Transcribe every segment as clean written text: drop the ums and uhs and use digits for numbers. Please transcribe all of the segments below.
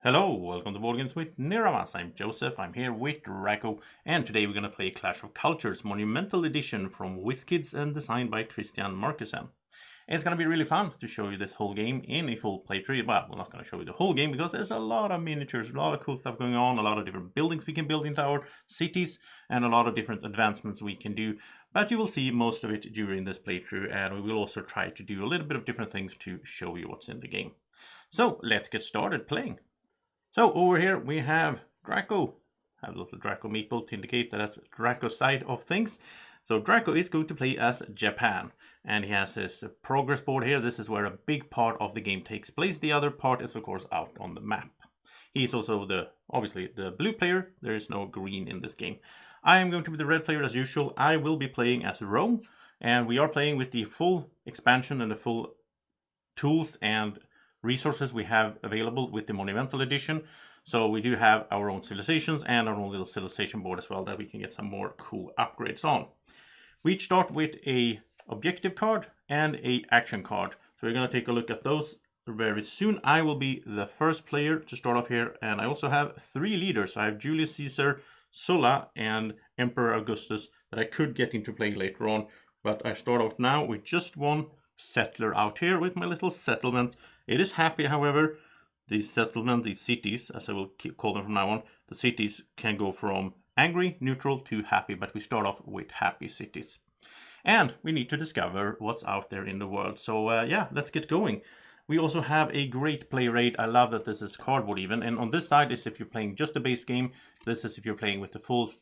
Hello, welcome to Boardgames with Niramas. I'm Joseph, I'm here with Draco, and today we're going to play Clash of Cultures Monumental Edition from WizKids and designed by Christian Markusen. It's going to be really fun to show you this whole game in a full playthrough. Well, we're not going to show you the whole game because there's a lot of miniatures, a lot of cool stuff going on, a lot of different buildings we can build into our cities, and a lot of different advancements we can do. But you will see most of it during this playthrough, and we will also try to do a little bit of different things to show you what's in the game. So let's get started playing. So over here we have Draco. I have a little Draco meeple to indicate that that's Draco's side of things. So Draco is going to play as Japan, and he has his progress board here. This is where a big part of the game takes place. The other part is of course out on the map. He's also obviously the blue player. There is no green in this game. I am going to be the red player as usual. I will be playing as Rome, and we are playing with the full expansion and the full tools and resources we have available with the Monumental Edition. So we do have our own civilizations and our own little civilization board as well that we can get some more cool upgrades on. We each start with a objective card and a action card. So we're going to take a look at those very soon. I will be the first player to start off here, and I also have 3 leaders. I have Julius Caesar, Sulla, and Emperor Augustus that I could get into play later on. But I start off now with just one settler out here with my little settlement. It is happy, however. These settlements, these cities, as I will call them from now on, the cities can go from angry, neutral to happy, but we start off with happy cities. And we need to discover what's out there in the world. So yeah, let's get going. We also have a great play rate. I love that this is cardboard even. And on this side is if you're playing just the base game. This is if you're playing with the full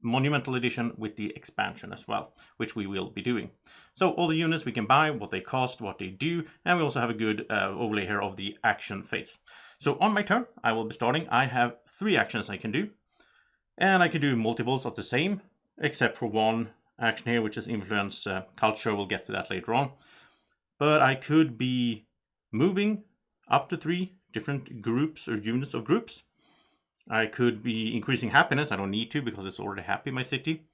Monumental Edition with the expansion as well, which we will be doing. So all the units we can buy, what they cost, what they do, and we also have a good overlay here of the action phase. So on my turn, I will be starting. I have 3 actions I can do, and I can do multiples of the same, except for one action here, which is influence culture. We'll get to that later on. But I could be moving up to 3 different groups or units of groups. I could be increasing happiness. I don't need to because it's already happy, my city.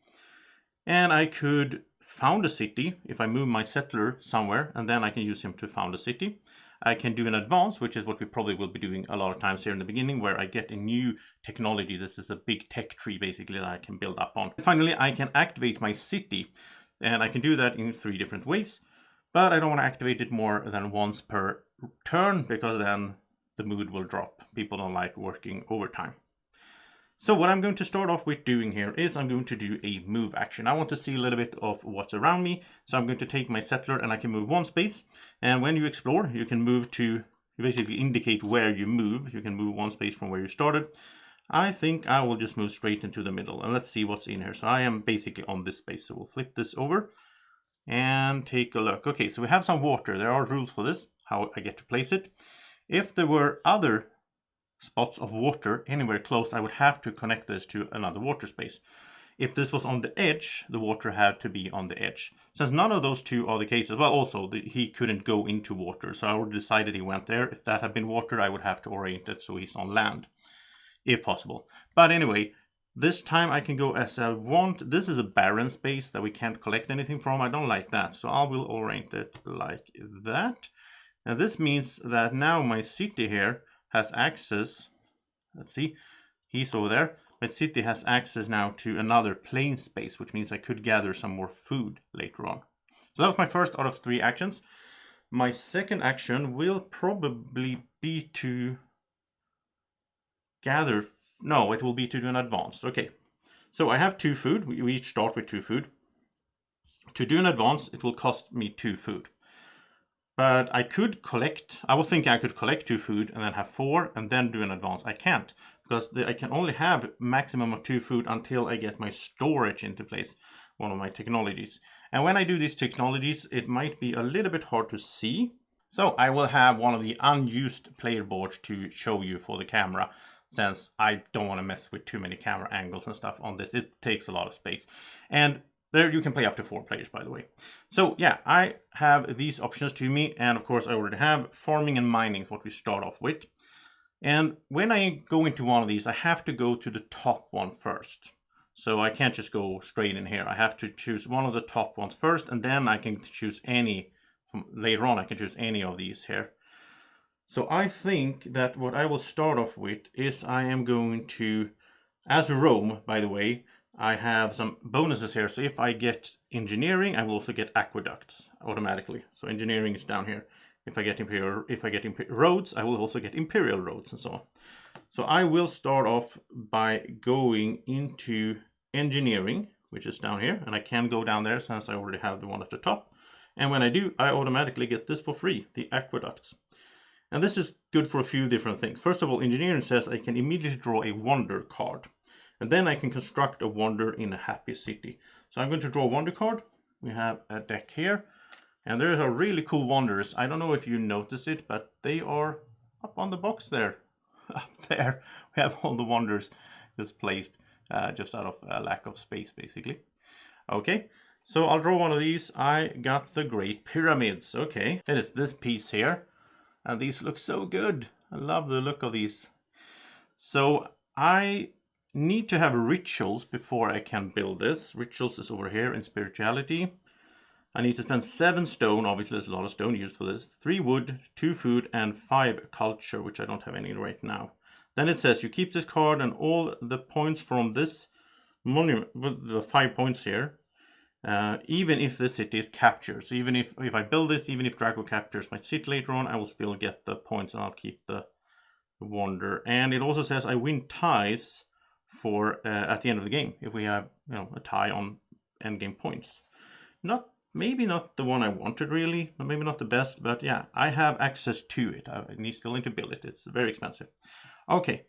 And I could found a city if I move my settler somewhere, and then I can use him to found a city. I can do an advance, which is what we probably will be doing a lot of times here in the beginning, where I get a new technology. This is a big tech tree basically that I can build up on. Finally, I can activate my city, and I can do that in 3 different ways. But I don't want to activate it more than once per turn, because then the mood will drop. People don't like working overtime. So what I'm going to start off with doing here is I'm going to do a move action. I want to see a little bit of what's around me. So I'm going to take my settler and I can move 1 space. And when you explore, you can move to, you basically indicate where you move. You can move 1 space from where you started. I think I will just move straight into the middle, and let's see what's in here. So I am basically on this space. So we'll flip this over and take a look. Okay, so we have some water. There are rules for this, how I get to place it. If there were other spots of water anywhere close, I would have to connect this to another water space. If this was on the edge, the water had to be on the edge. Since none of those 2 are the cases, well, also he couldn't go into water, so I already decided he went there. If that had been water, I would have to orient it so he's on land, if possible. But anyway, this time I can go as I want. This is a barren space that we can't collect anything from. I don't like that, so I will orient it like that. And this means that now my city here has access. Let's see, he's over there. My city has access now to another plain space, which means I could gather some more food later on. So that was my first out of 3 actions. My second action will probably be to gather. No, it will be to do an advance. Okay, so I have 2 food. We each start with 2 food. To do an advance, it will cost me 2 food. But I could collect, I was thinking I could collect 2 food and then have 4 and then do an advance. I can't, because I can only have maximum of 2 food until I get my storage into place, one of my technologies. And when I do these technologies, it might be a little bit hard to see. So I will have one of the unused player boards to show you for the camera, since I don't want to mess with too many camera angles and stuff on this. It takes a lot of space. And there you can play up to 4 players, by the way. So yeah, I have these options to me, and of course I already have farming and mining is what we start off with. And when I go into one of these, I have to go to the top one first. So I can't just go straight in here. I have to choose one of the top ones first, and then I can choose any from later on. I can choose any of these here. So I think that what I will start off with is I am going to, as Rome, by the way, I have some bonuses here. So if I get engineering, I will also get aqueducts automatically. So engineering is down here. If I get roads, I will also get imperial roads and so on. So I will start off by going into engineering, which is down here, and I can go down there since I already have the one at the top. And when I do, I automatically get this for free, the aqueducts. And this is good for a few different things. First of all, engineering says I can immediately draw a wonder card. And then I can construct a wonder in a happy city. So I'm going to draw a wonder card. We have a deck here. And there are really cool wonders. I don't know if you noticed it, but they are up on the box there. Up there, we have all the wonders just placed just out of lack of space, basically. Okay, so I'll draw one of these. I got the Great Pyramids. Okay, it is this piece here. And these look so good. I love the look of these. So I need to have rituals before I can build this. Rituals is over here in spirituality. I need to spend 7 stone. Obviously, there's a lot of stone used for this. 3 wood, 2 food, and 5 culture, which I don't have any right now. Then it says you keep this card and all the points from this monument, the 5 points here, even if the city is captured. So even if I build this, even if Draco captures my city later on, I will still get the points and I'll keep the wonder. And it also says I win ties for at the end of the game if we have a tie on end game points. Maybe not the one I wanted really, maybe not the best, but yeah, I have access to it. I still need to build it. It's very expensive. Okay.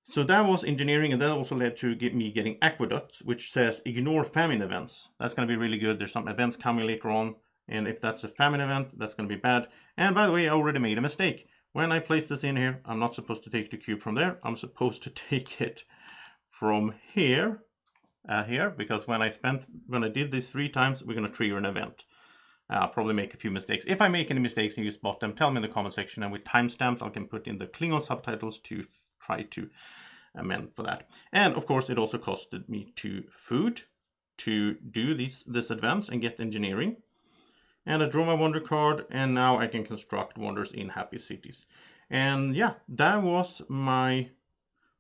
So that was engineering, and that also led to me getting aqueducts, which says ignore famine events. That's going to be really good. There's some events coming later on, and if that's a famine event, that's going to be bad. And by the way, I already made a mistake. When I place this in here, I'm not supposed to take the cube from there. I'm supposed to take it from here, because when I did this 3 times, we're going to trigger an event. I'll probably make a few mistakes. If I make any mistakes and you spot them, tell me in the comment section, and with timestamps I can put in the Klingon subtitles to try to amend for that. And of course it also costed me 2 food to do this advance and get engineering. And I draw my wonder card, and now I can construct wonders in happy cities. And yeah, that was my...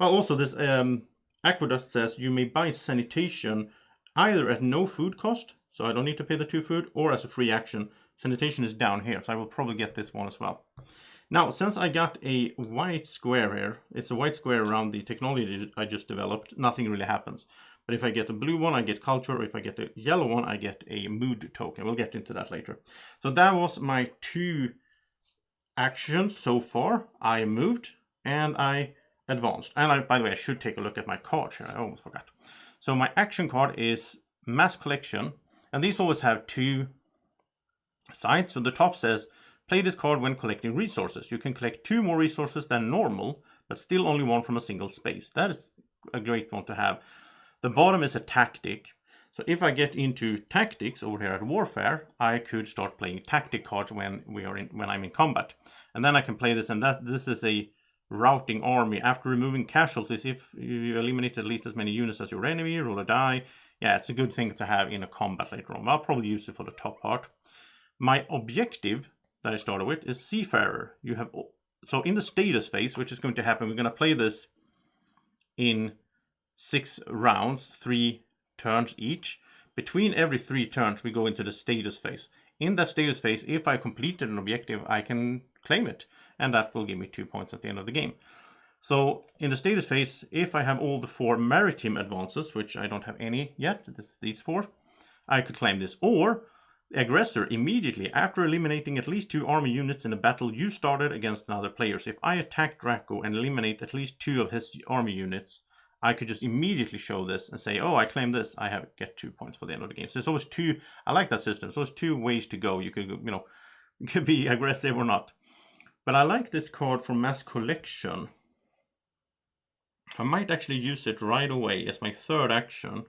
Well, also this aqueduct says you may buy sanitation either at no food cost, so I don't need to pay the 2 food, or as a free action. Sanitation is down here, so I will probably get this one as well. Now, since I got a white square here, it's a white square around the technology I just developed, nothing really happens. But if I get a blue one, I get culture, or if I get a yellow one, I get a mood token. We'll get into that later. So that was my 2 actions so far. I moved, and I advanced. And by the way, I should take a look at my cards here. I almost forgot. So my action card is mass collection, and these always have 2 sides. So the top says, play this card when collecting resources. You can collect 2 more resources than normal, but still only 1 from a single space. That is a great one to have. The bottom is a tactic. So if I get into tactics over here at warfare, I could start playing tactic cards when I'm in combat. And then I can play this, and this is a routing army. After removing casualties, if you eliminate at least as many units as your enemy, roll a die. Yeah, it's a good thing to have in a combat later on. I'll probably use it for the top part. My objective that I started with is Seafarer. So in the status phase, which is going to happen, we're going to play this in 6 rounds, 3 turns each. Between every 3 turns, we go into the status phase. In that status phase, if I completed an objective, I can claim it, and that will give me 2 points at the end of the game. So in the status phase, if I have all the 4 maritime advances, which I don't have any yet, these 4, I could claim this. Or aggressor immediately after eliminating at least 2 army units in a battle you started against another player. So if I attack Draco and eliminate at least 2 of his army units, I could just immediately show this and say, oh, I claim this, I get 2 points for the end of the game. So there's always 2, I like that system. So there's 2 ways to go. You could be aggressive or not. But I like this card for mass collection. I might actually use it right away as my 3rd action,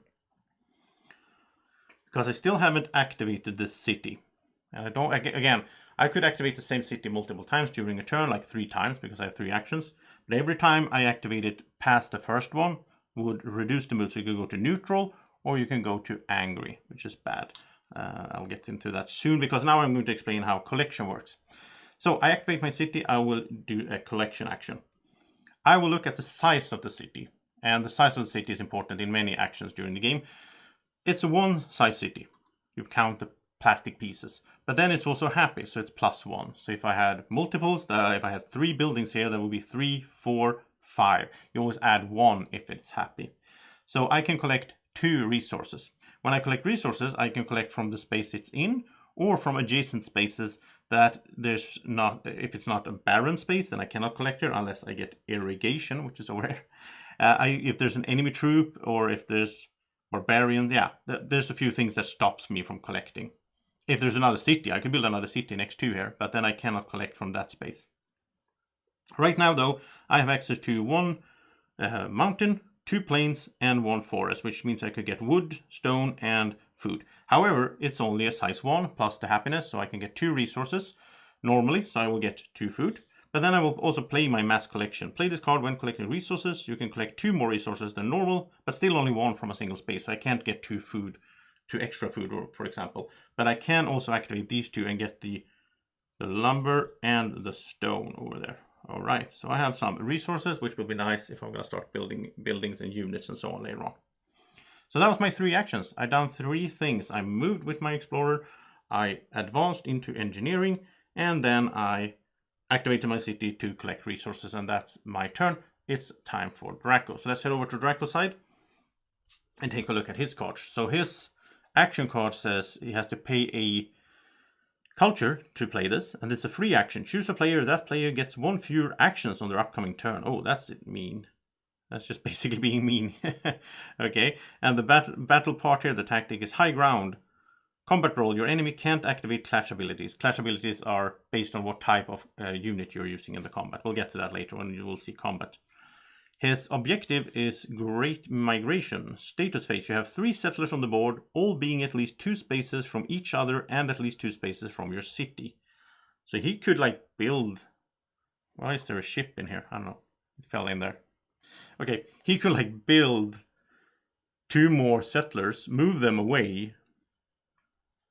because I still haven't activated this city. And I could activate the same city multiple times during a turn, like 3 times, because I have 3 actions. But every time I activate it past the first one, would reduce the mood. So you can go to neutral, or you can go to angry, which is bad. I'll get into that soon, because now I'm going to explain how collection works. So I activate my city, I will do a collection action. I will look at the size of the city, and the size of the city is important in many actions during the game. It's a one size city. You count the plastic pieces, but then it's also happy, so it's +1. So if I had multiples, if I had 3 buildings here, that would be 3, 4, 5. You always add 1 if it's happy. So I can collect 2 resources. When I collect resources, I can collect from the space it's in, or from adjacent spaces that there's not. If it's not a barren space, then I cannot collect here unless I get irrigation, which is over here. If there's an enemy troop, or if there's barbarian, yeah, there's a few things that stops me from collecting. If there's another city, I can build another city next to here, but then I cannot collect from that space. Right now, though, I have access to 1 mountain, 2 plains, and 1 forest, which means I could get wood, stone, and food. However, it's only a size 1 plus the happiness, so I can get 2 resources normally, so I will get 2 food. But then I will also play my mass collection. Play this card when collecting resources. You can collect 2 more resources than normal, but still only 1 from a single space, so I can't get 2 extra food, for example. But I can also activate these 2 and get the lumber and the stone over there. All right, so I have some resources, which will be nice if I'm going to start building buildings and units and so on later on. So that was my 3 actions. I've done 3 things. I moved with my explorer, I advanced into engineering, and then I activated my city to collect resources, and that's my turn. It's time for Draco. So let's head over to Draco's side and take a look at his cards. So his action card says he has to pay a culture to play this, and it's a free action. Choose a player. That player gets 1 fewer actions on their upcoming turn. Oh, that's mean. That's just basically being mean. Okay, and the battle part here, the tactic is high ground. Combat roll. Your enemy can't activate clash abilities. Clash abilities are based on what type of unit you're using in the combat. We'll get to that later when you will see combat. His objective is Great Migration. Status phase. You have 3 settlers on the board, all being at least 2 spaces from each other and at least 2 spaces from your city. So he could like build... Why is there a ship in here? I don't know. It fell in there. Okay, he could like build 2 more settlers, move them away,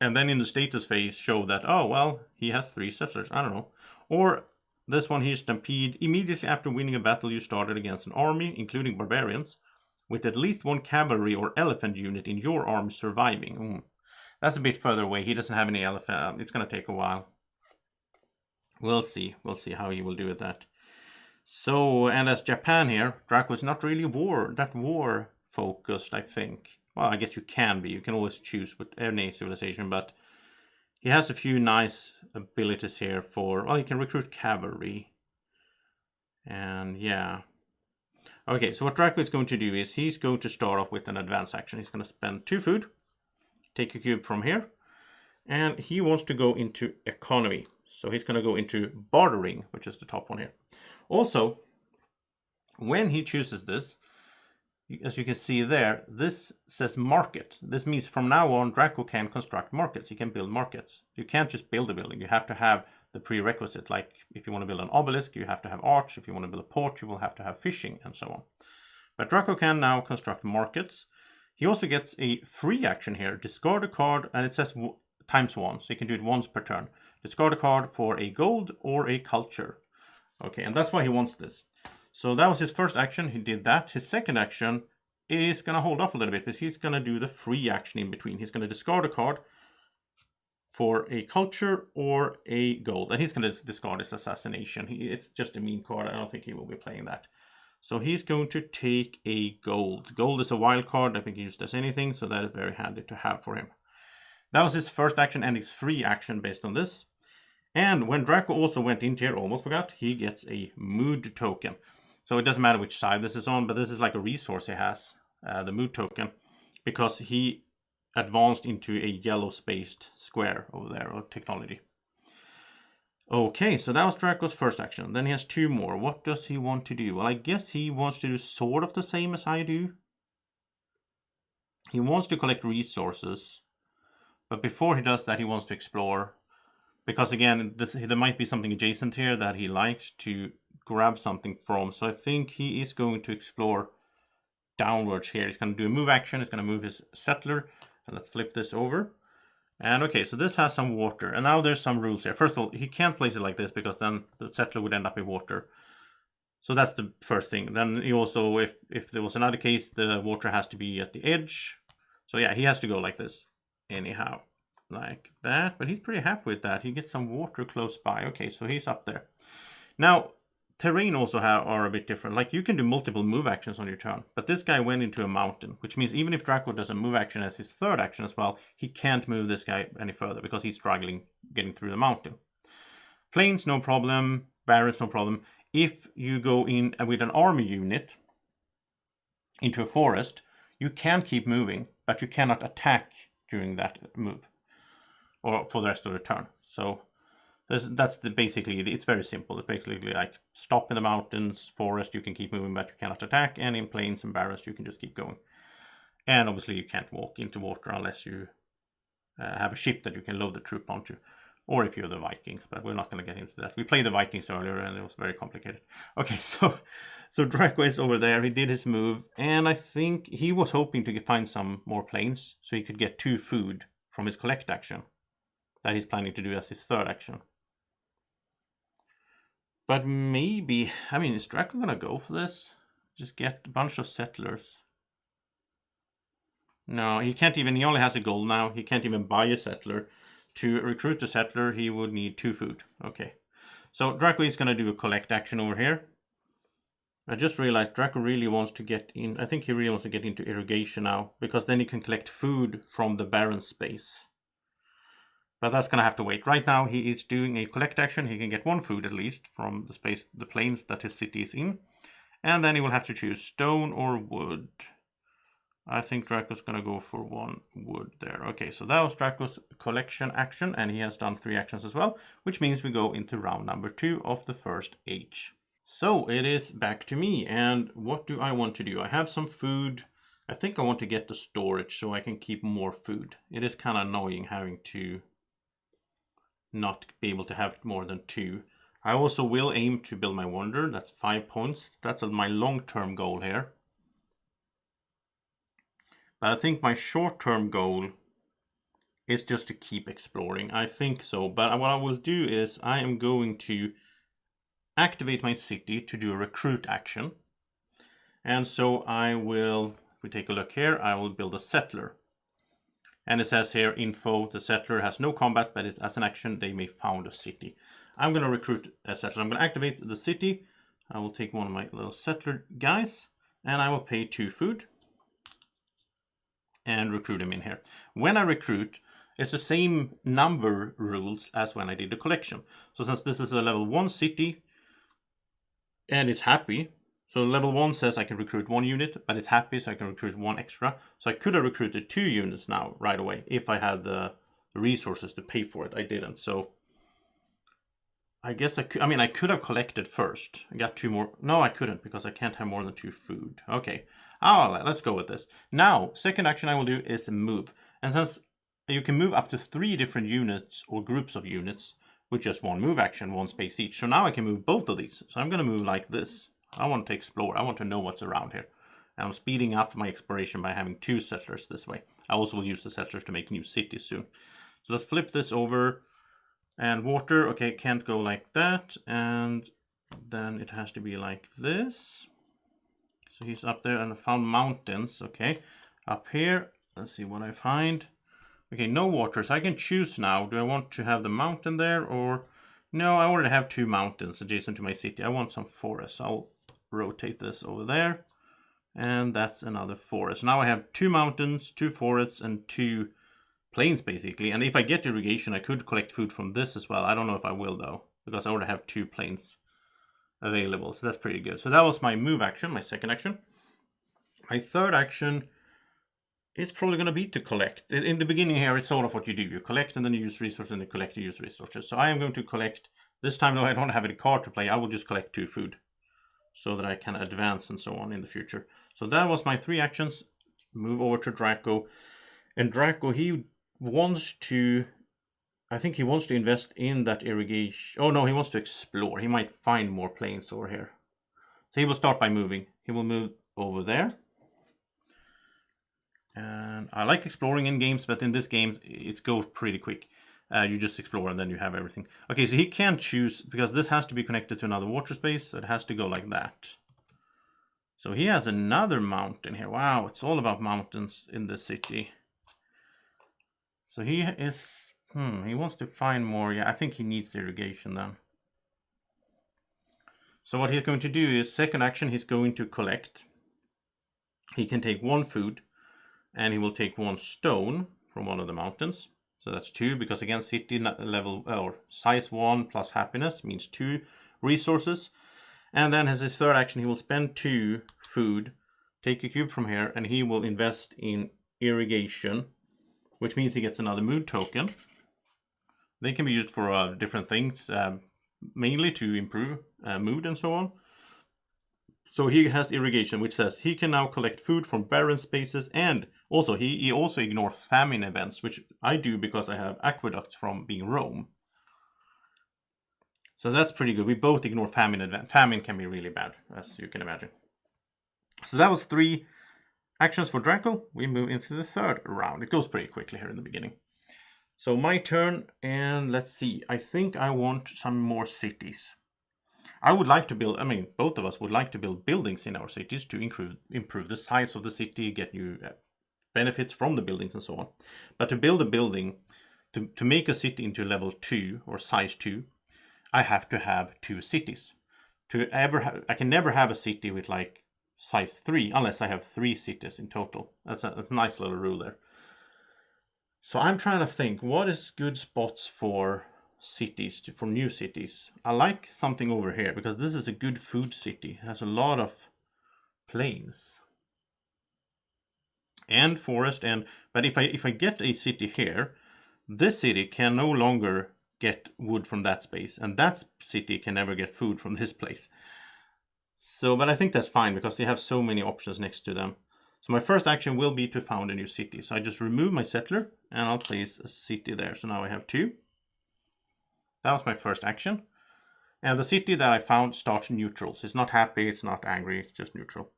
and then in the status phase show that, oh, well, he has 3 settlers. I don't know. Or... this one here, Stampede. Immediately after winning a battle, you started against an army, including barbarians, with at least 1 cavalry or elephant unit in your army surviving. That's a bit further away. He doesn't have any elephant. It's going to take a while. We'll see. We'll see how he will do with that. So, and as Japan here, Draco is not really war focused, I think. Well, I guess you can be. You can always choose with any civilization, but he has a few nice abilities here for... well, he can recruit cavalry. And yeah. Okay, so what Draco is going to do is he's going to start off with an advance action. He's going to spend 2 food. Take a cube from here. And he wants to go into economy. So he's going to go into bartering, which is the top one here. Also, when he chooses this, as you can see there, this says market. This means from now on, Draco can construct markets. He can build markets. You can't just build a building. You have to have the prerequisite. Like if you want to build an obelisk, you have to have arch. If you want to build a port, you will have to have fishing and so on. But Draco can now construct markets. He also gets a free action here. Discard a card, and it says ×1. So you can do it once per turn. Discard a card for a gold or a culture. Okay, and that's why he wants this. So that was his first action. He did that. His second action is going to hold off a little bit because he's going to do the free action in between. He's going to discard a card for a culture or a gold. And he's going to discard his assassination. It's just a mean card. I don't think he will be playing that. So he's going to take a gold. Gold is a wild card that can be used as anything, so that is very handy to have for him. That was his first action and his free action based on this. And when Draco also went into here, almost forgot, he gets a mood token. So it doesn't matter which side this is on, but this is like a resource he has, the mood token, because he advanced into a yellow spaced square over there of technology. Okay, so that was Draco's first action. Then he has 2 more. What does he want to do? Well, I guess he wants to do sort of the same as I do. He wants to collect resources, but before he does that, he wants to explore. Because again, there might be something adjacent here that he likes to grab something from. So I think he is going to explore downwards here. He's going to do a move action. He's going to move his settler. And let's flip this over. And okay, so this has some water, and now there's some rules here. First of all, he can't place it like this because then the settler would end up in water. So that's the first thing. Then he also, if there was another case, the water has to be at the edge. So yeah, he has to go like this anyhow, like that. But he's pretty happy with that. He gets some water close by. Okay, so he's up there. Now, terrain also are a bit different. Like, you can do multiple move actions on your turn, but this guy went into a mountain, which means even if Draco does a move action as his third action as well, he can't move this guy any further because he's struggling getting through the mountain. Plains, no problem. Barrens, no problem. If you go in with an army unit into a forest, you can keep moving, but you cannot attack during that move or for the rest of the turn. So that's basically, it's very simple. It's basically like stop in the mountains, forest, you can keep moving, but you cannot attack. And in plains and barrens, you can just keep going. And obviously you can't walk into water unless you have a ship that you can load the troop onto. Or if you're the Vikings, but we're not going to get into that. We played the Vikings earlier and it was very complicated. Okay, so Draco is over there. He did his move. And I think he was hoping to find some more plains so he could get 2 food from his collect action that he's planning to do as his third action. But maybe, I mean, is Draco going to go for this? Just get a bunch of settlers. No, he can't even, he only has a gold now. He can't even buy a settler. To recruit a settler, he would need 2 food. Okay. So Draco is going to do a collect action over here. I just realized Draco really wants to get in. I think he really wants to get into irrigation now, because then he can collect food from the barren space. But that's going to have to wait. Right now he is doing a collect action. He can get 1 food at least from the space, the plains that his city is in. And then he will have to choose stone or wood. I think Draco's going to go for 1 wood there. Okay, so that was Draco's collection action, and he has done 3 actions as well, which means we go into round number 2 of the first age. So it is back to me, and what do I want to do? I have some food. I think I want to get the storage so I can keep more food. It is kind of annoying having to not be able to have more than 2. I also will aim to build my wonder. That's 5 points. That's my long-term goal here. But I think my short-term goal is just to keep exploring. I think so. But what I will do is I am going to activate my city to do a recruit action. And so I will, if we take a look here, I will build a settler. And it says here, info, the settler has no combat, but it's, as an action, they may found a city. I'm going to recruit a settler. I'm going to activate the city. I will take one of my little settler guys, and I will pay 2 food. And recruit him in here. When I recruit, it's the same number rules as when I did the collection. So since this is a level 1 city and it's happy, so level 1 says I can recruit 1 unit, but it's happy, so I can recruit 1 extra. So I could have recruited 2 units now right away if I had the resources to pay for it. I didn't, so I guess I could. I mean, I could have collected first. I got 2 more. No, I couldn't because I can't have more than 2 food. Okay. Oh, let's go with this. Now, second action I will do is move. And since you can move up to 3 different units or groups of units with just 1 move action, 1 space each. So now I can move both of these. So I'm going to move like this. I want to explore. I want to know what's around here. And I'm speeding up my exploration by having 2 settlers this way. I also will use the settlers to make new cities soon. So let's flip this over. And water, okay, can't go like that. And then it has to be like this. So he's up there, and I found mountains. Okay, up here, let's see what I find. Okay, no water, so I can choose now. Do I want to have the mountain there, or no? I already have 2 mountains adjacent to my city. I want some forest. So I'll rotate this over there, and that's another forest. Now I have 2 mountains, 2 forests, and 2 plains basically. And if I get irrigation, I could collect food from this as well. I don't know if I will though, because I already have 2 plains available, so that's pretty good. So that was my move action, my second action. My third action is probably going to be to collect. In the beginning here, it's sort of what you do. You collect and then you use resources, and you collect and use resources. So I am going to collect. This time though, I don't have any card to play. I will just collect 2 food so that I can advance and so on in the future. So that was my 3 actions. Move over to Draco. And Draco, he wants to, I think he wants to invest in that irrigation. Oh no, he wants to explore. He might find more plains over here. So he will start by moving. He will move over there. And I like exploring in games, but in this game, it goes pretty quick. You just explore and then you have everything. Okay, so he can't choose, because this has to be connected to another water space, so it has to go like that. So he has another mountain here. Wow, it's all about mountains in the city. So he is... he wants to find more. Yeah, I think he needs irrigation then. So what he's going to do is, second action, he's going to collect. He can take 1 food, and he will take 1 stone from one of the mountains. So that's 2, because again, city level or size 1 plus happiness means 2 resources. And then as his third action, he will spend 2 food, take a cube from here, and he will invest in irrigation, which means he gets another mood token. They can be used for different things, mainly to improve mood and so on. So he has irrigation, which says he can now collect food from barren spaces, and also he also ignores famine events, which I do because I have aqueducts from being Rome. So that's pretty good. We both ignore famine event. Famine can be really bad, as you can imagine. So that was 3 actions for Draco. We move into the third round. It goes pretty quickly here in the beginning. So my turn, and let's see. I think I want some more cities. I would like to build, both of us would like to build buildings in our cities to improve the size of the city, get new benefits from the buildings and so on. But to build a building, to make a city into level 2 or size 2, I have to have 2 cities. I can never have a city with like size 3 unless I have 3 cities in total. That's a nice little rule there. So I'm trying to think, what is good spots for cities, for new cities? I like something over here because this is a good food city. It has a lot of plains and forest, but if I get a city here, this city can no longer get wood from that space, and that city can never get food from this place. So, but I think that's fine because they have so many options next to them. So my first action will be to found a new city. So I just remove my settler and I'll place a city there. So now I have 2. That was my first action. And the city that I found starts neutral. So it's not happy, it's not angry, it's just neutral.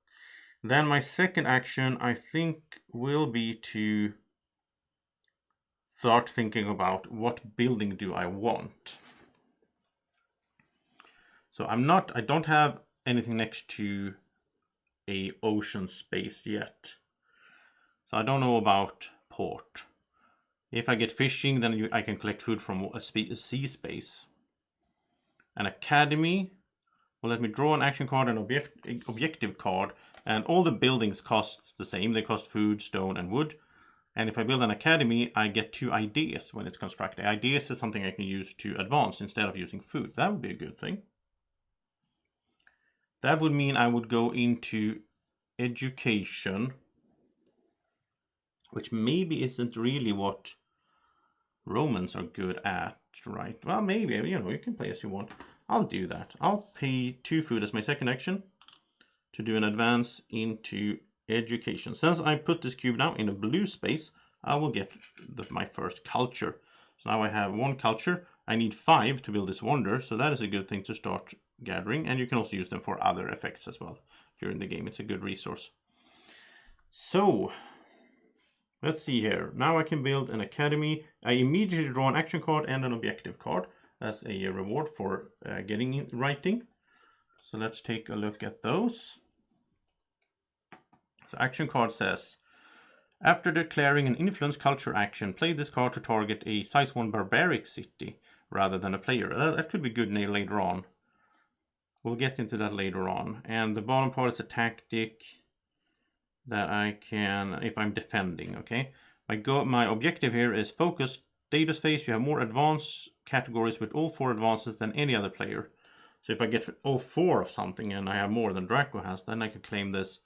Then my second action, I think, will be to start thinking about what building do I want. So I don't have anything next to a ocean space yet. So I don't know about port. If I get fishing, then I can collect food from a sea space. An academy will let me draw an action card and objective card, and all the buildings cost the same. They cost food, stone, and wood. And if I build an academy, I get 2 ideas when it's constructed. Ideas is something I can use to advance instead of using food. That would be a good thing. That would mean I would go into education, which maybe isn't really what Romans are good at, right? Well, maybe, you can play as you want. I'll do that. I'll pay 2 food as my second action to do an advance into education. Since I put this cube now in a blue space, I will get my first culture. So now I have 1 culture. I need 5 to build this wonder, so that is a good thing to start gathering, and you can also use them for other effects as well during the game. It's a good resource. So let's see here. Now I can build an academy. I immediately draw an action card and an objective card as a reward for getting in writing. So let's take a look at those. So action card says, after declaring an influence culture action, play this card to target a size 1 barbaric city rather than a player. That could be good later on. We'll get into that later on. And the bottom part is a tactic that I can, if I'm defending, okay? My objective here is focus data space. You have more advanced categories with all 4 advances than any other player. So if I get all 4 of something and I have more than Draco has, then I can claim this.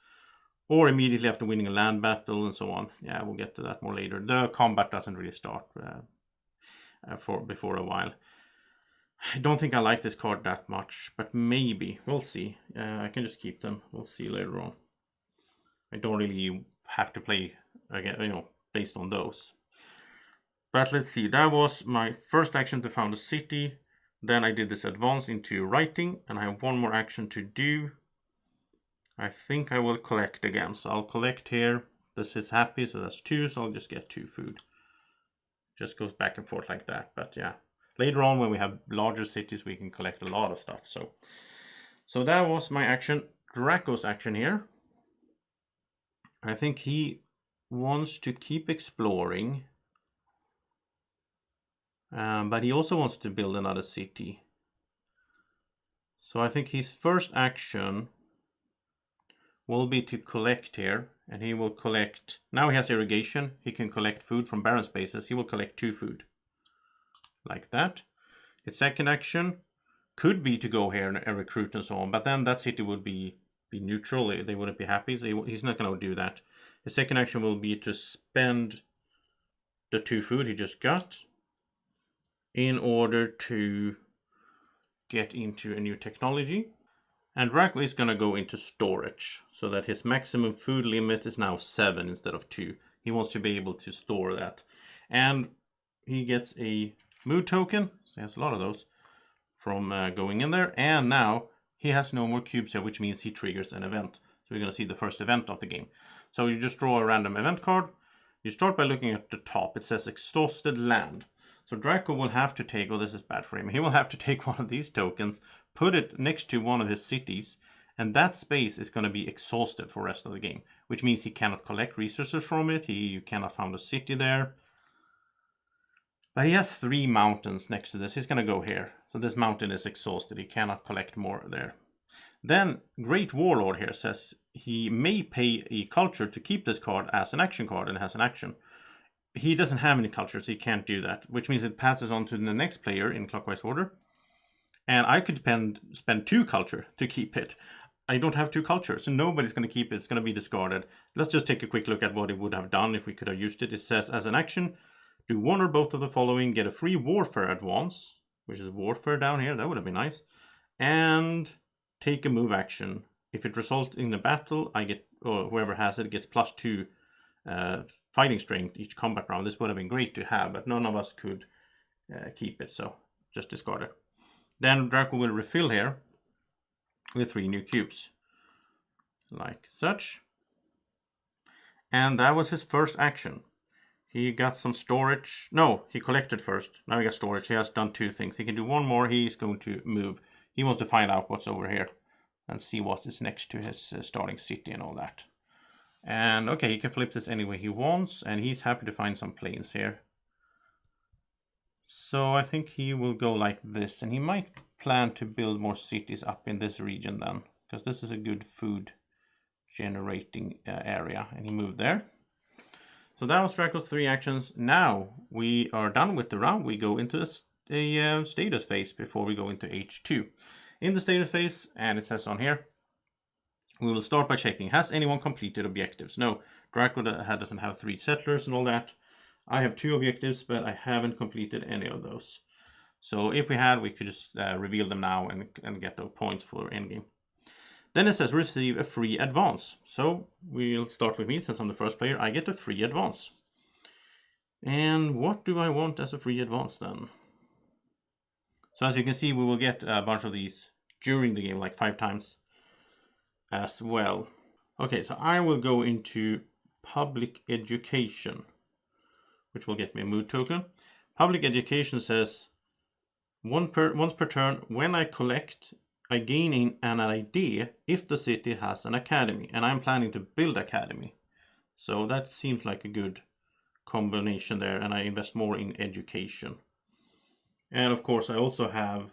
Or immediately after winning a land battle and so on. Yeah, we'll get to that more later. The combat doesn't really start before a while. I don't think I like this card that much, but maybe. We'll see. I can just keep them. We'll see later on. I don't really have to play, again, based on those. But let's see. That was my first action to found a city. Then I did this advance into writing, and I have 1 more action to do. I think I will collect again. So I'll collect here. This is happy, so that's 2, so I'll just get 2 food. Just goes back and forth like that, but yeah. Later on, when we have larger cities, we can collect a lot of stuff. So that was my action. Draco's action here. I think he wants to keep exploring, but he also wants to build another city. So I think his first action will be to collect here, and he will collect. Now he has irrigation. He can collect food from barren spaces. He will collect 2 food, like that. His second action could be to go here and recruit and so on, but then that city would be neutral. They wouldn't be happy, so he's not going to do that. His second action will be to spend the 2 food he just got in order to get into a new technology. And Draco is going to go into storage, so that his maximum food limit is now 7 instead of 2. He wants to be able to store that. And he gets a mood token, so he has a lot of those, from going in there. And now he has no more cubes here, which means he triggers an event. So we're going to see the first event of the game. So you just draw a random event card. You start by looking at the top. It says exhausted land. So Draco will have to take, oh, this is bad for him. He will have to take one of these tokens, put it next to one of his cities, and that space is going to be exhausted for the rest of the game, which means he cannot collect resources from it. You cannot found a city there. But he has 3 mountains next to this. He's going to go here. So this mountain is exhausted. He cannot collect more there. Then Great Warlord here says he may pay a culture to keep this card as an action card, and it has an action. He doesn't have any cultures, so he can't do that, which means it passes on to the next player in clockwise order. And I could spend 2 culture to keep it. I don't have 2 cultures, so nobody's going to keep it. It's going to be discarded. Let's just take a quick look at what it would have done if we could have used it. It says, as an action, do 1 or both of the following, get a free warfare advance, which is warfare down here. That would have been nice. And take a move action. If it results in a battle, I get, or whoever has it gets +2 fighting strength each combat round. This would have been great to have, but none of us could keep it, so just discard it. Then Draco will refill here with 3 new cubes, like such. And that was his first action. He got some storage. No, he collected first. Now he got storage. He has done 2 things. He can do 1 more. He's going to move. He wants to find out what's over here and see what is next to his starting city and all that. And okay, he can flip this any way he wants, and he's happy to find some plains here. So I think he will go like this, and he might plan to build more cities up in this region then, because this is a good food generating area, and he moved there. So that was Draco's 3 actions. Now we are done with the round. We go into a status phase before we go into H2. In the status phase, and it says on here, we will start by checking, has anyone completed objectives? No, Draco doesn't have 3 settlers and all that. I have 2 objectives, but I haven't completed any of those. So if we had, we could just reveal them now and get those points for endgame. Then it says receive a free advance. So we'll start with me, since I'm the first player. I get a free advance. And what do I want as a free advance then? So as you can see, we will get a bunch of these during the game, like 5 times. As well. Okay, so I will go into public education, which will get me a mood token. Public education says once per turn, when I collect, I gain an idea if the city has an academy, and I'm planning to build academy. So that seems like a good combination there, and I invest more in education. And of course, I also have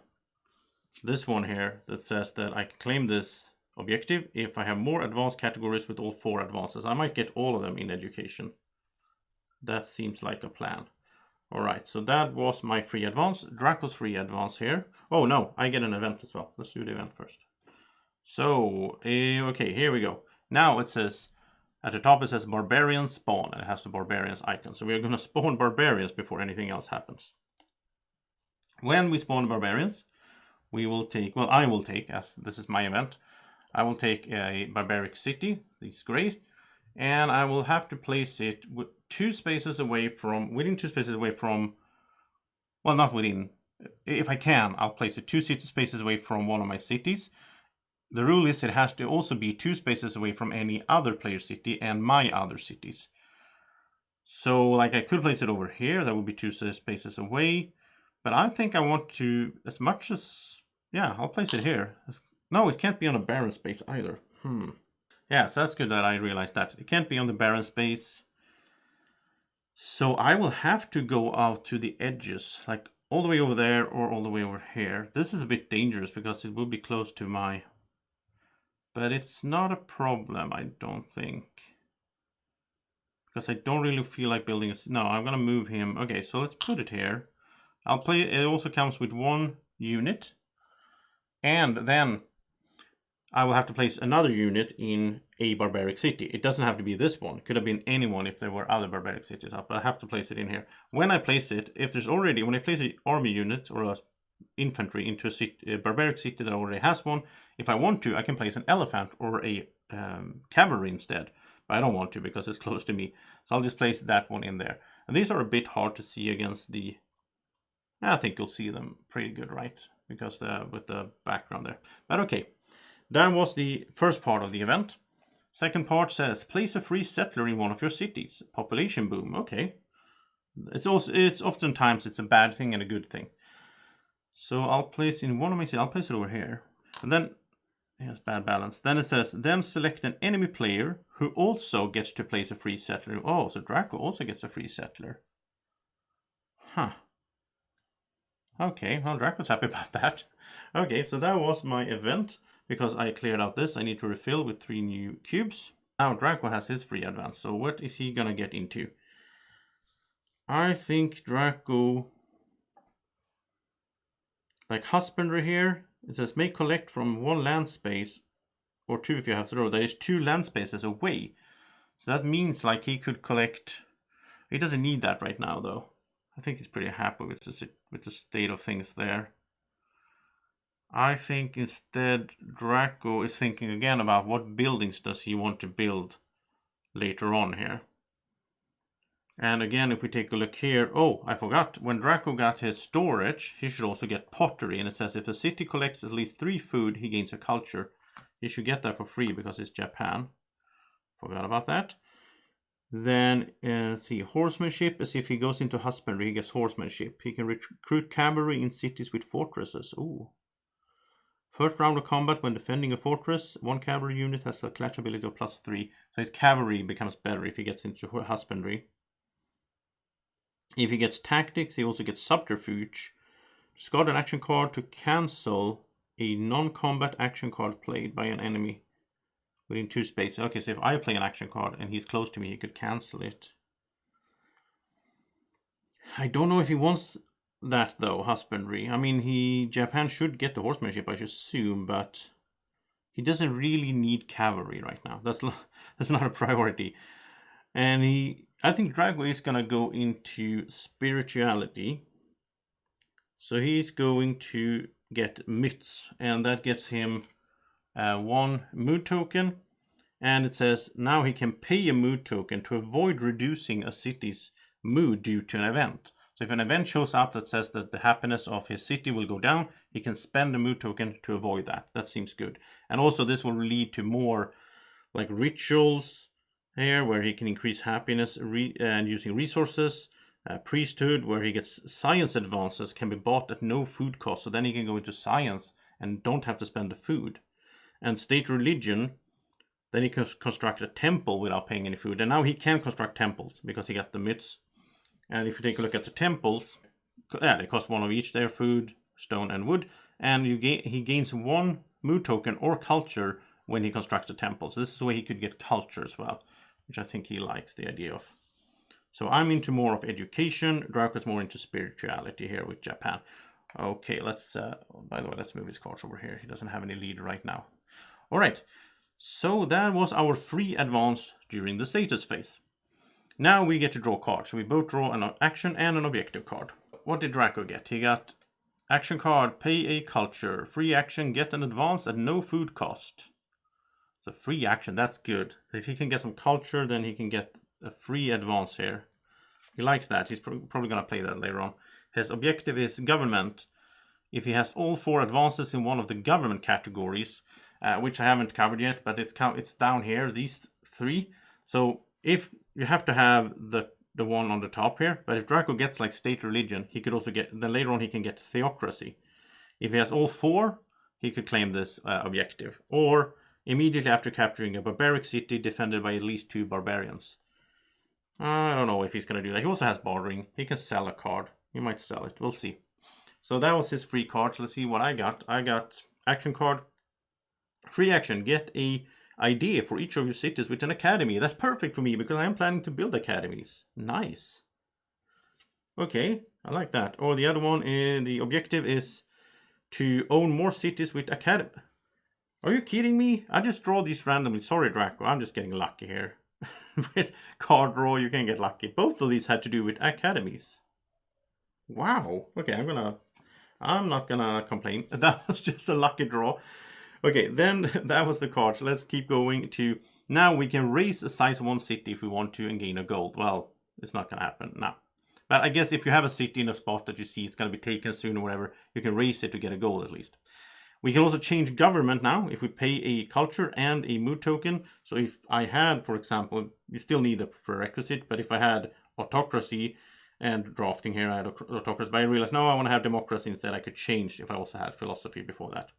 this one here that says that I can claim this objective if I have more advanced categories with all 4 advances. I might get all of them in education. That seems like a plan. Alright, so that was my free advance. Draco's free advance here. Oh no, I get an event as well. Let's do the event first. So, okay, here we go. Now it says, at the top it says barbarian spawn, and it has the barbarians icon. So we're going to spawn barbarians before anything else happens. When we spawn barbarians, we will take, well, I will take, as this is my event, I will take a barbaric city, this is great, and I will have to place it within 2 spaces away from, well, not within, if I can, I'll place it 2 spaces away from one of my cities. the rule is it has to also be 2 spaces away from any other player's city and my other cities. So like I could place it over here, that would be 2 spaces away. But I think I want to, as much as, yeah, I'll place it here. No, it can't be on a barren space either. Yeah, so that's good that I realized that. It can't be on the barren space. So I will have to go out to the edges, like all the way over there or all the way over here. This is a bit dangerous because it will be close to my... But it's not a problem, I don't think. Because I don't really feel like building a... No, I'm going to move him. Okay, so let's put it here. I'll play... It also comes with 1 unit. And then I will have to place another unit in a barbaric city. It doesn't have to be this one. It could have been any one if there were other barbaric cities up. But I have to place it in here. When I place it, if there's already... When I place an army unit or a infantry into a barbaric city that already has one, if I want to, I can place an elephant or a cavalry instead. But I don't want to because it's close to me. So I'll just place that one in there. And these are a bit hard to see against the... I think you'll see them pretty good, right? Because with the background there. But okay, that was the first part of the event. Second part says, place a free settler in one of your cities. Population boom. Okay. It's oftentimes it's a bad thing and a good thing. So I'll place in one of my cities. I'll place it over here. And then... Yes, bad balance. Then it says, then select an enemy player who also gets to place a free settler. Oh, so Draco also gets a free settler. Huh. Okay, well, Draco's happy about that. Okay, so that was my event. Because I cleared out this, I need to refill with 3 new cubes. Now Draco has his free advance. So what is he gonna get into? I think Draco... Like husbandry here. It says, may collect from 1 land space, or 2 if you have 0. There is 2 land spaces away. So that means like he could collect... He doesn't need that right now though. I think he's pretty happy with the state of things there. I think instead Draco is thinking again about what buildings does he want to build later on here. And again, if we take a look here, oh, I forgot, when Draco got his storage, he should also get pottery. And it says if a city collects at least 3 food, he gains a culture. He should get that for free because it's Japan. Forgot about that. Then, see, horsemanship, as if he goes into husbandry, he gets horsemanship. He can recruit cavalry in cities with fortresses. Ooh. First round of combat when defending a fortress, 1 cavalry unit has a clash ability of +3. So his cavalry becomes better if he gets into husbandry. If he gets tactics, he also gets subterfuge. Discard an action card to cancel a non-combat action card played by an enemy within 2 spaces. Okay, so if I play an action card and he's close to me, he could cancel it. I don't know if he wants that though, husbandry. I mean, Japan should get the horsemanship, I should assume, but he doesn't really need cavalry right now. That's not a priority. And I think Drago is gonna go into spirituality. So he's going to get myths, and that gets him 1 mood token. And it says now he can pay a mood token to avoid reducing a city's mood due to an event. So if an event shows up that says that the happiness of his city will go down, he can spend a mood token to avoid that. That seems good. And also this will lead to more like rituals here where he can increase happiness and using resources. Priesthood, where he gets science advances, can be bought at no food cost. So then he can go into science and don't have to spend the food. And state religion, then he can construct a temple without paying any food. And now he can construct temples because he got the myths. And if you take a look at the temples, they cost 1 of each. They're food, stone, and wood. And he gains 1 mood token or culture when he constructs a temple. So this is where he could get culture as well, which I think he likes the idea of. So I'm into more of education. Draco's more into spirituality here with Japan. Okay, let's, by the way, let's move his cards over here. He doesn't have any lead right now. All right, so that was our free advance during the status phase. Now we get to draw cards. So we both draw an action and an objective card. What did Draco get? He got action card, pay a culture. Free action, get an advance at no food cost. So free action, that's good. If he can get some culture, then he can get a free advance here. He likes that. He's probably going to play that later on. His objective is government. If he has all 4 advances in one of the government categories, which I haven't covered yet, but it's down here, these 3. So if you have to have the one on the top here, but if Draco gets like state religion, he could also get, then later on he can get theocracy. If he has all 4, he could claim this objective. Or immediately after capturing a barbaric city defended by at least 2 barbarians. I don't know if he's going to do that. He also has bartering. He can sell a card. He might sell it. We'll see. So that was his free card. So let's see what I got. I got action card. Free action. Get a idea for each of your cities with an academy. That's perfect for me because I am planning to build academies. Nice. Okay, I like that. Or the other one, the objective is to own more cities with academy. Are you kidding me? I just draw these randomly. Sorry, Draco. I'm just getting lucky here. With card draw, you can get lucky. Both of these had to do with academies. Wow. Okay, I'm not gonna complain. That was just a lucky draw. Okay, then that was the card. So let's keep going to, now we can raise a size 1 city if we want to and gain a gold. Well, it's not gonna happen now. But I guess if you have a city in a spot that you see it's gonna be taken soon or whatever, you can raise it to get a gold at least. We can also change government now if we pay a culture and a mood token. So if I had, for example, you still need a prerequisite, but if I had autocracy and drafting here, I had autocracy, but I realized, no, I want to have democracy instead. I could change if I also had philosophy before that.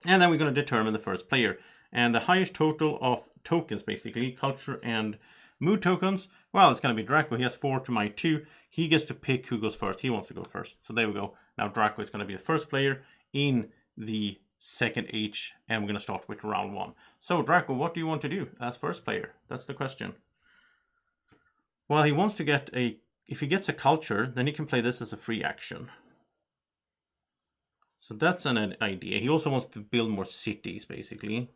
And then we're going to determine the first player. And the highest total of tokens, basically, culture and mood tokens, well, it's going to be Draco. He has 4 to my 2. He gets to pick who goes first. He wants to go first. So there we go. Now Draco is going to be the first player in the second age. And we're going to start with round 1. So Draco, what do you want to do as first player? That's the question. Well, he wants to get a, if he gets a culture, then he can play this as a free action. So that's an idea. He also wants to build more cities, basically.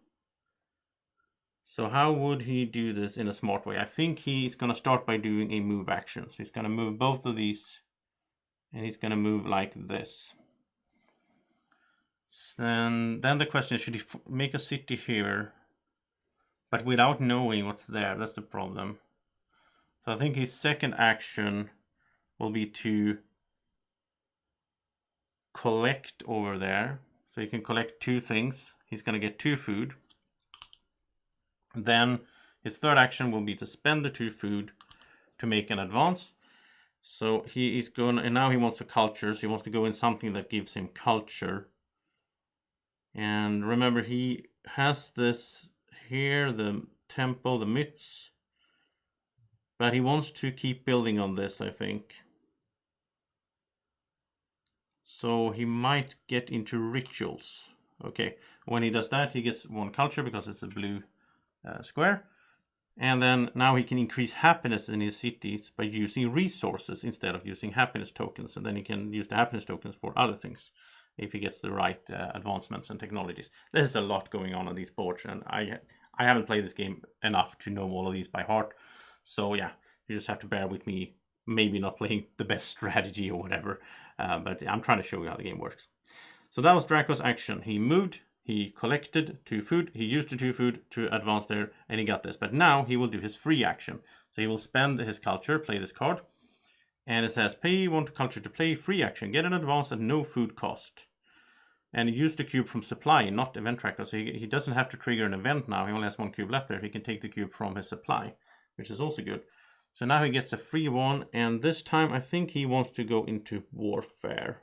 So how would he do this in a smart way? I think he's going to start by doing a move action. So he's going to move both of these. And he's going to move like this. Then the question is, should he make a city here? But without knowing what's there, that's the problem. So I think his second action will be to collect over there. So he can collect 2 things. He's going to get 2 food. Then his third action will be to spend the 2 food to make an advance. So he is going, and now he wants a culture. So he wants to go in something that gives him culture. And remember, he has this here, the temple, the myths. But he wants to keep building on this, I think. So he might get into rituals. Okay, when he does that, he gets 1 culture because it's a blue square. And then now he can increase happiness in his cities by using resources instead of using happiness tokens. And then he can use the happiness tokens for other things if he gets the right advancements and technologies. There's a lot going on these boards, and I haven't played this game enough to know all of these by heart. So yeah, you just have to bear with me, maybe not playing the best strategy or whatever, but I'm trying to show you how the game works. So that was Draco's action. He moved, he collected 2 food, he used the 2 food to advance there, and he got this. But now he will do his free action. So he will spend his culture, play this card, and it says pay 1 culture to play free action, get an advance at no food cost. And use the cube from supply, not event tracker. So he doesn't have to trigger an event now. He only has 1 cube left there. He can take the cube from his supply, which is also good. So now he gets a free 1. And this time I think he wants to go into warfare.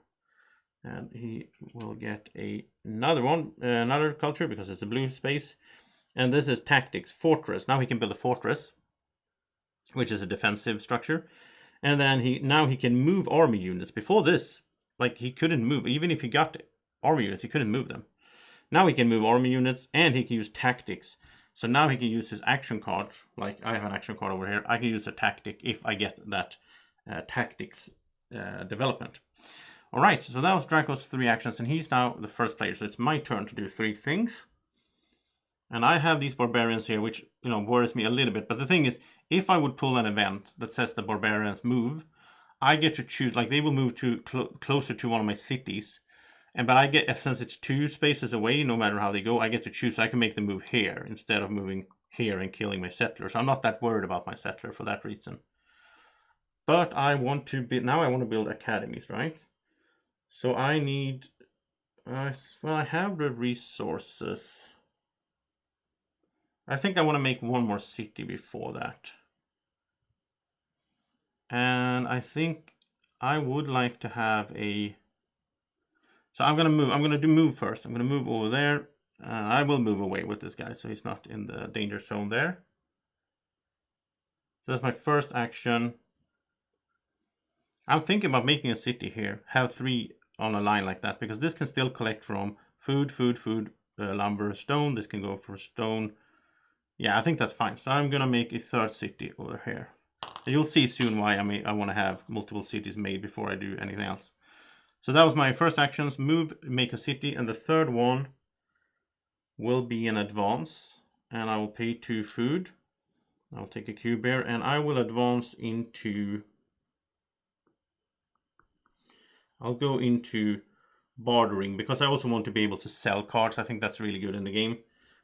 And he will get another one, another culture because it's a blue space. And this is tactics, fortress. Now he can build a fortress, which is a defensive structure. And then now he can move army units. Before this, like, he couldn't move. Even if he got army units, he couldn't move them. Now he can move army units and he can use tactics. So now he can use his action card. Like, I have an action card over here. I can use a tactic if I get that tactics development. All right, so that was Draco's 3 actions, and he's now the first player. So it's my turn to do 3 things. And I have these barbarians here, which, you know, worries me a little bit. But the thing is, if I would pull an event that says the barbarians move, I get to choose, like, they will move to closer to one of my cities. But I get, since it's 2 spaces away, no matter how they go, I get to choose. So I can make them move here instead of moving here and killing my settlers. I'm not that worried about my settler for that reason. But I want to now I want to build academies, right? So I need, Well, I have the resources. I think I want to make one more city before that. And I think I would like to have a... So I'm going to move. I'm going to move first. I'm going to move over there. I will move away with this guy so he's not in the danger zone there. So that's my first action. I'm thinking about making a city here. Have 3 on a line like that, because this can still collect from food, lumber, stone. This can go for stone. Yeah, I think that's fine. So I'm going to make a 3rd city over here. And you'll see soon why I want to have multiple cities made before I do anything else. So that was my first actions. Move, make a city. And the 3rd one will be an advance. And I will pay 2 food. I'll take a cube here. And I will advance into... I'll go into bartering, because I also want to be able to sell cards. I think that's really good in the game,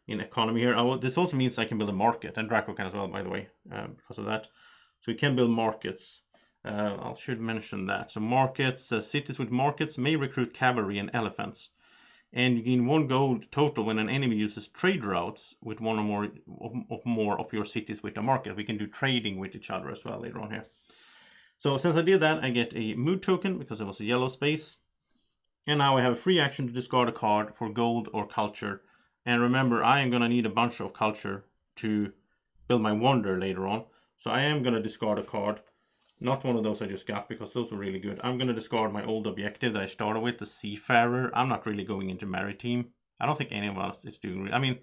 in economy here. This also means I can build a market, and Draco can as well, by the way, because of that. So we can build markets. I should mention that. So markets, cities with markets may recruit cavalry and elephants. And you gain 1 gold total when an enemy uses trade routes with 1 or more of your cities with a market. We can do trading with each other as well later on here. So since I did that, I get a mood token because it was a yellow space. And now I have a free action to discard a card for gold or culture. And remember, I am going to need a bunch of culture to build my wonder later on. So I am going to discard a card. Not one of those I just got, because those are really good. I'm going to discard my old objective that I started with, the Seafarer. I'm not really going into Maritime. I don't think anyone else is doing... I mean,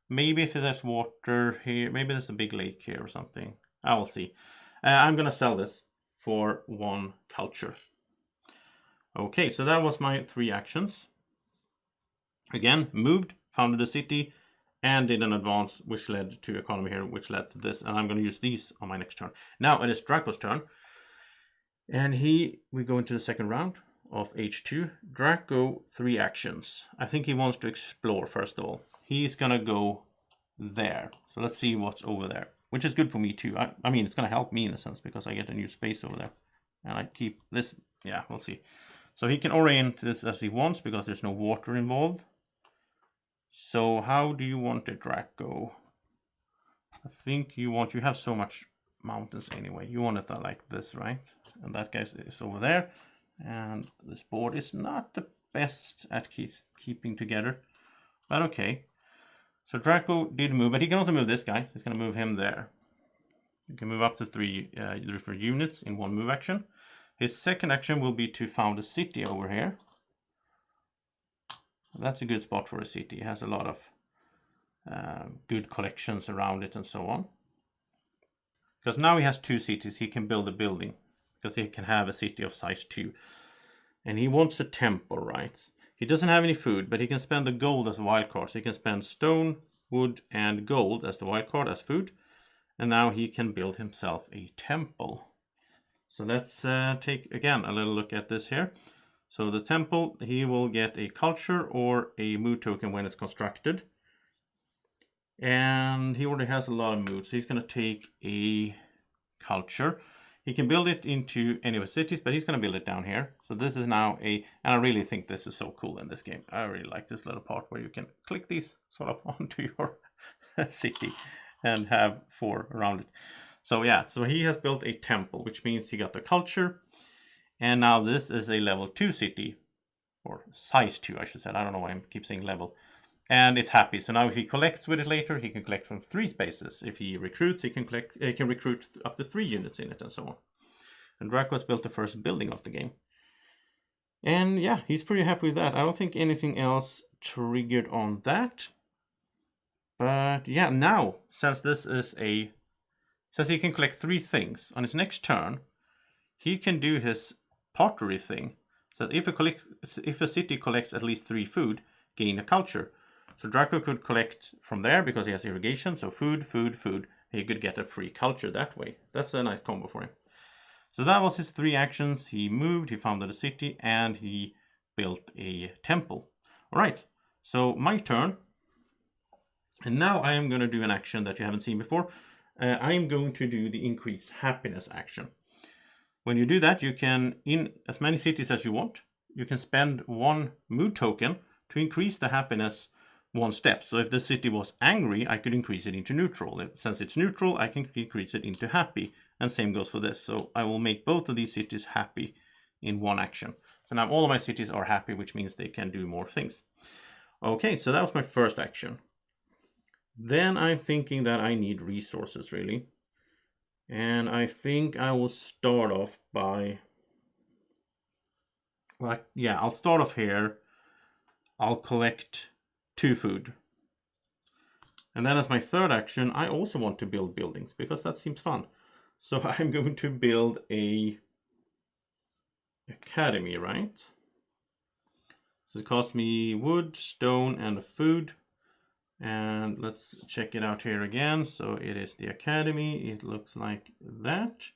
maybe if there's water here, maybe there's a big lake here or something. I will see. I'm going to sell this for 1 culture. Okay, so that was my 3 actions. Again, moved, founded a city, and did an advance, which led to economy here, which led to this. And I'm going to use these on my next turn. Now it is Draco's turn. And we go into the 2nd round of H2. Draco, 3 actions. I think he wants to explore, first of all. He's going to go there. So let's see what's over there, which is good for me too. I mean, it's going to help me in a sense, because I get a new space over there. And I keep this. Yeah, we'll see. So he can orient this as he wants, because there's no water involved. So how do you want it, Draco? I think you have so much mountains anyway. You want it like this, right? And that guy is over there. And this board is not the best at keeping together. But okay. So Draco did move, but he can also move this guy. He's going to move him there. You can move up to 3 different units in 1 move action. His 2nd action will be to found a city over here. That's a good spot for a city. It has a lot of good collections around it and so on. Because now he has 2 cities, he can build a building. Because he can have a city of size 2. And he wants a temple, right? He doesn't have any food, but he can spend the gold as a wild card. So he can spend stone, wood, and gold as the wild card, as food. And now he can build himself a temple. So let's take, again, a little look at this here. So the temple, he will get a culture or a mood token when it's constructed. And he already has a lot of moods. So he's going to take a culture. He can build it into any of his cities, but he's going to build it down here. So this is now and I really think this is so cool in this game. I really like this little part where you can click these sort of onto your city and have 4 around it. So yeah, so he has built a temple, which means he got the culture. And now this is a level 2 city, or size 2, I should say. I don't know why I keep saying level. And it's happy. So now if he collects with it later, he can collect from 3 spaces. If he recruits, he can recruit up to 3 units in it and so on. And Draco has built the first building of the game. And yeah, he's pretty happy with that. I don't think anything else triggered on that. But yeah, now, since this is says he can collect 3 things. On his next turn, he can do his pottery thing. So if a city collects at least 3 food, gain a culture. So Draco could collect from there because he has irrigation. So food, food, food. He could get a free culture that way. That's a nice combo for him. So that was his 3 actions. He moved, he founded a city, and he built a temple. All right, so my turn. And now I am going to do an action that you haven't seen before. I am going to do the increase happiness action. When you do that, you can, in as many cities as you want, you can spend 1 mood token to increase the happiness 1 step. So if the city was angry, I could increase it into neutral. Since it's neutral, I can increase it into happy. And same goes for this. So I will make both of these cities happy in 1 action. So now all of my cities are happy, which means they can do more things. Okay, so that was my first action. Then I'm thinking that I need resources, really. And I think I will start off by... well, yeah, I'll start off here. I'll collect 2 food. And then as my third action, I also want to build buildings, because that seems fun. So I'm going to build a academy, right? So it costs me wood, stone, and food. And let's check it out here again. So it is the academy. It looks like that.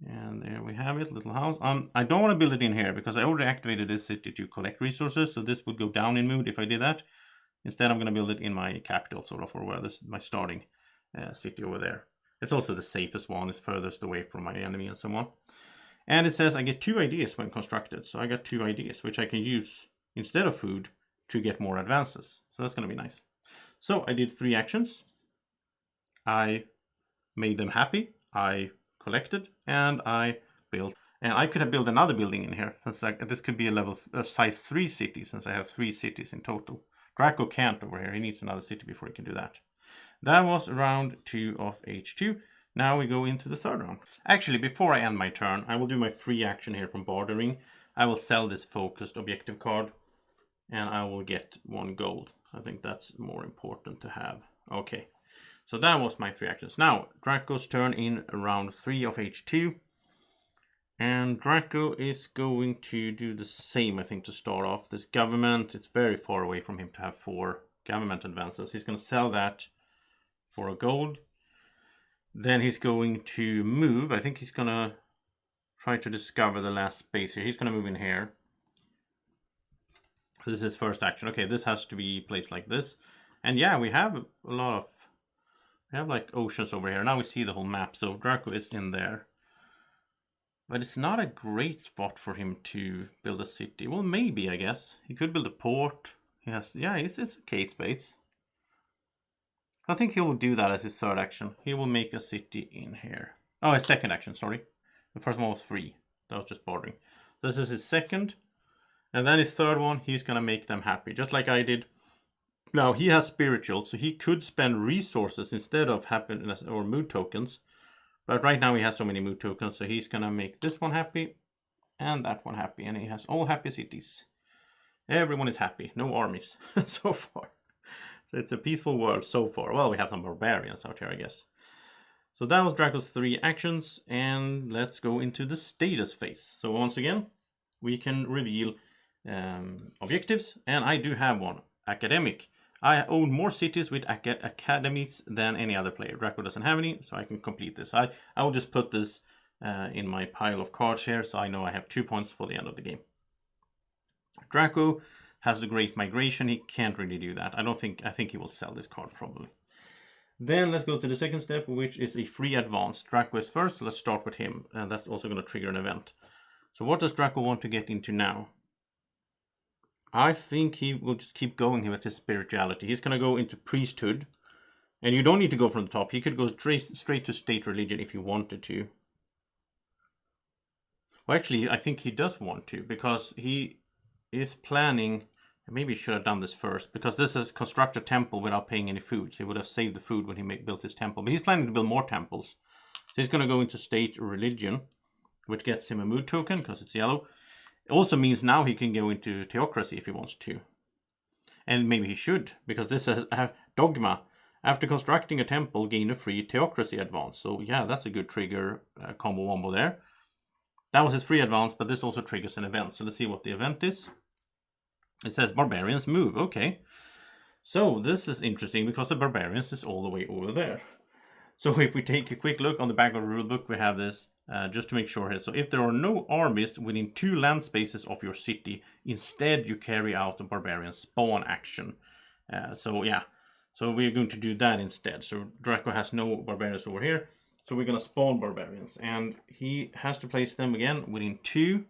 And there we have it, little house. I don't want to build it in here because I already activated this city to collect resources. So this would go down in mood if I did that. Instead, I'm going to build it in my capital, sort of, or where this my starting city over there. It's also the safest one. It's furthest away from my enemy and so on. And it says I get 2 ideas when constructed. So I got 2 ideas, which I can use instead of food to get more advances. So that's going to be nice. So I did 3 actions. I made them happy. I collected and I built. And I could have built another building in here. Since this could be a level size 3 city, since I have 3 cities in total. Draco can't over here. He needs another city before he can do that. That was round 2 of H2. Now we go into the third round. Actually, before I end my turn, I will do my free action here from bartering. I will sell this focused objective card and I will get 1 gold. I think that's more important to have. Okay, so that was my 3 actions. Now, Draco's turn in round 3 of H2. And Draco is going to do the same, I think, to start off. This government, it's very far away from him to have 4 government advances. He's going to sell that for a gold. Then he's going to move. I think he's going to try to discover the last space here. He's going to move in here. This is his first action. Okay, this has to be placed like this. And yeah, we have a lot of... we have like oceans over here. Now we see the whole map. So Draco is in there. But it's not a great spot for him to build a city. Well, maybe, I guess. He could build a port. He has... yeah, it's okay space. I think he will do that as his third action. He will make a city in here. Oh, his second action, sorry. The first one was free. That was just bordering. This is his second. And then his third one, he's going to make them happy. Just like I did. Now, he has spiritual, so he could spend resources instead of happiness or mood tokens. But right now he has so many mood tokens, so he's going to make this one happy. And that one happy. And he has all happy cities. Everyone is happy. No armies so far. So it's a peaceful world so far. Well, we have some barbarians out here, I guess. So that was Draco's 3 actions. And let's go into the status phase. So once again, we can reveal objectives. And I do have one. Academic. I own more cities with academies than any other player. Draco doesn't have any, so I can complete this. I will just put this in my pile of cards here, so I know I have 2 points for the end of the game. Draco has the Great Migration. He can't really do that. I think he will sell this card probably. Then let's go to the second step, which is a free advance. Draco is first, so let's start with him. And that's also going to trigger an event. So what does Draco want to get into now? I think he will just keep going here with his spirituality. He's going to go into priesthood. And you don't need to go from the top. He could go straight to state religion if he wanted to. Well, actually, I think he does want to, because he is planning... maybe he should have done this first, because this is construct a temple without paying any food. So he would have saved the food when he built his temple. But he's planning to build more temples. So he's going to go into state religion, which gets him a mood token, because it's yellow. It also means now he can go into theocracy if he wants to. And maybe he should, because this is dogma. After constructing a temple, gain a free theocracy advance. So yeah, that's a good trigger combo wombo there. That was his free advance, but this also triggers an event. So let's see what the event is. It says barbarians move. Okay. So this is interesting because the barbarians is all the way over there. So if we take a quick look on the back of the rulebook, we have this just to make sure here. So if there are no armies within 2 land spaces of your city, instead you carry out the barbarian spawn action. So yeah, so we're going to do that instead. So Draco has no barbarians over here. So we're going to spawn barbarians. And he has to place them again within 2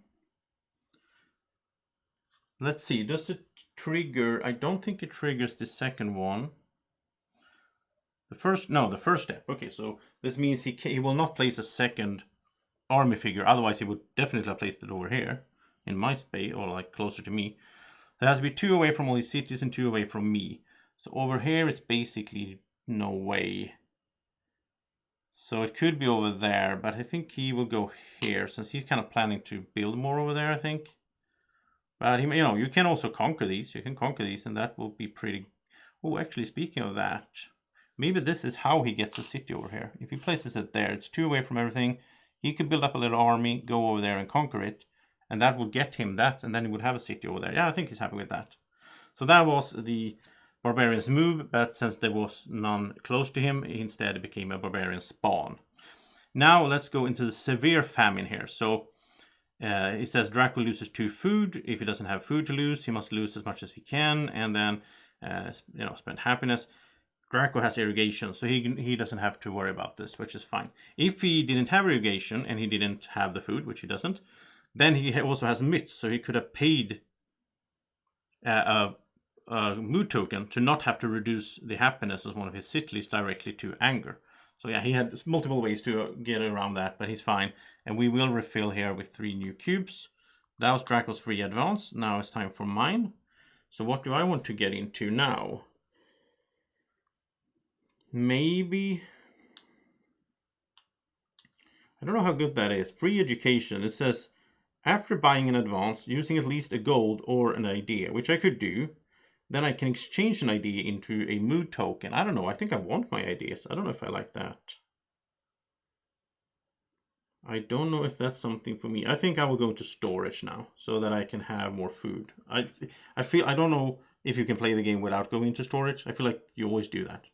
Let's see, does it trigger? I don't think it triggers the second one. The first step. Okay, so this means he will not place a second army figure. Otherwise, he would definitely have placed it over here in my space, or like closer to me. There has to be 2 away from all these cities and 2 away from me. So over here, it's basically no way. So it could be over there, but I think he will go here since he's kind of planning to build more over there, I think. But you can also conquer these. You can conquer these, and that will be pretty. Oh, actually, speaking of that, maybe this is how he gets a city over here. If he places it there, it's 2 away from everything. He could build up a little army, go over there and conquer it, and that would get him that, and then he would have a city over there. Yeah, I think he's happy with that. So that was the barbarian's move, but since there was none close to him, instead it became a barbarian spawn. Now let's go into the severe famine here. So it says Draco loses 2 food. If he doesn't have food to lose, he must lose as much as he can, and then spend happiness. Draco has irrigation, so he doesn't have to worry about this, which is fine. If he didn't have irrigation and he didn't have the food, which he doesn't, then he also has myths, so he could have paid a mood token to not have to reduce the happiness as one of his cities directly to anger. So yeah, he had multiple ways to get around that, but he's fine. And we will refill here with 3 new cubes. That was Draco's free advance. Now it's time for mine. So what do I want to get into now? Maybe, I don't know how good that is. Free education. It says, after buying an advance, using at least a gold or an idea, which I could do, then I can exchange an idea into a mood token. I don't know. I think I want my ideas. I don't know if I like that. I don't know if that's something for me. I think I will go into storage now so that I can have more food. I don't know if you can play the game without going into storage. I feel like you always do that.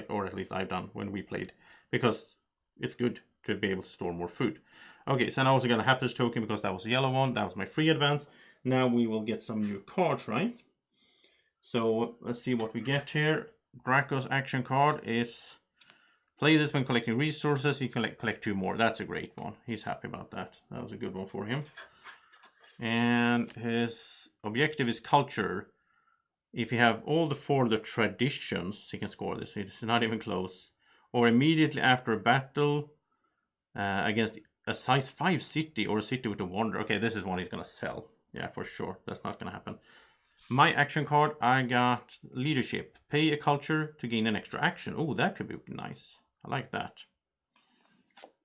Or at least I've done when we played, because it's good to be able to store more food. Okay, so now I also got a happiness token because that was a yellow one. That was my free advance. Now we will get some new cards, right? So let's see what we get here. Draco's action card is play this when collecting resources. You can collect 2 more. That's a great one. He's happy about that. That was a good one for him. And his objective is culture. If you have all the 4 of the traditions, he can score this. It's not even close. Or immediately after a battle against a size 5 city or a city with a wonder. Okay, this is one he's going to sell. Yeah, for sure. That's not going to happen. My action card, I got leadership. Pay a culture to gain an extra action. Oh, that could be nice. I like that.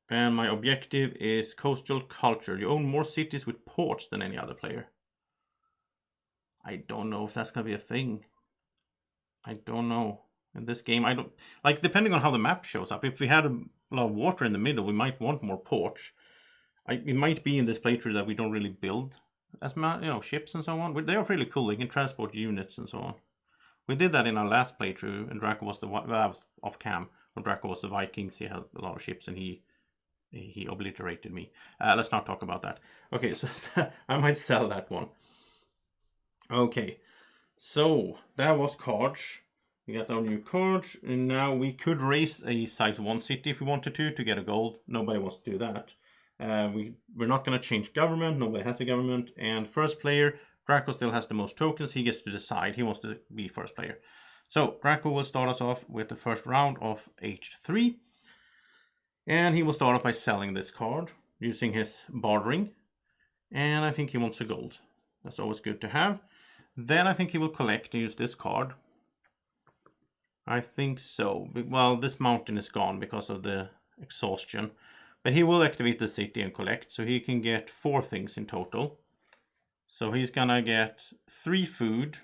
And my objective is coastal culture. You own more cities with ports than any other player. I don't know if that's going to be a thing. I don't know. In this game, I don't... depending on how the map shows up. If we had a lot of water in the middle, we might want more ports. It might be in this playthrough that we don't really build as ships and so on. They are pretty cool. They can transport units and so on. We did that in our last playthrough, and Draco was that was off cam. When Draco was the Vikings, he had a lot of ships, and he obliterated me. Let's not talk about that. Okay, so I might sell that one. Okay, so that was cards. We got our new cards, and now we could raise a size 1 city if we wanted to get a gold. Nobody wants to do that. We're not going to change government. Nobody has a government. And first player, Draco still has the most tokens. He gets to decide. He wants to be first player. So Draco will start us off with the first round of H3. And he will start off by selling this card using his bartering. And I think he wants a gold. That's always good to have. Then I think he will collect and use this card. I think so. Well, this mountain is gone because of the exhaustion. But he will activate the city and collect. So he can get 4 things in total. So he's gonna get 3 food.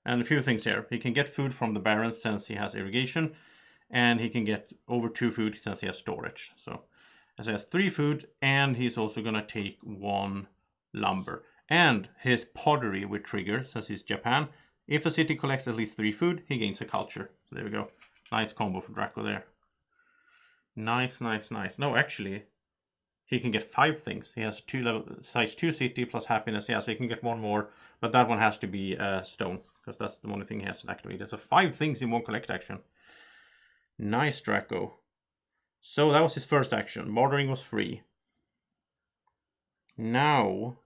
And a few things here. He can get food from the barons since he has irrigation. And he can get over 2 food since he has storage. So as he has 3 food, and he's also gonna take 1 lumber. And his pottery will trigger, since he's Japan. If a city collects at least 3 food, he gains a culture. So there we go. Nice combo for Draco there. Nice, nice, nice. No, actually, he can get 5 things. He has 2 level, size 2 city plus happiness. Yeah, so he can get 1 more. But that one has to be stone, because that's the only thing he has to activate. So 5 things in 1 collect action. Nice, Draco. So that was his first action. Bordering was free. Now...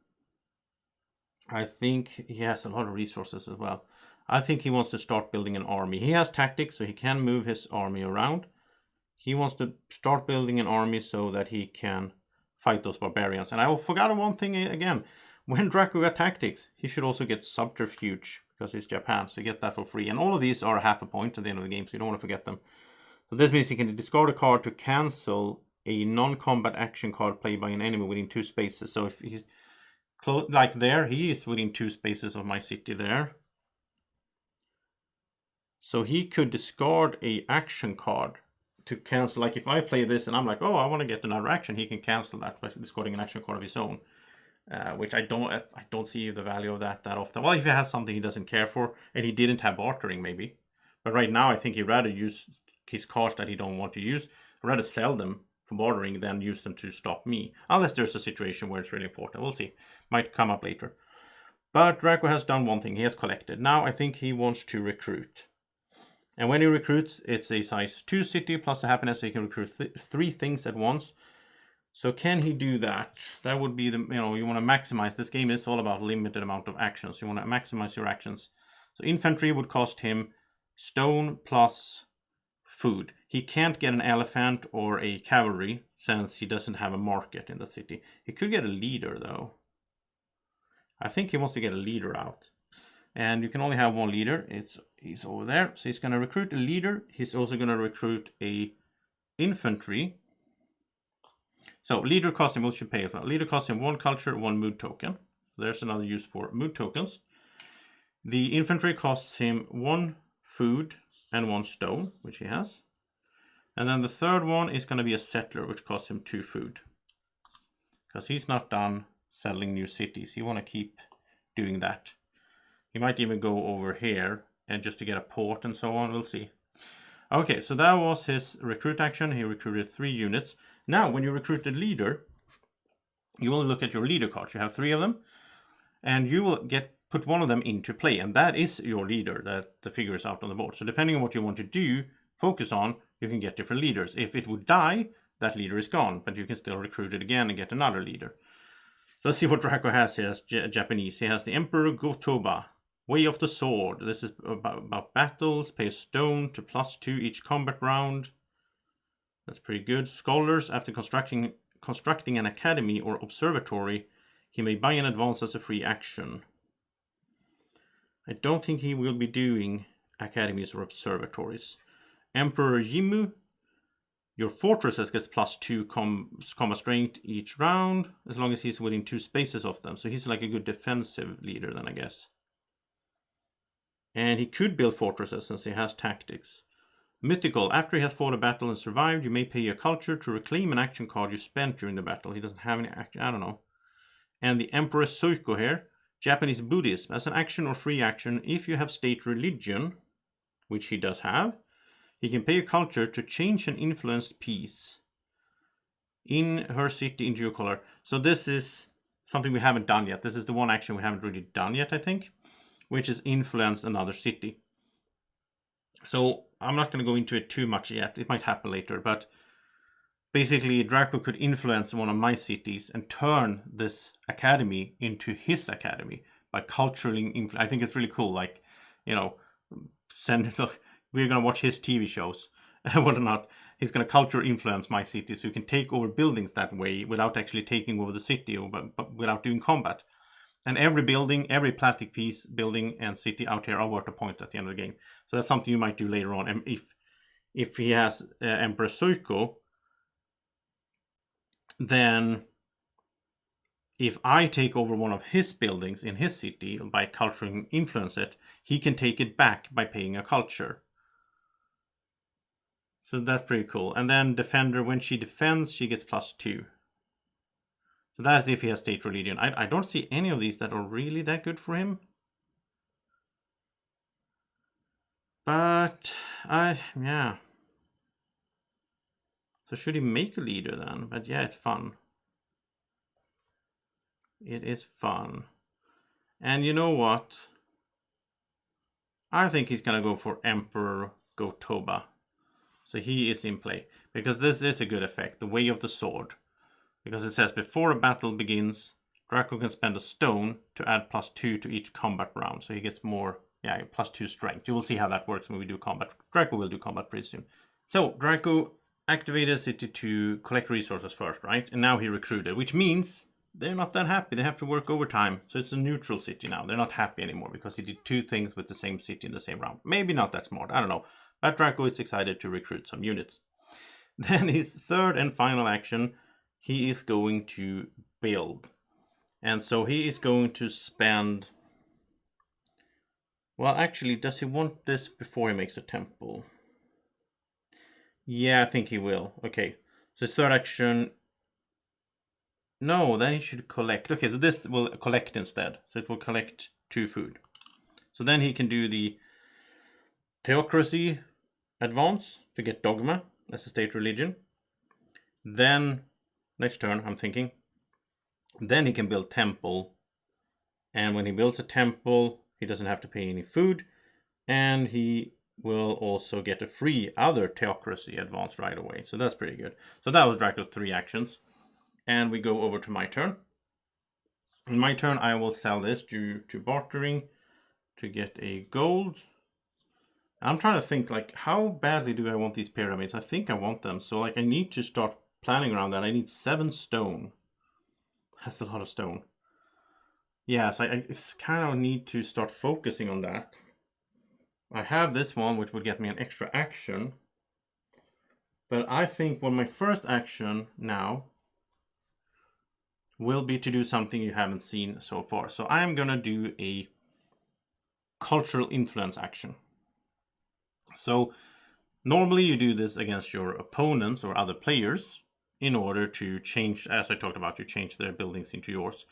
I think he has a lot of resources as well. I think he wants to start building an army. He has tactics, so he can move his army around. He wants to start building an army so that he can fight those barbarians. And I forgot one thing again. When Draco got tactics, he should also get subterfuge because he's Japan, so you get that for free. And all of these are half a point at the end of the game, so you don't want to forget them. So this means he can discard a card to cancel a non-combat action card played by an enemy within 2 spaces. So if he's like there, he is within 2 spaces of my city there. So he could discard a action card to cancel. Like if I play this and I'm like, oh, I want to get another action, he can cancel that by discarding an action card of his own. Which I don't see the value of that often. Well, if he has something he doesn't care for, and he didn't have bartering maybe. But right now I think he'd rather use his cards that he don't want to use. I'd rather sell them for bartering than use them to stop me. Unless there's a situation where it's really important. We'll see. Might come up later. But Draco has done one thing. He has collected. Now I think he wants to recruit. And when he recruits, it's a size 2 city plus a happiness, so he can recruit 3 things at once. So can he do that? That would be the, you want to maximize. This game is all about limited amount of actions. You want to maximize your actions. So infantry would cost him stone plus food. He can't get an elephant or a cavalry since he doesn't have a market in the city. He could get a leader though. I think he wants to get a leader out. And you can only have one leader. He's over there. So he's going to recruit a leader. He's also going to recruit a infantry. So leader costs him, we should pay as well. Leader costs him 1 culture, 1 mood token. There's another use for mood tokens. The infantry costs him 1 food and 1 stone, which he has. And then the third one is going to be a settler, which costs him 2 food. Because he's not done settling new cities. You want to keep doing that. He might even go over here and just to get a port and so on. We'll see. Okay, so that was his recruit action. He recruited 3 units. Now, when you recruit a leader, you will look at your leader cards. You have 3 of them, and you will put one of them into play, and that is your leader that the figure is out on the board. So depending on what you want to do, focus on, you can get different leaders. If it would die, that leader is gone, but you can still recruit it again and get another leader. So let's see what Draco has here as Japanese. He has the Emperor Gotoba. Way of the Sword. This is about battles. Pay a stone to +2 each combat round. That's pretty good. Scholars, after constructing an academy or observatory, he may buy in advance as a free action. I don't think he will be doing academies or observatories. Emperor Yimu, your fortresses gets +2 combat strength each round, as long as he's within 2 spaces of them. So he's like a good defensive leader then, I guess. And he could build fortresses since he has tactics. Mythical. After he has fought a battle and survived, you may pay a culture to reclaim an action card you spent during the battle. He doesn't have any action. I don't know. And the Emperor Soiko here. Japanese Buddhism. As an action or free action, if you have state religion, which he does have, he can pay a culture to change an influenced piece in her city into your color. So this is something we haven't done yet. This is the one action we haven't really done yet, I think, which is influence another city. So I'm not going to go into it too much yet. It might happen later, but basically Draco could influence one of my cities and turn this academy into his academy by culturally influence. I think it's really cool. Like, we're going to watch his TV shows and whatnot. He's going to culture influence my city so you can take over buildings that way without actually taking over the city, but without doing combat. And every building, every plastic piece, building, and city out here are worth a point at the end of the game. So that's something you might do later on. And if he has Emperor Soiko, then if I take over one of his buildings in his city by culturing influence it, he can take it back by paying a culture. So that's pretty cool. And then Defender, when she defends, she gets +2. So that's if he has state religion. I don't see any of these that are really that good for him. But, yeah. So should he make a leader then? But yeah, it's fun. It is fun. And you know what? I think he's going to go for Emperor Gotoba. So he is in play. Because this is a good effect. The Way of the Sword. Because it says before a battle begins, Draco can spend a stone to add +2 to each combat round. So he gets more, yeah, +2 strength. You will see how that works when we do combat. Draco will do combat pretty soon. So Draco activated city to collect resources first, right? And now he recruited, which means they're not that happy. They have to work overtime. So it's a neutral city now. They're not happy anymore because he did 2 things with the same city in the same round. Maybe not that smart. I don't know. But Draco is excited to recruit some units. Then his third and final action, he is going to build. And so he is going to spend... Well, actually, does he want this before he makes a temple? Yeah, I think he will. Okay. So his third action... No, then he should collect. Okay, so this will collect instead. So it will collect 2 food. So then he can do the Theocracy advance to get Dogma as a state religion. Then, next turn, I'm thinking. Then he can build Temple. And when he builds a temple, he doesn't have to pay any food. And he will also get a free other Theocracy advance right away. So that's pretty good. So that was Draco's 3 actions. And we go over to my turn. In my turn, I will sell this due to bartering to get a gold. I'm trying to think, like, how badly do I want these pyramids? I think I want them. So, like, I need to start planning around that. I need 7 stone. That's a lot of stone. Yeah, so I kind of need to start focusing on that. I have this one, which would get me an extra action. But I think my first action now will be to do something you haven't seen so far. So I'm going to do a cultural influence action. So normally you do this against your opponents or other players in order to change, as I talked about, you change their buildings into yours.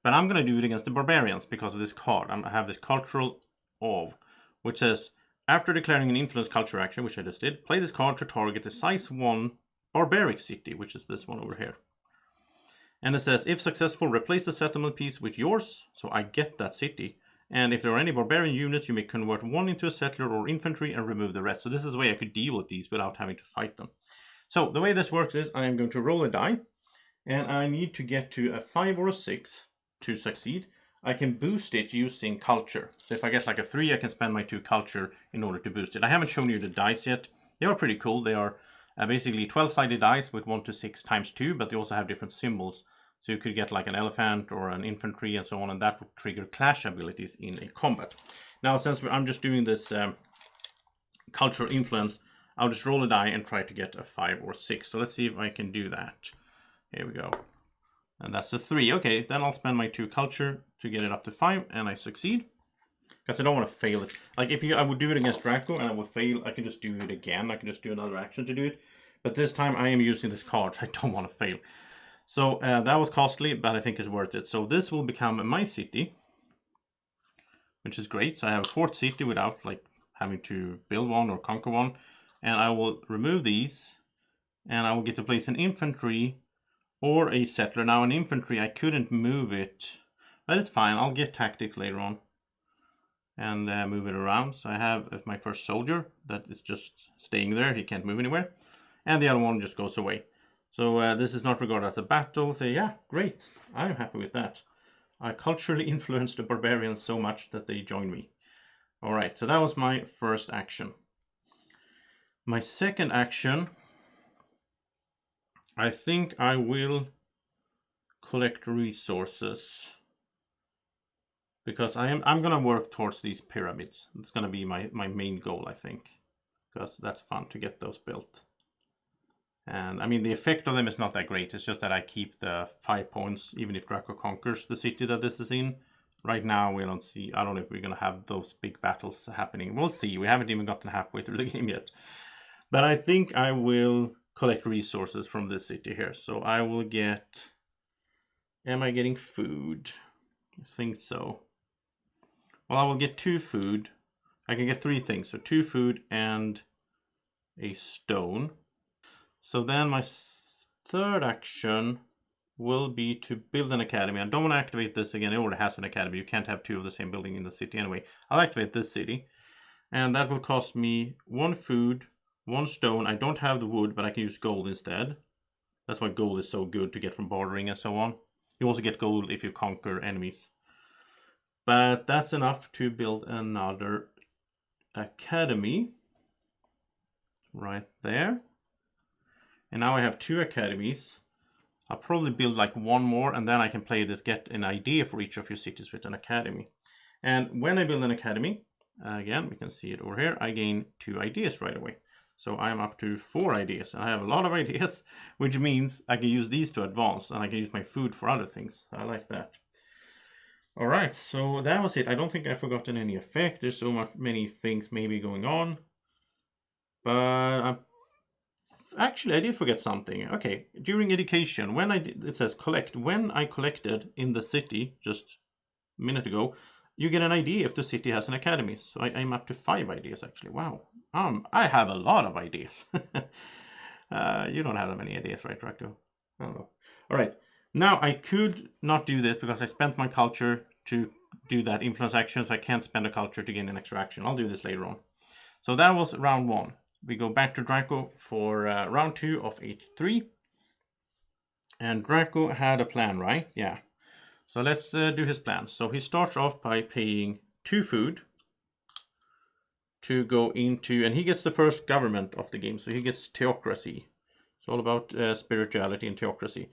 But I'm going to do it against the barbarians because of this card. I have this cultural awe, which says, after declaring an influence culture action, which I just did, play this card to target a size 1 barbaric city, which is this one over here. And it says, if successful, replace the settlement piece with yours, so I get that city. And if there are any barbarian units, you may convert 1 into a settler or infantry and remove the rest. So this is the way I could deal with these without having to fight them. So the way this works is I am going to roll a die, and I need to get to a 5 or a 6 to succeed. I can boost it using culture. So if I get like a 3, I can spend my 2 culture in order to boost it. I haven't shown you the dice yet. They are pretty cool. They are basically 12-sided dice with 1 to 6 times 2, but they also have different symbols. So you could get like an elephant or an infantry and so on, and that would trigger clash abilities in a combat. Now, since I'm just doing this cultural influence, I'll just roll a die and try to get a 5 or 6. So let's see if I can do that. Here we go. And that's a 3. Okay, then I'll spend my 2 culture to get it up to 5, and I succeed. Because I don't want to fail it. Like, if I would do it against Draco and I would fail, I can just do it again. I can just do another action to do it. But this time I am using this card, so I don't want to fail. So that was costly, but I think it's worth it. So this will become my city, which is great. So I have a 4th city without like having to build one or conquer one. And I will remove these, and I will get to place an infantry or a settler. Now an infantry, I couldn't move it, but it's fine. I'll get tactics later on and move it around. So I have my first soldier that is just staying there. He can't move anywhere. And the other one just goes away. So this is not regarded as a battle. So yeah, great. I'm happy with that. I culturally influenced the barbarians so much that they joined me. All right, so that was my first action. My second action, I think I will collect resources. Because I'm going to work towards these pyramids. It's going to be my main goal, I think. Because that's fun to get those built. And I mean, the effect of them is not that great. It's just that I keep the 5 points, even if Draco conquers the city that this is in. Right now, we don't see, I don't know if we're going to have those big battles happening. We'll see. We haven't even gotten halfway through the game yet. But I think I will collect resources from this city here. So I will get, am I getting food? I think so. Well, I will get 2 food. I can get 3 things. So 2 food and a stone. So then my third action will be to build an academy. I don't want to activate this again. It already has an academy. You can't have 2 of the same building in the city anyway. I'll activate this city. And that will cost me 1 food, 1 stone. I don't have the wood, but I can use gold instead. That's why gold is so good to get from bartering and so on. You also get gold if you conquer enemies. But that's enough to build another academy. Right there. And now I have 2 academies. I'll probably build like 1 more, and then I can play this, get an idea for each of your cities with an academy. And when I build an academy, again, we can see it over here, I gain 2 ideas right away. So I'm up to 4 ideas, and I have a lot of ideas, which means I can use these to advance, and I can use my food for other things. I like that. All right, so that was it. I don't think I've forgotten any effect. There's so many things maybe going on. But actually, I did forget something. Okay, during education, when it says collect. When I collected in the city just a minute ago, you get an idea if the city has an academy. So I'm up to 5 ideas actually. Wow. I have a lot of ideas. You don't have that many ideas, right, Draco? I don't know. All right. Now I could not do this because I spent my culture to do that influence action, so I can't spend a culture to gain an extra action. I'll do this later on. So that was round 1. We go back to Draco for round 2 of H3. And Draco had a plan, right? Yeah. So let's do his plan. So he starts off by paying 2 food to go into, and he gets the first government of the game. So he gets theocracy. It's all about spirituality and theocracy.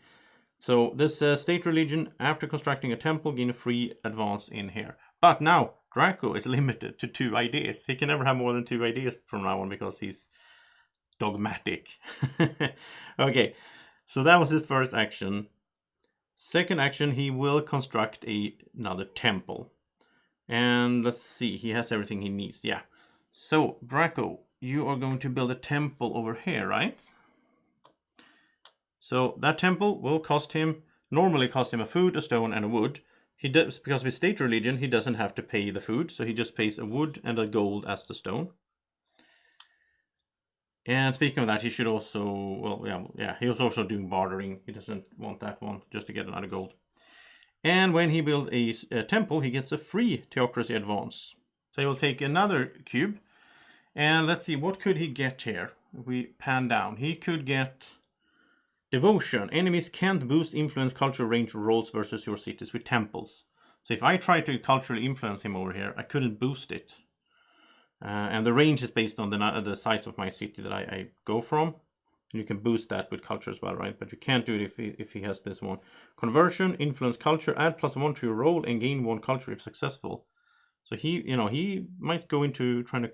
So this state religion, after constructing a temple, gain a free advance in here. But now Draco is limited to 2 ideas. He can never have more than 2 ideas from now on because he's dogmatic. Okay, so that was his first action. Second action, he will construct another temple. And let's see, he has everything he needs. Yeah. So Draco, you are going to build a temple over here, right? So that temple will normally cost him a food, a stone, and a wood. He does, because of his state religion, he doesn't have to pay the food, so he just pays a wood and a gold as the stone. And speaking of that, he should also, well, yeah, he was also doing bartering. He doesn't want that one, just to get another gold. And when he builds a temple, he gets a free theocracy advance. So he will take another cube, and let's see, what could he get here? If we pan down, he could get devotion. Enemies can't boost influence culture range rolls versus your cities with temples. So if I try to culturally influence him over here, I couldn't boost it. And the range is based on the size of my city that I go from. And you can boost that with culture as well, right? But you can't do it if he has this one. Conversion, influence culture, add +1 to your roll and gain 1 culture if successful. So he might go into trying to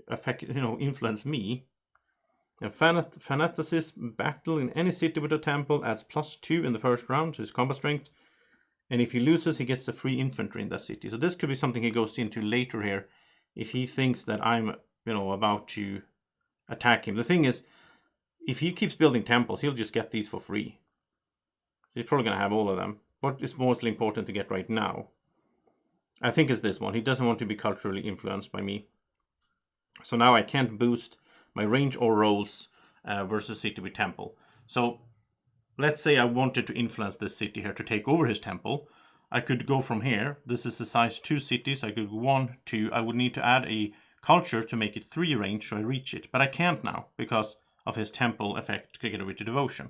affect, influence me. And fanaticism, battle in any city with a temple adds +2 in the first round to his combat strength. And if he loses, he gets a free infantry in that city. So this could be something he goes into later here if he thinks that I'm, about to attack him. The thing is, if he keeps building temples, he'll just get these for free. So he's probably going to have all of them. What is mostly important to get right now, I think, is this one. He doesn't want to be culturally influenced by me. So now I can't boost my range or rolls versus city with temple. So let's say I wanted to influence this city here to take over his temple. I could go from here. This is a size 2 city, so I could go 1, 2. I would need to add a culture to make it 3 range so I reach it. But I can't now because of his temple effect together with the devotion.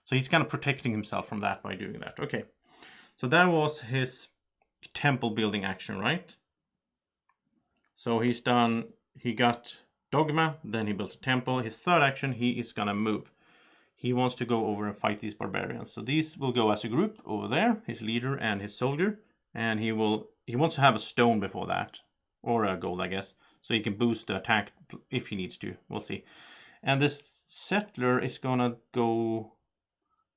So he's kind of protecting himself from that by doing that. Okay, so that was his temple building action, right? So he's done, he got dogma, then he builds a temple. His third action, he is gonna move. He wants to go over and fight these barbarians. So these will go as a group over there, his leader and his soldier. And he wants to have a stone before that, or a gold, I guess, so he can boost the attack if he needs to. We'll see. And this settler is gonna go,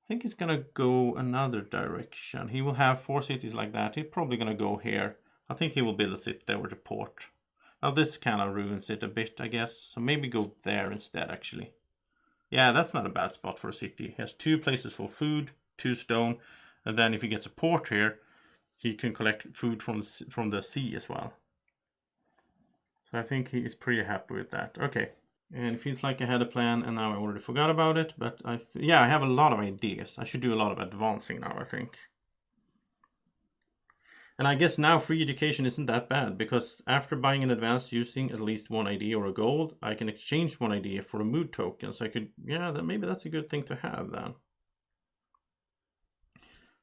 I think he's gonna go another direction. He will have 4 cities like that. He's probably gonna go here. I think he will build a city there with a port. Now this kind of ruins it a bit, I guess. So maybe go there instead, actually. Yeah, that's not a bad spot for a city. He has 2 places for food, 2 stone, and then if he gets a port here, he can collect food from the sea as well. So I think he is pretty happy with that. Okay, and it feels like I had a plan and now I already forgot about it, but I have a lot of ideas. I should do a lot of advancing now, I think. And I guess now free education isn't that bad, because after buying an advance using at least 1 idea or a gold, I can exchange 1 idea for a mood token. So I could, maybe that's a good thing to have then.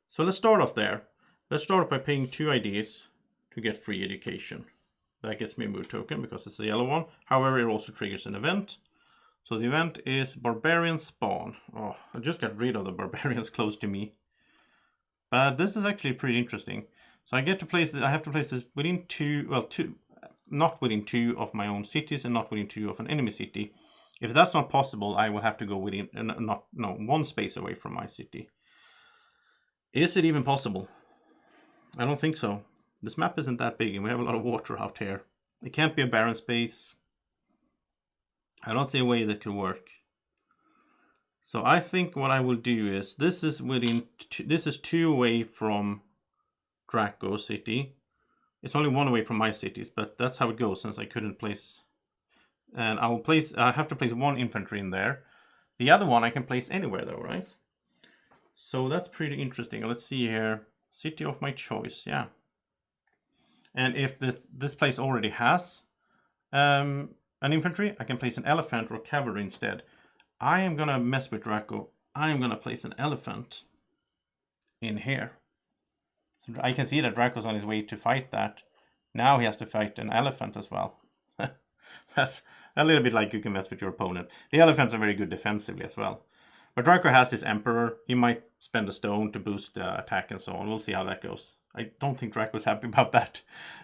So let's start off there. Let's start off by paying 2 ideas to get free education. That gets me a mood token because it's the yellow one. However, it also triggers an event. So the event is Barbarian Spawn. Oh, I just got rid of the barbarians close to me. But this is actually pretty interesting. So I get to place this, I have to place this within not within 2 of my own cities and not within 2 of an enemy city. If that's not possible, I will have to go within, 1 space away from my city. Is it even possible? I don't think so. This map isn't that big and we have a lot of water out here. It can't be a barren space. I don't see a way that could work. So I think what I will do is, this is 2 away from Draco City. It's only 1 away from my cities, but that's how it goes since I couldn't place. And I have to place 1 infantry in there. The other one I can place anywhere though, right? So that's pretty interesting. Let's see here. City of my choice, yeah. And if this place already has an infantry, I can place an elephant or cavalry instead. I am gonna mess with Draco. I am gonna place an elephant in here. So I can see that Draco's on his way to fight that. Now he has to fight an elephant as well. That's a little bit like you can mess with your opponent. The elephants are very good defensively as well. But Draco has his Emperor. He might spend a stone to boost the attack and so on. We'll see how that goes. I don't think Draco's happy about that.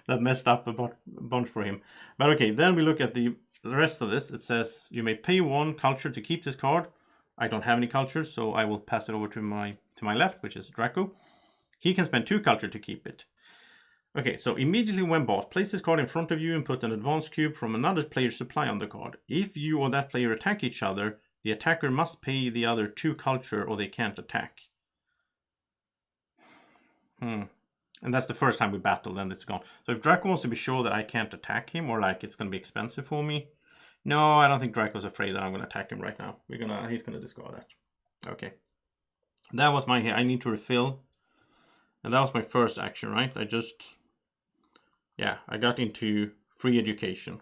That messed up a bunch for him. But okay, then we look at the rest of this. It says you may pay 1 culture to keep this card. I don't have any culture, so I will pass it over to my left, which is Draco. He can spend 2 culture to keep it. Okay, so immediately when bought, place this card in front of you and put an advance cube from another player's supply on the card. If you or that player attack each other, the attacker must pay the other 2 culture or they can't attack. And that's the first time we battle, then it's gone. So if Draco wants to be sure that I can't attack him, or like it's going to be expensive for me. No, I don't think Draco's afraid that I'm going to attack him right now. He's going to discard that. Okay. That was I need to refill. And that was my first action, right? I got into free education.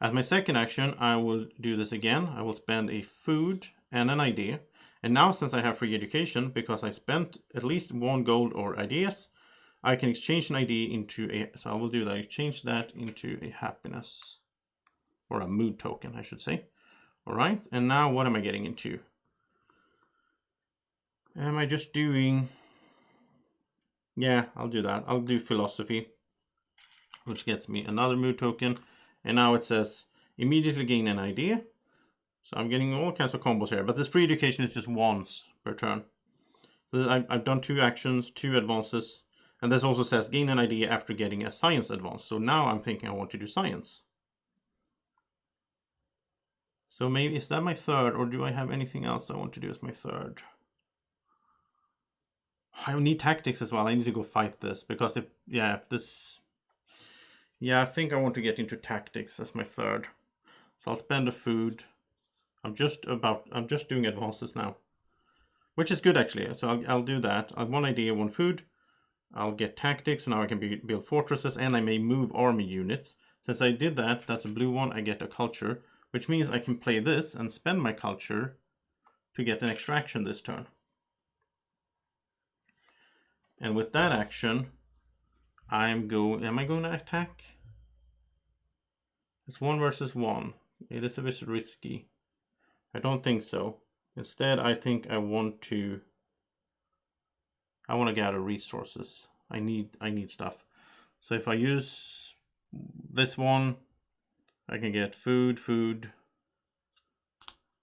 As my second action, I will do this again. I will spend a food and an idea. And now since I have free education, because I spent at least 1 gold or ideas, I can exchange an idea into so I will do that. Exchange that into a happiness, or a mood token, I should say. All right, and now what am I getting into? Am I just doing... Yeah, I'll do that. I'll do philosophy, which gets me another mood token. And now it says immediately gain an idea. So I'm getting all kinds of combos here, but this free education is just once per turn. So I've done 2 actions, 2 advances, and this also says gain an idea after getting a science advance. So now I'm thinking I want to do science. So maybe, is that my third, or do I have anything else I want to do as my third? I need tactics as well. I need to go fight this, because I think I want to get into tactics as my third. So I'll spend a food. I'm just doing advances now, which is good actually. So I'll do that. I have 1 idea, 1 food. I'll get tactics, so now I can build fortresses, and I may move army units. Since I did that, that's a blue one, I get a culture, which means I can play this and spend my culture to get an extra action this turn. And with that action, am I going to attack? It's 1 versus 1. It is a bit risky. I don't think so. Instead, I think I want to gather resources. I need stuff. So if I use this one, I can get food,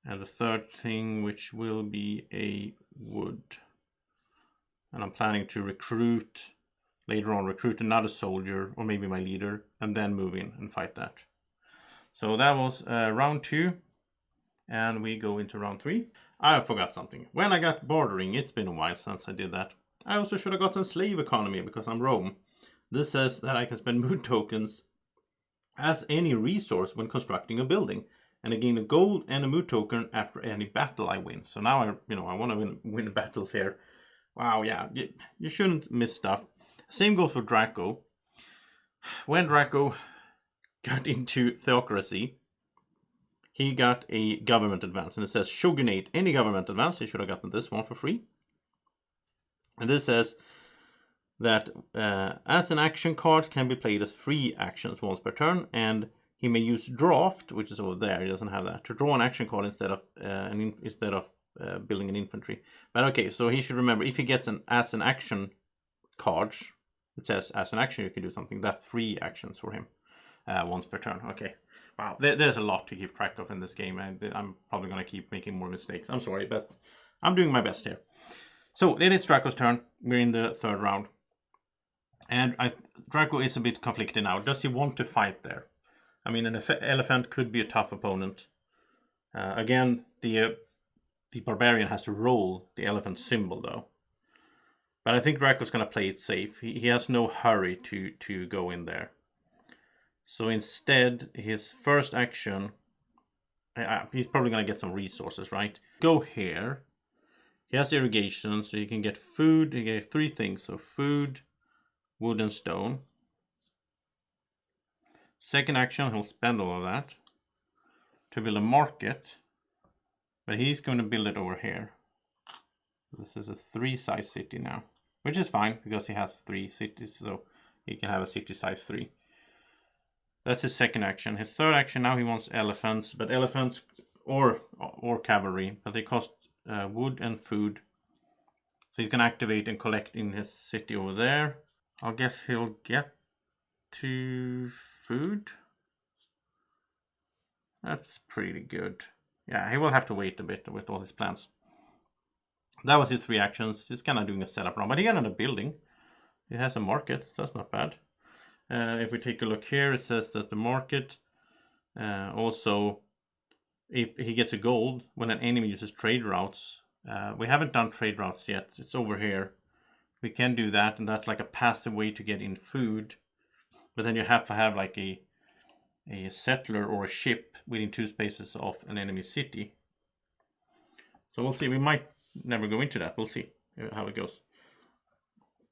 and the third thing, which will be a wood. And I'm planning to recruit another soldier, or maybe my leader, and then move in and fight that. So that was round 2, and we go into round 3. I forgot something. When I got bordering, it's been a while since I did that. I also should have gotten slave economy because I'm Rome. This says that I can spend mood tokens as any resource when constructing a building, and I gain a gold and a mood token after any battle I win. So now I want to win battles here. Wow, yeah, you shouldn't miss stuff. Same goes for Draco. When Draco got into theocracy, he got a government advance, and it says shogunate any government advance. He should have gotten this one for free. And this says that as an action card can be played as free actions once per turn, and he may use draft, which is over there, he doesn't have that, to draw an action card instead of building an infantry. But okay, so he should remember, if he gets an as an action card, it says as an action you can do something, that's free actions for him once per turn. Okay, wow, there's a lot to keep track of in this game, and I'm probably going to keep making more mistakes. I'm sorry, but I'm doing my best here. So it is Draco's turn. We're in the third round. And Draco is a bit conflicted now. Does he want to fight there? I mean, an elephant could be a tough opponent. Again, the barbarian has to roll the elephant symbol, though. But I think Draco's going to play it safe. He has no hurry to go in there. So instead, his first action... he's probably going to get some resources, right? Go here. He has irrigation, so he can get food. He gets 3 things. So food, wood, and stone. Second action, he'll spend all of that to build a market. But he's going to build it over here. This is a 3-size city now, which is fine because he has 3 cities, so he can have a city size 3. That's his second action. His third action, now he wants elephants, but elephants or cavalry, but they cost wood and food. So he's going to activate and collect in his city over there. I guess he'll get to food. That's pretty good. Yeah, he will have to wait a bit with all his plans. That was his 3 actions. He's kind of doing a setup round, but he got another building. He has a market, so that's not bad. If we take a look here, it says that the market also, if he gets a gold when an enemy uses trade routes. We haven't done trade routes yet. It's over here. We can do that, and that's like a passive way to get in food. But then you have to have like a settler or a ship within 2 spaces of an enemy city. So we'll see. We might never go into that. We'll see how it goes.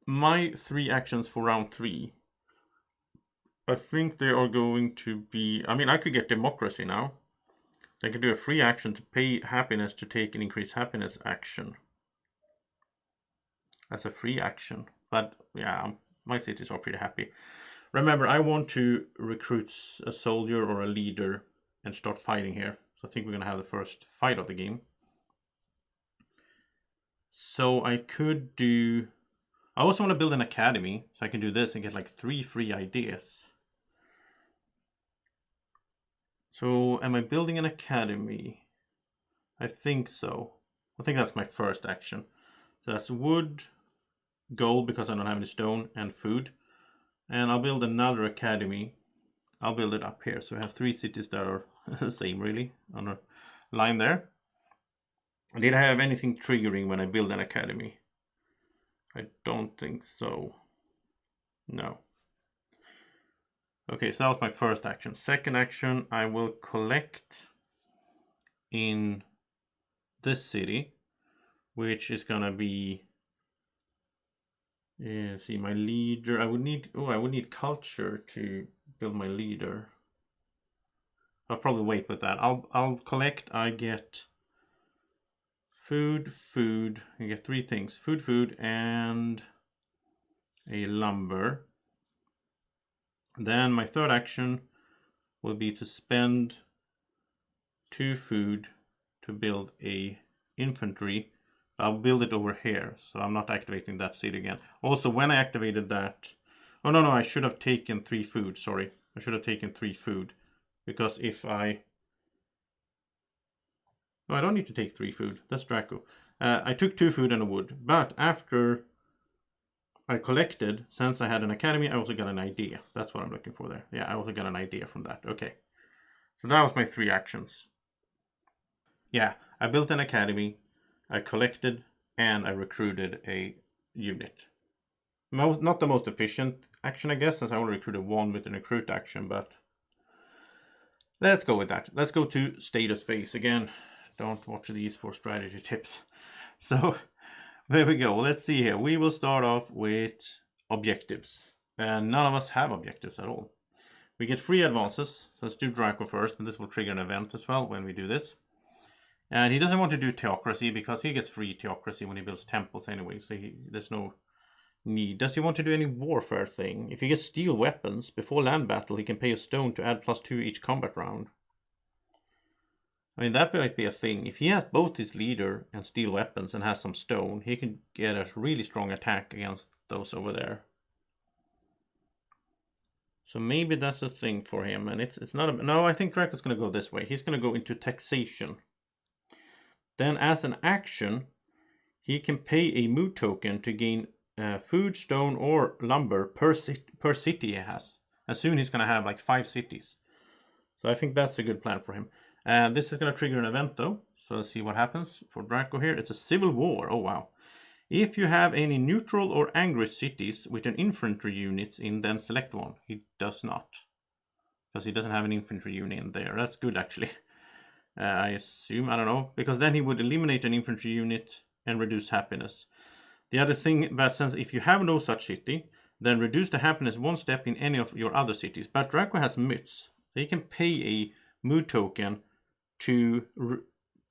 My 3 actions for round 3. I think they are going to be... I mean, I could get democracy now. I could do a free action to pay happiness to take an increased happiness action. That's a free action. But yeah, my cities are pretty happy. Remember, I want to recruit a soldier or a leader and start fighting here. So I think we're going to have the first fight of the game. So I could do... I also want to build an academy. So I can do this and get like 3 free ideas. So am I building an academy? I think so. I think that's my first action. So that's wood, gold because I don't have any stone, and food. And I'll build another academy. I'll build it up here. So I have 3 cities that are the same really on a line there. Did I have anything triggering when I build an academy? I don't think so. No. Okay, so that was my first action. Second action, I will collect in this city, which is gonna be, see, my leader. I would need culture to build my leader. I'll probably wait with that. I'll collect. I get food. I get 3 things: food, and a lumber. Then my third action will be to spend 2 food to build a infantry. I'll build it over here, so I'm not activating that city again. Also, when I activated that... Oh, no, I should have taken 3 food, sorry. I should have taken 3 food, because if I... No, I don't need to take 3 food. That's Draco. I took 2 food and a wood, but after I collected, since I had an academy, I also got an idea. That's what I'm looking for there. Yeah, I also got an idea from that. Okay. So that was my 3 actions. Yeah, I built an academy, I collected, and I recruited a unit. Not the most efficient action, I guess, since I only recruited 1 with an recruit action, but let's go with that. Let's go to status phase. Again, don't watch these for strategy tips. So... there we go. Let's see here. We will start off with objectives. And none of us have objectives at all. We get free advances. So let's do Draco first, and this will trigger an event as well when we do this. And he doesn't want to do theocracy because he gets free theocracy when he builds temples anyway, so there's no need. Does he want to do any warfare thing? If he gets steel weapons before land battle, he can pay a stone to add +2 each combat round. I mean, that might be a thing. If he has both his leader and steel weapons and has some stone, he can get a really strong attack against those over there. So maybe that's a thing for him. And it's not a... No, I think Draco's going to go this way. He's going to go into taxation. Then as an action, he can pay a mood token to gain food, stone, or lumber per city he has. And soon he's going to have like 5 cities. So I think that's a good plan for him. This is going to trigger an event though. So let's see what happens for Draco here. It's a civil war. Oh wow. If you have any neutral or angry cities with an infantry unit in, then select one. He does not. Because he doesn't have an infantry unit in there. That's good actually. I assume, I don't know. Because then he would eliminate an infantry unit and reduce happiness. The other thing, but since if you have no such city, then reduce the happiness 1 step in any of your other cities. But Draco has myths. So he can pay a mood token to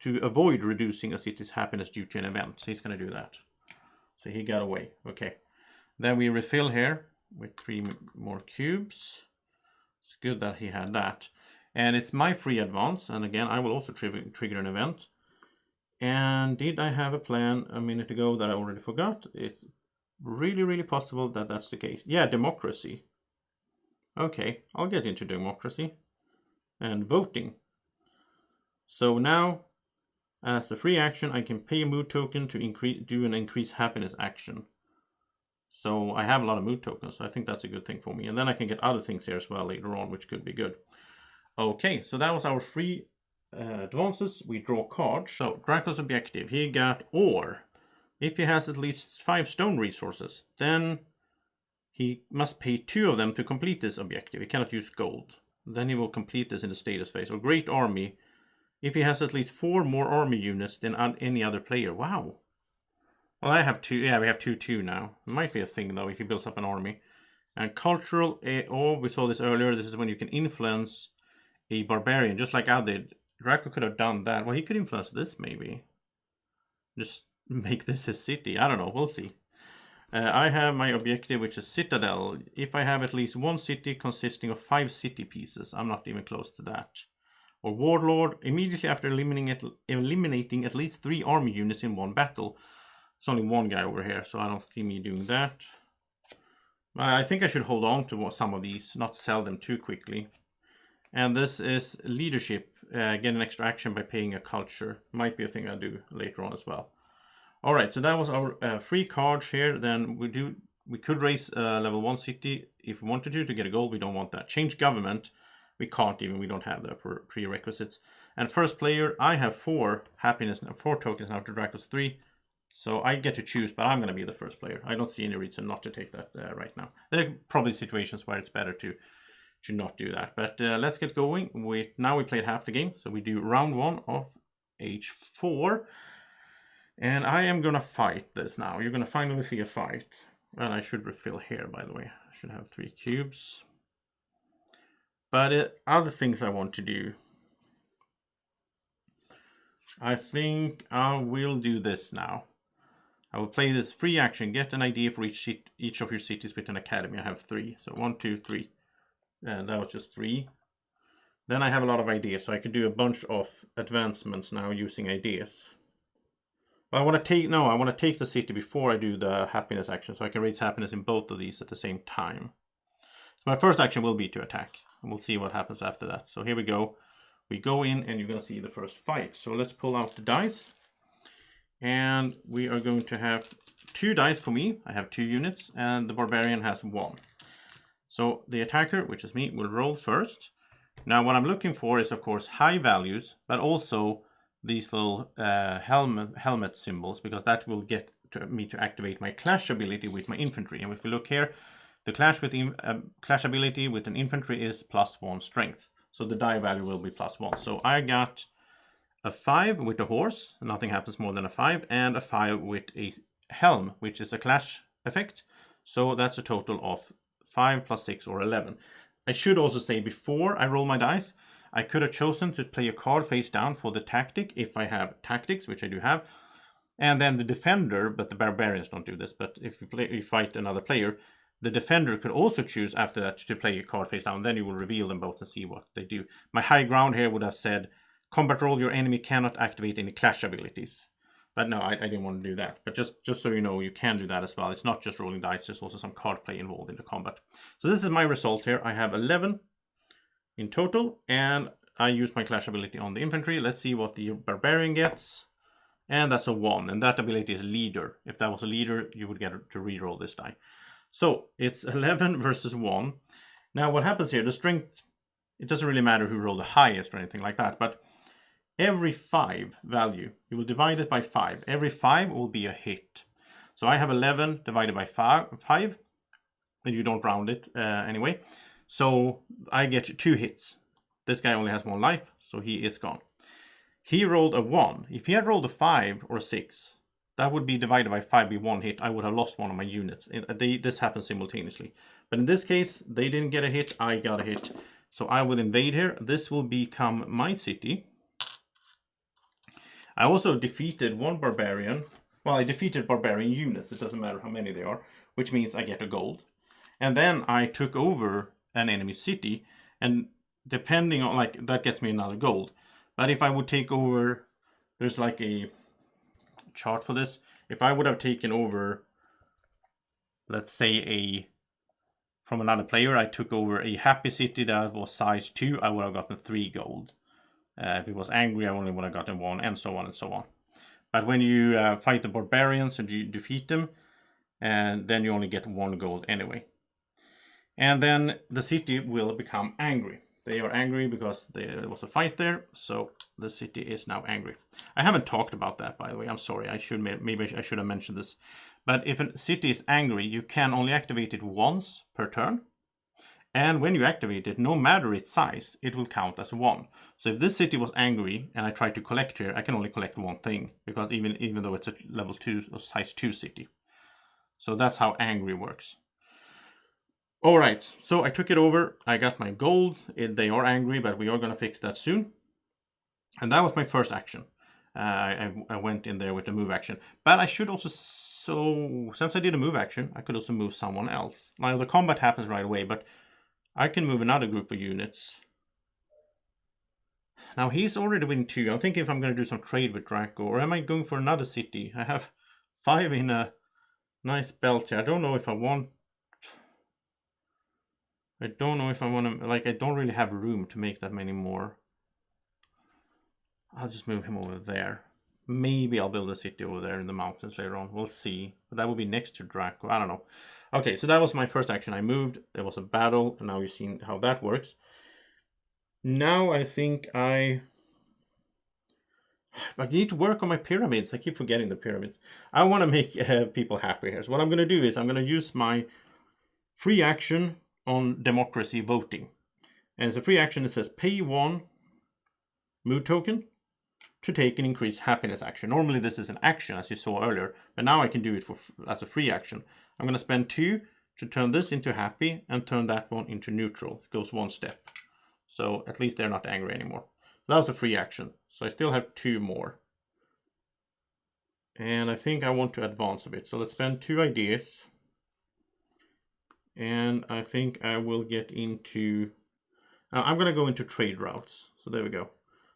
avoid reducing a city's happiness due to an event. So he's going to do that. So he got away. Okay. Then we refill here with 3 more cubes. It's good that he had that. And it's my free advance. And again, I will also trigger an event. And did I have a plan a minute ago that I already forgot? It's really, really possible that that's the case. Yeah, democracy. Okay, I'll get into democracy. And voting. So now, as a free action, I can pay a mood token to do an increase happiness action. So I have a lot of mood tokens, so I think that's a good thing for me. And then I can get other things here as well later on, which could be good. Okay, so that was our free advances. We draw cards. So Draco's objective, he got ore. If he has at least 5 stone resources, then he must pay 2 of them to complete this objective. He cannot use gold. Then he will complete this in the status phase. Or great army. If he has at least 4 more army units than any other player. Wow. Well, I have 2. Yeah, we have 2 now. It might be a thing, though, if he builds up an army. And cultural... Oh, we saw this earlier. This is when you can influence a barbarian, just like I did. Draco could have done that. Well, he could influence this, maybe. Just make this his city. I don't know. We'll see. I have my objective, which is Citadel. If I have at least 1 city consisting of 5 city pieces. I'm not even close to that. Or Warlord, immediately after eliminating at least 3 army units in 1 battle. There's only 1 guy over here, so I don't see me doing that. I think I should hold on to some of these, not sell them too quickly. And this is leadership. Get an extra action by paying a culture. Might be a thing I'll do later on as well. Alright, so that was our free cards here. Then we could raise level 1 city if we wanted to get a gold. We don't want that. Change government. We can't even, we don't have the prerequisites. And first player, I have 4 happiness, 4 tokens now to Draco's 3. So I get to choose, but I'm going to be the first player. I don't see any reason not to take that right now. There are probably situations where it's better to not do that. But let's get going. Now we played half the game. So we do round 1 of H4. And I am going to fight this now. You're going to finally see a fight. And I should refill here, by the way. I should have 3 cubes. But other things I want to do. I think I will do this now. I will play this free action. Get an idea for each of your cities with an academy. I have 3. So 1, 2, 3. And that was just 3. Then I have a lot of ideas. So I could do a bunch of advancements now using ideas. But I want to take the city before I do the happiness action. So I can raise happiness in both of these at the same time. So my first action will be to attack. And we'll see what happens after that. So here we go. We go in and you're going to see the first fight. So let's pull out the dice. And we are going to have 2 dice for me. I have 2 units and the barbarian has 1. So the attacker, which is me, will roll first. Now what I'm looking for is of course high values, but also these little helmet symbols, because that will get me to activate my clash ability with my infantry. And if we look here, the clash ability with an infantry is +1 strength. So the die value will be +1. So I got a 5 with a horse. Nothing happens more than a 5. And a 5 with a helm, which is a clash effect. So that's a total of 5 + 6 or 11. I should also say before I roll my dice, I could have chosen to play a card face down for the tactic if I have tactics, which I do have. And then the defender, but the barbarians don't do this, but if you fight another player, the defender could also choose after that to play a card face down. Then you will reveal them both and see what they do. My high ground here would have said, combat roll, your enemy cannot activate any clash abilities. But no, I didn't want to do that. But just so you know, you can do that as well. It's not just rolling dice, there's also some card play involved in the combat. So this is my result here. I have 11 in total, and I use my clash ability on the infantry. Let's see what the barbarian gets. And that's a 1, and that ability is leader. If that was a leader, you would get to reroll this die. So it's 11 versus 1. Now what happens here, the strength, it doesn't really matter who rolled the highest or anything like that, but every 5 value, you will divide it by 5. Every 5 will be a hit. So I have 11 divided by 5, and you don't round it anyway. So I get 2 hits. This guy only has 1 life, so he is gone. He rolled a 1. If he had rolled a 5 or a 6, that would be divided by 5 be 1 hit. I would have lost one of my units. This happens simultaneously. But in this case, they didn't get a hit, I got a hit. So I will invade here. This will become my city. I also defeated 1 barbarian. Well, I defeated barbarian units. It doesn't matter how many they are, which means I get a gold. And then I took over an enemy city, and depending on, like, that gets me another gold. But if I would take over, there's like a chart for this. If I would have taken over, let's say from another player, I took over a happy city that was size 2, I would have gotten 3 gold. If it was angry, I only would have gotten 1, and so on and so on. But when you fight the barbarians and you defeat them, and then you only get 1 gold anyway. And then the city will become angry. They are angry because there was a fight there, so the city is now angry. I haven't talked about that, by the way. I'm sorry. Maybe I should have mentioned this. But if a city is angry, you can only activate it once per turn. And when you activate it, no matter its size, it will count as 1. So if this city was angry and I try to collect here, I can only collect 1 thing, because even though it's a level 2 or size 2 city. So that's how angry works. Alright, so I took it over, I got my gold, they are angry, but we are going to fix that soon. And that was my first action. I went in there with the move action. But I should also, since I did a move action, I could also move someone else. Now the combat happens right away, but I can move another group of units. Now he's already winning 2. I'm thinking if I'm going to do some trade with Draco, or am I going for another city? I have 5 in a nice belt here. I don't know if I want... I don't know if I want to, like, I don't really have room to make that many more. I'll just move him over there. Maybe I'll build a city over there in the mountains later on. We'll see. But that will be next to Draco. I don't know. Okay, so that was my first action. I moved. There was a battle. And now you've seen how that works. Now I think I need to work on my pyramids. I keep forgetting the pyramids. I want to make people happy here. So what I'm going to do is I'm going to use my free action on democracy voting. And as a free action, it says pay 1 mood token to take an increased happiness action. Normally this is an action, as you saw earlier, but now I can do it as a free action. I'm going to spend 2 to turn this into happy and turn that one into neutral. It goes 1 step. So at least they're not angry anymore. That was a free action. So I still have 2 more. And I think I want to advance a bit. So let's spend 2 ideas. And I think I will get into... I'm going to go into trade routes. So there we go.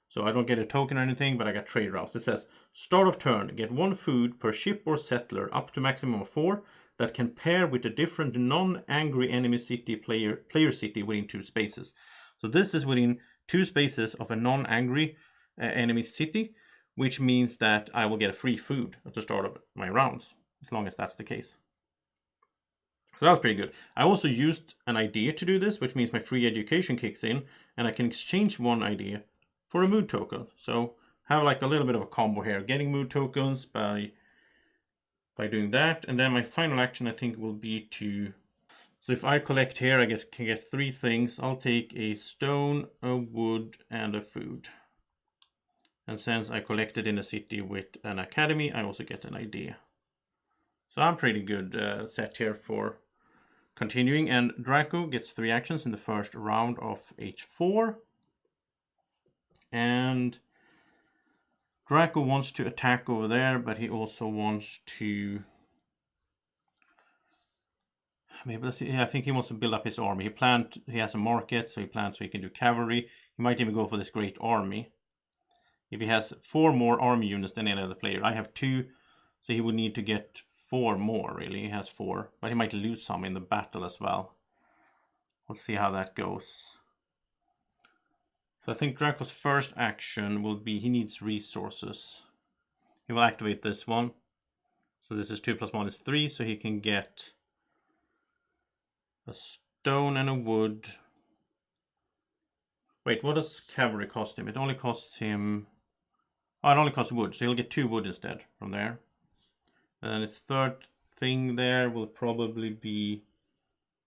So I don't get a token or anything, but I got trade routes. It says, start of turn, get 1 food per ship or settler up to maximum of 4 that can pair with a different non-angry enemy city player city within 2 spaces. So this is within 2 spaces of a non-angry enemy city, which means that I will get a free food at the start of my rounds, as long as that's the case. So that was pretty good. I also used an idea to do this, which means my free education kicks in, and I can exchange 1 idea for a mood token. So have like a little bit of a combo here, getting mood tokens by doing that. And then my final action, I think, will be to... So if I collect here, I can get 3 things. I'll take a stone, a wood, and a food. And since I collected in a city with an academy, I also get an idea. So I'm pretty good set here for continuing. And Draco gets 3 actions in the first round of H4. And Draco wants to attack over there, but he also wants to... Maybe let's see. I think he wants to build up his army. He has a market, so he plans so he can do cavalry. He might even go for this great army. If he has 4 more army units than any other player. I have 2, so he would need to get 4 more, really. He has 4, but he might lose some in the battle as well. We'll see how that goes. So I think Draco's first action will be he needs resources. He will activate this one. So this is 2 + 1 is 3, so he can get a stone and a wood. Wait, what does cavalry cost him? It only costs him... Oh, it only costs wood, so he'll get 2 wood instead from there. And his third thing there will probably be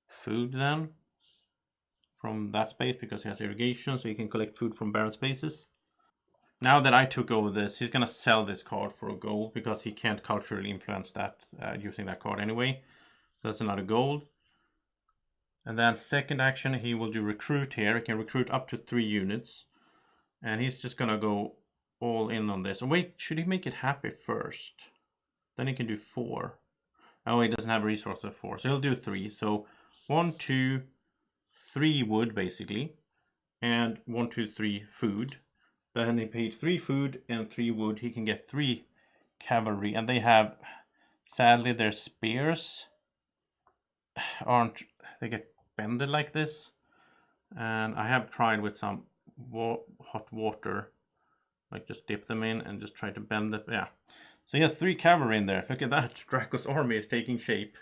food then. From that space, because he has irrigation, so he can collect food from barren spaces. Now that I took over this, he's going to sell this card for a gold, because he can't culturally influence that using that card anyway. So that's another gold. And then second action, he will do recruit here. He can recruit up to 3 units. And he's just going to go all in on this. Oh wait, should he make it happy first? Then he can do 4. Oh, he doesn't have a resource of 4, so he'll do 3. So 1, 2, 3 wood basically, and 1, 2, 3 food. Then he paid 3 food and 3 wood. He can get 3 cavalry, and they have, sadly, their spears they get bended like this. And I have tried with some hot water, like just dip them in and just try to bend it. Yeah, so he has 3 cavalry in there. Look at that. Draco's army is taking shape.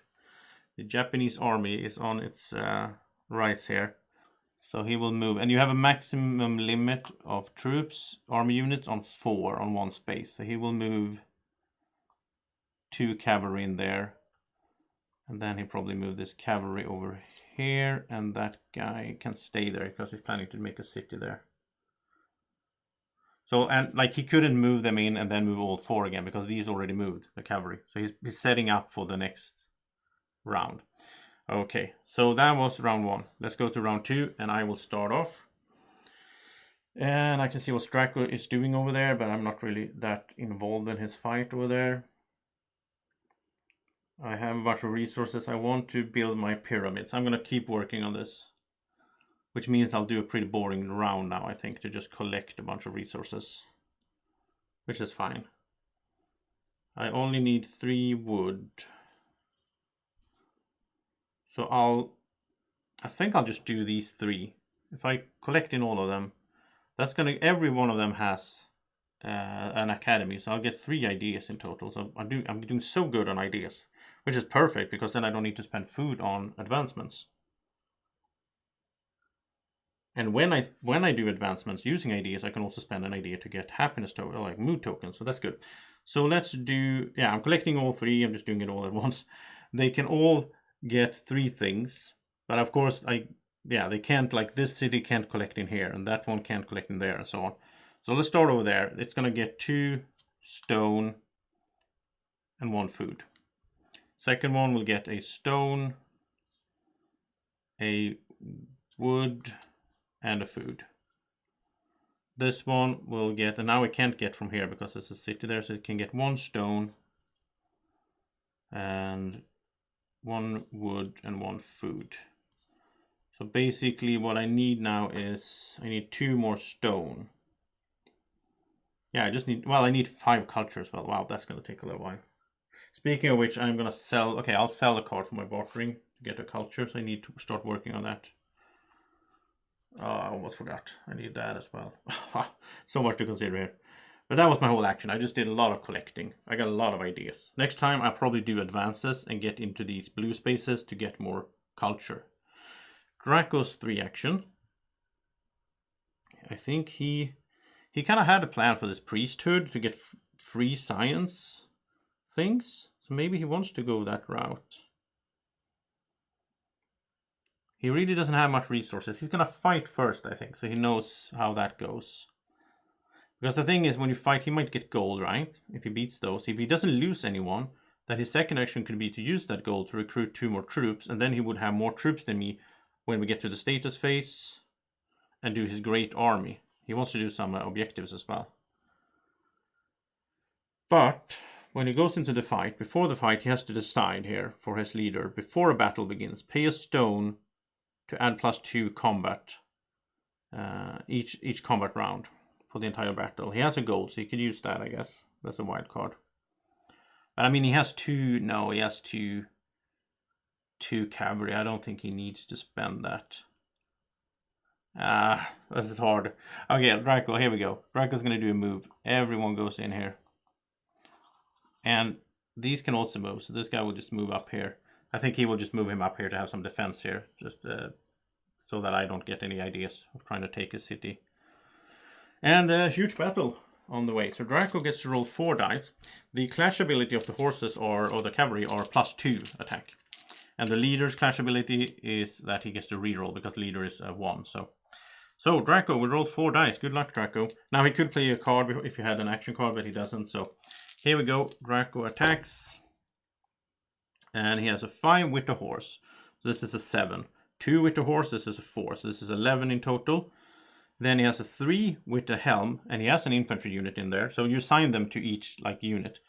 The Japanese army is on its rise here. So he will move, and you have a maximum limit of troops, army units on 4 on 1 space. So he will move 2 cavalry in there, and then he probably move this cavalry over here, and that guy can stay there because he's planning to make a city there. So, and like he couldn't move them in and then move all 4 again because these already moved, the cavalry. So he's setting up for the next round. Okay, so that was round 1. Let's go to round 2, and I will start off. And I can see what Draco is doing over there, but I'm not really that involved in his fight over there. I have a bunch of resources. I want to build my pyramids. I'm going to keep working on this, which means I'll do a pretty boring round now, I think, to just collect a bunch of resources, which is fine. I only need 3 wood. So I think I'll just do these 3. If I collect in all of them, that's gonna, every one of them has an academy, so I'll get 3 ideas in total. So I'm doing so good on ideas, which is perfect because then I don't need to spend food on advancements. And when I do advancements using ideas, I can also spend an idea to get happiness token, like mood tokens. So that's good. So let's do, yeah, I'm collecting all 3. I'm just doing it all at once. They can all get 3 things, but of course they can't, like this city can't collect in here, and that one can't collect in there, and so on. So let's start over there. It's gonna get 2 stone and 1 food. Second one will get a stone, a wood, and a food. This one will get, and now it can't get from here because there's a city there, so it can get 1 stone and 1 wood and 1 food. So basically what I need now is I need 2 more stone. Yeah, I just need, well, I need 5 culture as well. Wow, that's going to take a little while. Speaking of which, I'm going to sell, okay, I'll sell a card for my bartering to get a culture, so I need to start working on that. Oh, I almost forgot. I need that as well. So much to consider here. But that was my whole action. I just did a lot of collecting. I got a lot of ideas. Next time I'll probably do advances and get into these blue spaces to get more culture. Draco's 3 action. I think he kind of had a plan for this priesthood to get free science things. So maybe he wants to go that route. He really doesn't have much resources. He's going to fight first, I think, so he knows how that goes. Because the thing is, when you fight, he might get gold, right? If he beats those. If he doesn't lose anyone, then his second action could be to use that gold to recruit 2 more troops, and then he would have more troops than me when we get to the status phase and do his great army. He wants to do some objectives as well. But when he goes into the fight, before the fight, he has to decide here for his leader, before a battle begins, pay a stone to add +2 combat each combat round for the entire battle. He has a gold, so he could use that, I guess. That's a wild card. But I mean, he has two cavalry. I don't think he needs to spend that. This is hard. Okay, Draco, here we go. Draco's gonna do a move. Everyone goes in here. And these can also move, so this guy will just move up here. I think he will just move him up here to have some defense here, just so that I don't get any ideas of trying to take his city. And a huge battle on the way. So Draco gets to roll 4 dice. The clash ability of the horses or the cavalry are +2 attack. And the leader's clash ability is that he gets to reroll because leader is 1. So Draco will roll 4 dice. Good luck, Draco. Now he could play a card if he had an action card, but he doesn't. So here we go. Draco attacks. And he has a 5 with the horse. So this is a 7. 2 with the horse, this is a 4. So this is 11 in total. Then he has a 3 with the helm, and he has an infantry unit in there. So you assign them to each unit.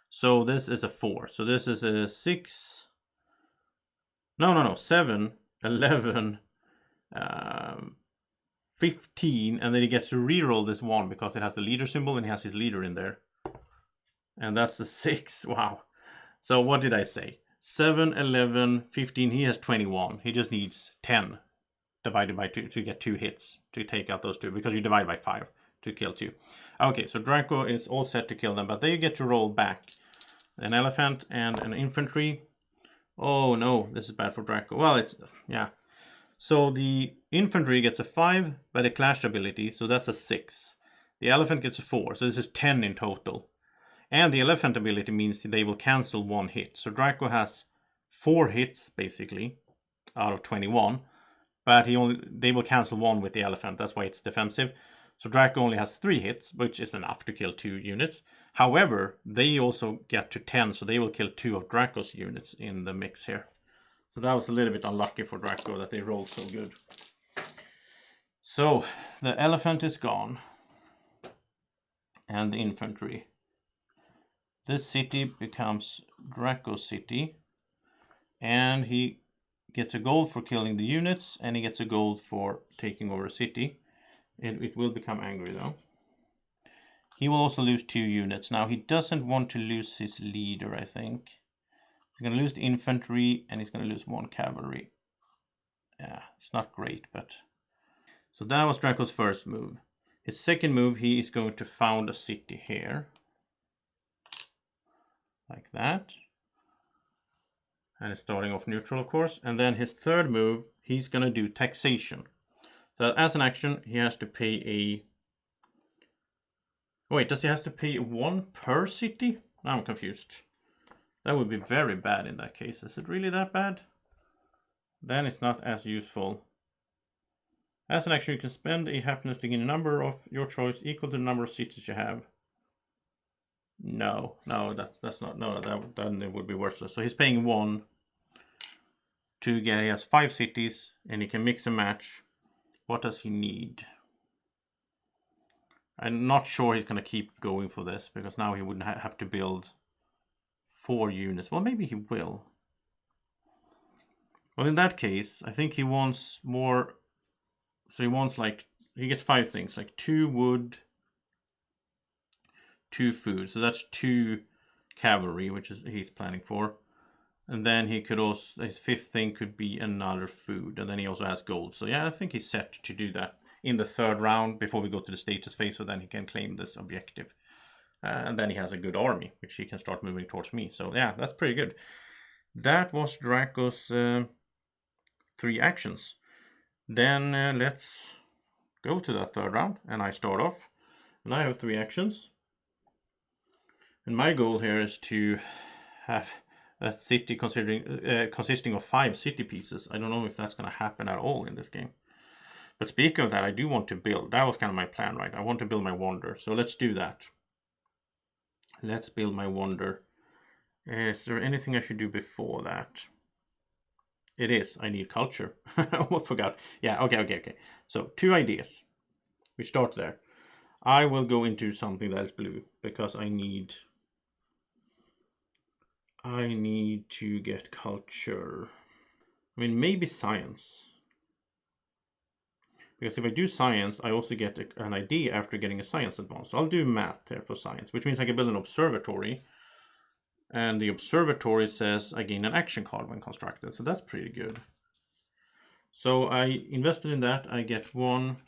So this is a 4. So this is a 6. No. 7, 11, 15, and then he gets to reroll this 1 because it has the leader symbol and he has his leader in there. And that's a 6. Wow. So what did I say? 7, 11, 15. He has 21. He just needs 10 divided by 2 to get 2 hits to take out those 2, because you divide by 5 to kill 2. Okay, so Draco is all set to kill them, but they get to roll back an elephant and an infantry. Oh no, this is bad for Draco. Well, yeah. So the infantry gets a 5 by the clash ability, so that's a 6. The elephant gets a 4, so this is 10 in total. And the elephant ability means they will cancel 1 hit. So Draco has 4 hits, basically, out of 21. But they will cancel 1 with the elephant. That's why it's defensive. So Draco only has 3 hits, which is enough to kill 2 units. However, they also get to 10, so they will kill 2 of Draco's units in the mix here. So that was a little bit unlucky for Draco that they rolled so good. So the elephant is gone. And the infantry. This city becomes Draco's city. And he gets a gold for killing the units, and he gets a gold for taking over a city. It will become angry though. He will also lose 2 units. Now he doesn't want to lose his leader, I think. He's going to lose the infantry, and he's going to lose 1 cavalry. Yeah, it's not great, but... So that was Draco's first move. His second move, he is going to found a city here. Like that. And it's starting off neutral, of course. And then his third move, he's going to do taxation. So as an action, he has to pay a... Wait, does he have to pay 1 per city? Now I'm confused. That would be very bad in that case. Is it really that bad? Then it's not as useful. As an action, you can spend a happiness to gain a number of your choice equal to the number of cities you have. No, that's not. No, then it would be worthless. So he's paying 1 to get. He has 5 cities, and he can mix and match. What does he need? I'm not sure he's going to keep going for this, because now he wouldn't have to build 4 units. Well, maybe he will. Well, in that case, I think he wants more. So he wants he gets 5 things, like 2 wood, 2 food. So that's 2 cavalry, which is he's planning for. And then he could also, his 5th thing could be another food. And then he also has gold. So yeah, I think he's set to do that in the 3rd round before we go to the status phase. So then he can claim this objective. And then he has a good army, which he can start moving towards me. So yeah, that's pretty good. That was Draco's 3 actions. Then let's go to that 3rd round. And I start off. And I have 3 actions. And my goal here is to have a city consisting of 5 city pieces. I don't know if that's going to happen at all in this game. But speaking of that, I do want to build. That was kind of my plan, right? I want to build my wonder. So let's do that. Let's build my wonder. Is there anything I should do before that? It is. I need culture. I almost forgot. Yeah, okay. So 2 ideas. We start there. I will go into something that is blue because I need to get culture. I mean, maybe science. Because if I do science, I also get an idea after getting a science advance. So I'll do math here for science, which means I can build an observatory. And the observatory says I gain an action card when constructed. So that's pretty good. So I invested in that. I get one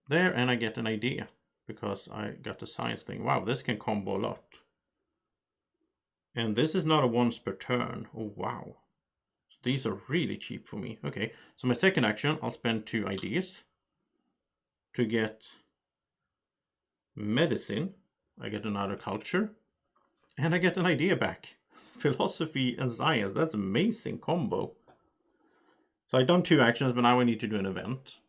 there and I get an idea because I got the science thing. Wow, this can combo a lot. And this is not a once per turn. Oh, wow. So these are really cheap for me. Okay, so my second action, I'll spend 2 ideas to get medicine. I get another culture and I get an idea back. Philosophy and science. That's an amazing combo. So I've done 2 actions, but now I need to do an event.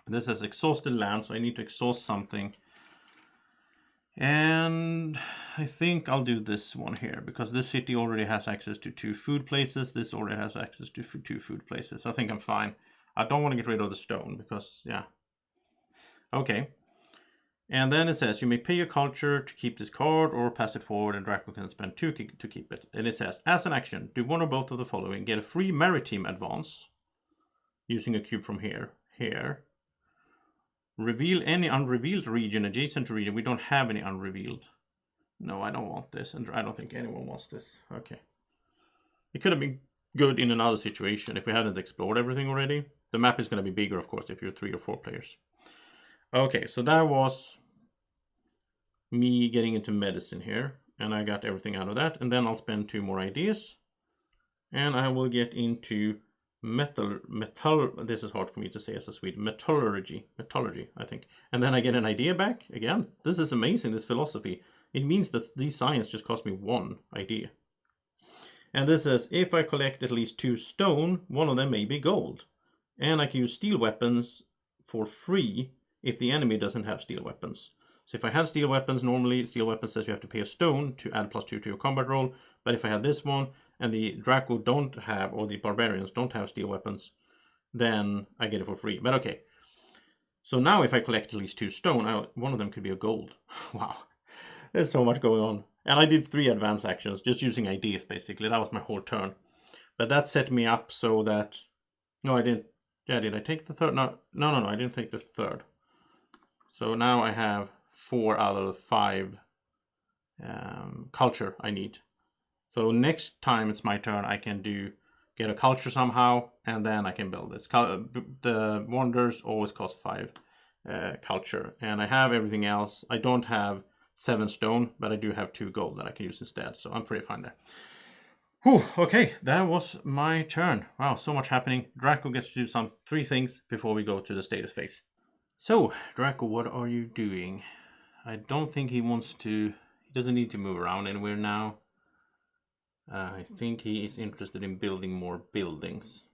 This has exhausted land, so I need to exhaust something. And I think I'll do this one here, because this city already has access to 2 food places. This already has access to 2 food places. I think I'm fine. I don't want to get rid of the stone, because, yeah. Okay. And then it says, you may pay your culture to keep this card, or pass it forward, and Draco can spend 2 to keep it. And it says, as an action, do one or both of the following. Get a free maritime advance, using a cube from here. Reveal any unrevealed region adjacent to region. We don't have any unrevealed. No, I don't want this, and I don't think anyone wants this. Okay. It could have been good in another situation if we hadn't explored everything already. The map is going to be bigger, of course, if you're 3 or 4 players. Okay, so that was me getting into medicine here, and I got everything out of that. And then I'll spend 2 more ideas, and I will get into metal. This is hard for me to say as a Swede. Metallurgy, I think. And then I get an idea back again. This is amazing, this philosophy. It means that these science just cost me 1 idea. And this says, if I collect at least 2 stone, one of them may be gold. And I can use steel weapons for free if the enemy doesn't have steel weapons. So if I had steel weapons, normally steel weapons says you have to pay a stone to add +2 to your combat roll. But if I had this one, and the Draco don't have, or the Barbarians don't have steel weapons, then I get it for free. But okay. So now if I collect at least 2 stone, one of them could be a gold. Wow. There's so much going on. And I did 3 advanced actions, just using ideas basically. That was my whole turn. But that set me up so that... No, I didn't. Yeah, did I take the third? No, I didn't take the third. So now I have 4 out of 5 culture I need. So next time it's my turn, I can get a culture somehow, and then I can build this. The wonders always cost 5 culture, and I have everything else. I don't have 7 stone, but I do have 2 gold that I can use instead, so I'm pretty fine there. Whew, okay, that was my turn. Wow, so much happening. Draco gets to do 3 things before we go to the status phase. So, Draco, what are you doing? I don't think he wants to... He doesn't need to move around anywhere now. I think he is interested in building more buildings.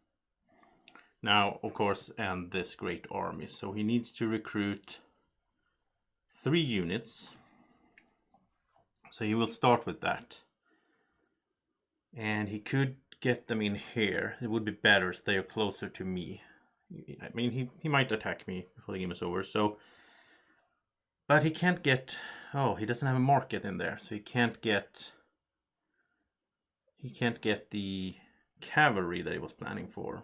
Now, of course, and this great army. So he needs to recruit 3 units. So he will start with that. And he could get them in here. It would be better if they are closer to me. I mean, he might attack me before the game is over. So, but he can't get... Oh, he doesn't have a market in there. So he can't get... He can't get the cavalry that he was planning for.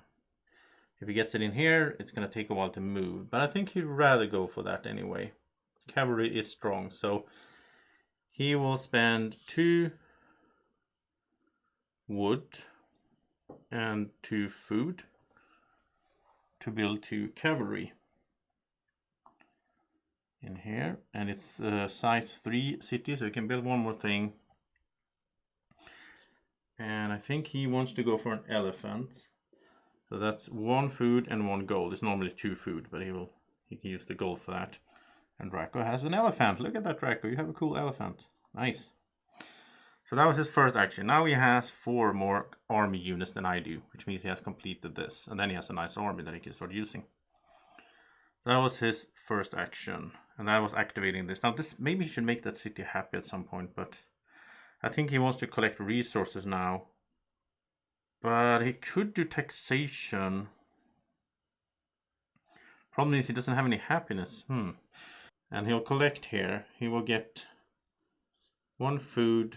If he gets it in here, it's going to take a while to move. But I think he'd rather go for that anyway. Cavalry is strong, so he will spend 2 wood and 2 food to build 2 cavalry in here. And it's size 3 city, so we can build one more thing. And I think he wants to go for an elephant. So that's 1 food and 1 gold. It's normally 2 food, but he can use the gold for that. And Draco has an elephant. Look at that, Draco. You have a cool elephant. Nice. So that was his first action. Now he has 4 more army units than I do, which means he has completed this. And then he has a nice army that he can start using. That was his first action. And that was activating this. Now this, maybe he should make that city happy at some point, but I think he wants to collect resources now. But he could do taxation. Problem is he doesn't have any happiness. And he'll collect here. He will get 1 food.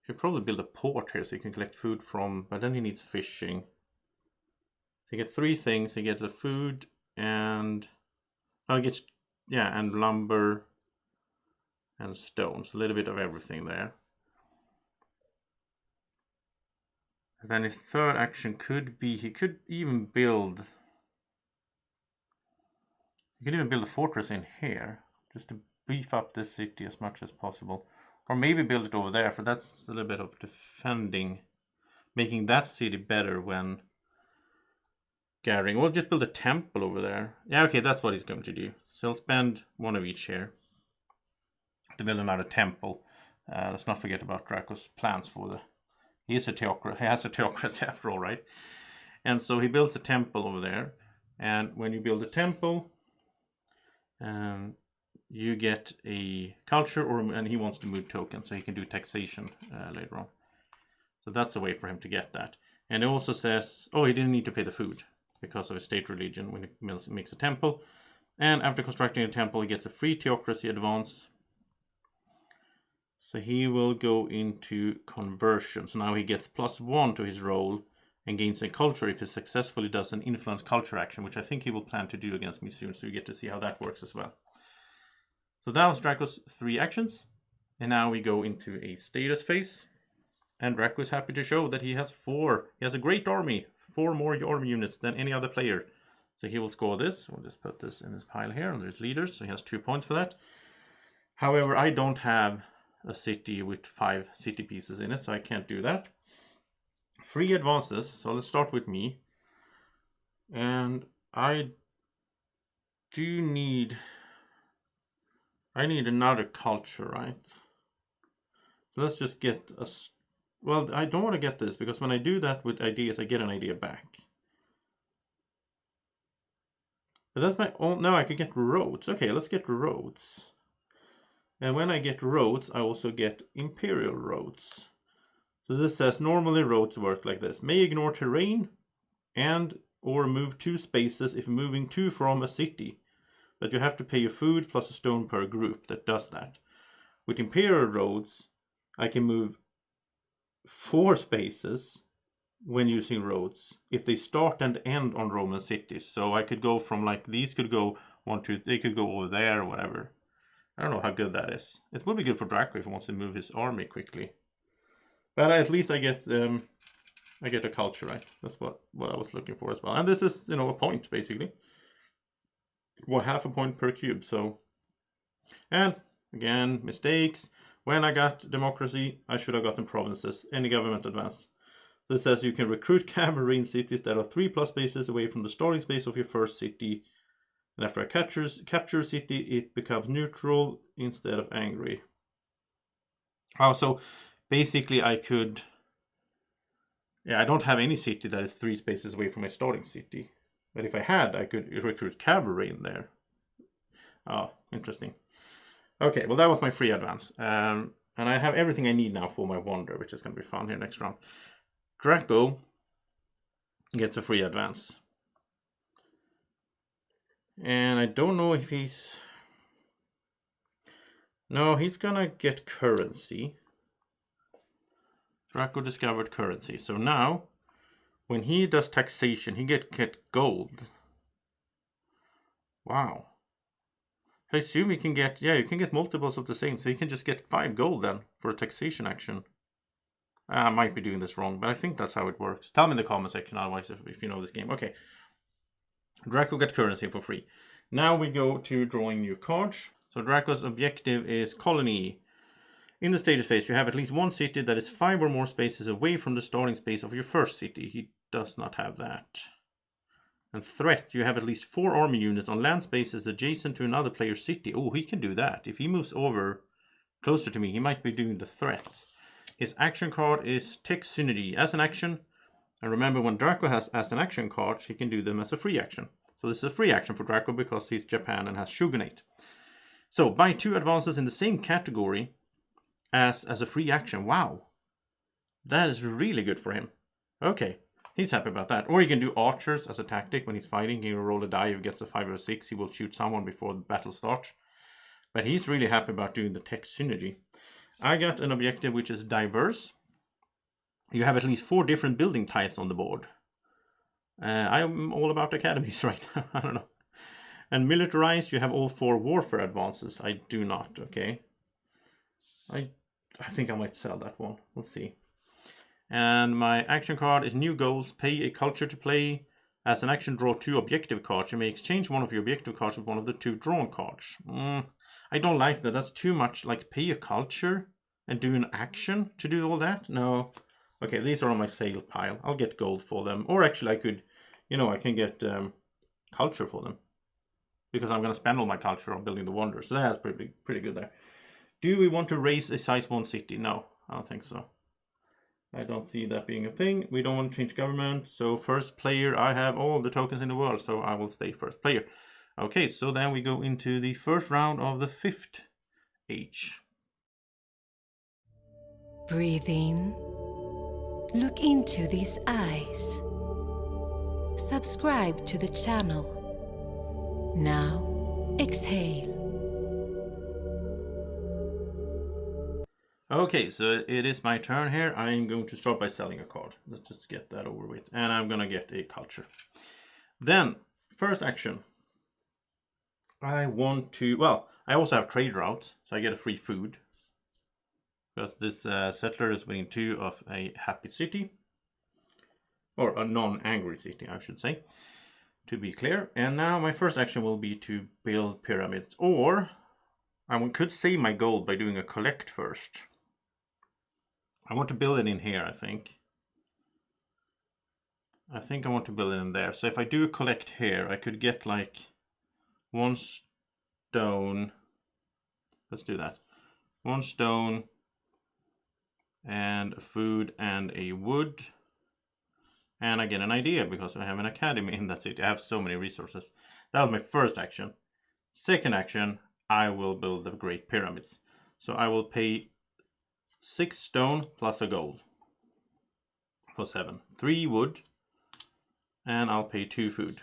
Should probably build a port here so he can collect food from, but then he needs fishing. He gets 3 things. He gets the food and he gets and lumber and stones. A little bit of everything there. And then his third action could be he could even build a fortress in here just to beef up this city as much as possible. Or maybe build it over there, for that's a little bit of defending, making that city better when gathering. We'll just build a temple over there. Yeah, okay, that's what he's going to do. So he'll spend 1 of each here to build another temple. Let's not forget about Draco's plans for the... He has a theocracy after all, right? And so he builds a temple over there. And when you build a temple, you get a culture, and he wants to move token, so he can do taxation later on. So that's a way for him to get that. And it also says, he didn't need to pay the food because of his state religion when he makes a temple. And after constructing a temple, he gets a free theocracy advance. So he will go into conversion. So now he gets +1 to his roll and gains a culture if he successfully does an influence culture action, which I think he will plan to do against me soon. So you get to see how that works as well. So that was Draco's 3 actions. And now we go into a status phase. And Draco is happy to show that he has 4. He has a great army. 4 more army units than any other player. So he will score this. We'll just put this in his pile here under his leaders. So he has 2 points for that. However, I don't have a city with 5 city pieces in it, so I can't do that. Free advances. So let's start with me. And I need another culture, right? So let's just get a... Well, I don't want to get this, because when I do that with ideas, I get an idea back. But that's my own... No, I could get roads. Okay, let's get roads. And when I get roads, I also get imperial roads. So this says normally roads work like this. May ignore terrain and or move 2 spaces if moving to from a city. But you have to pay a food plus a stone per group that does that. With imperial roads, I can move 4 spaces when using roads if they start and end on Roman cities. So I could go from like these could go 1, 2, they could go over there or whatever. I don't know how good that is. It would be good for Draco if he wants to move his army quickly. But at least I get a culture, right? That's what I was looking for as well. And this is, a point basically. Well, 0.5 point per cube. So, and again, mistakes. When I got democracy, I should have gotten provinces. Any government advance. This says you can recruit cavalry in cities that are 3+ spaces away from the starting space of your first city. And after I capture a city, it becomes neutral instead of angry. So basically I could... I don't have any city that is 3 spaces away from my starting city. But if I had, I could recruit cavalry in there. Oh, interesting. Okay, well that was my free advance. And I have everything I need now for my wonder, which is going to be fun here next round. Draco gets a free advance. And I don't know if he's... No, he's gonna get currency. Draco discovered currency. So now, when he does taxation, he get gold. Wow. I assume you can get... Yeah, you can get multiples of the same. So you can just get 5 gold then for a taxation action. I might be doing this wrong, but I think that's how it works. Tell me in the comment section otherwise if you know this game. Okay. Draco gets currency for free. Now we go to drawing new cards. So Draco's objective is colony. In the status phase, you have at least 1 city that is 5 or more spaces away from the starting space of your first city. He does not have that. And threat, you have at least 4 army units on land spaces adjacent to another player's city. Oh, he can do that. If he moves over closer to me, he might be doing the threat. His action card is Tech Synergy. As an action, and remember, when Draco has as an action card, he can do them as a free action. So this is a free action for Draco because he's Japan and has Shogunate. So buy 2 advances in the same category as a free action. Wow. That is really good for him. Okay. He's happy about that. Or you can do archers as a tactic when he's fighting. He will roll a die. If he gets a 5 or 6, he will shoot someone before the battle starts. But he's really happy about doing the tech synergy. I got an objective which is diverse. You have at least 4 different building types on the board. I'm all about academies right now. I don't know. And militarized, you have all 4 warfare advances. I do not, okay. I think I might sell that one. We'll see. And my action card is new goals. Pay a culture to play. As an action, draw 2 objective cards. You may exchange one of your objective cards with one of the 2 drawn cards. I don't like that. That's too much. Like, pay a culture and do an action to do all that? No. Okay, these are on my sale pile. I'll get gold for them. Or actually, I could, I can get culture for them. Because I'm going to spend all my culture on building the wonder. So that's pretty good there. Do we want to raise a size 1 city? No, I don't think so. I don't see that being a thing. We don't want to change government. So first player, I have all the tokens in the world. So I will stay first player. Okay, so then we go into the first round of the 5th age. Breathe in. Look into these eyes. Subscribe to the channel. Now, exhale. Okay, so it is my turn here. I'm going to start by selling a card. Let's just get that over with. And I'm going to get a culture. Then, first action. I want to... Well, I also have trade routes, so I get a free food. Because this settler is winning 2 of a happy city. Or a non-angry city, I should say. To be clear. And now my first action will be to build pyramids. Or I could save my gold by doing a collect first. I want to build it in here, I think. I think I want to build it in there. So if I do a collect here, I could get like 1 stone. Let's do that. 1 stone and a food and a wood. And I get an idea because I have an academy in that city. I have so many resources. That was my first action. Second action, I will build the Great Pyramids. So I will pay 6 stone plus a gold for 7. 3 wood, and I'll pay 2 food.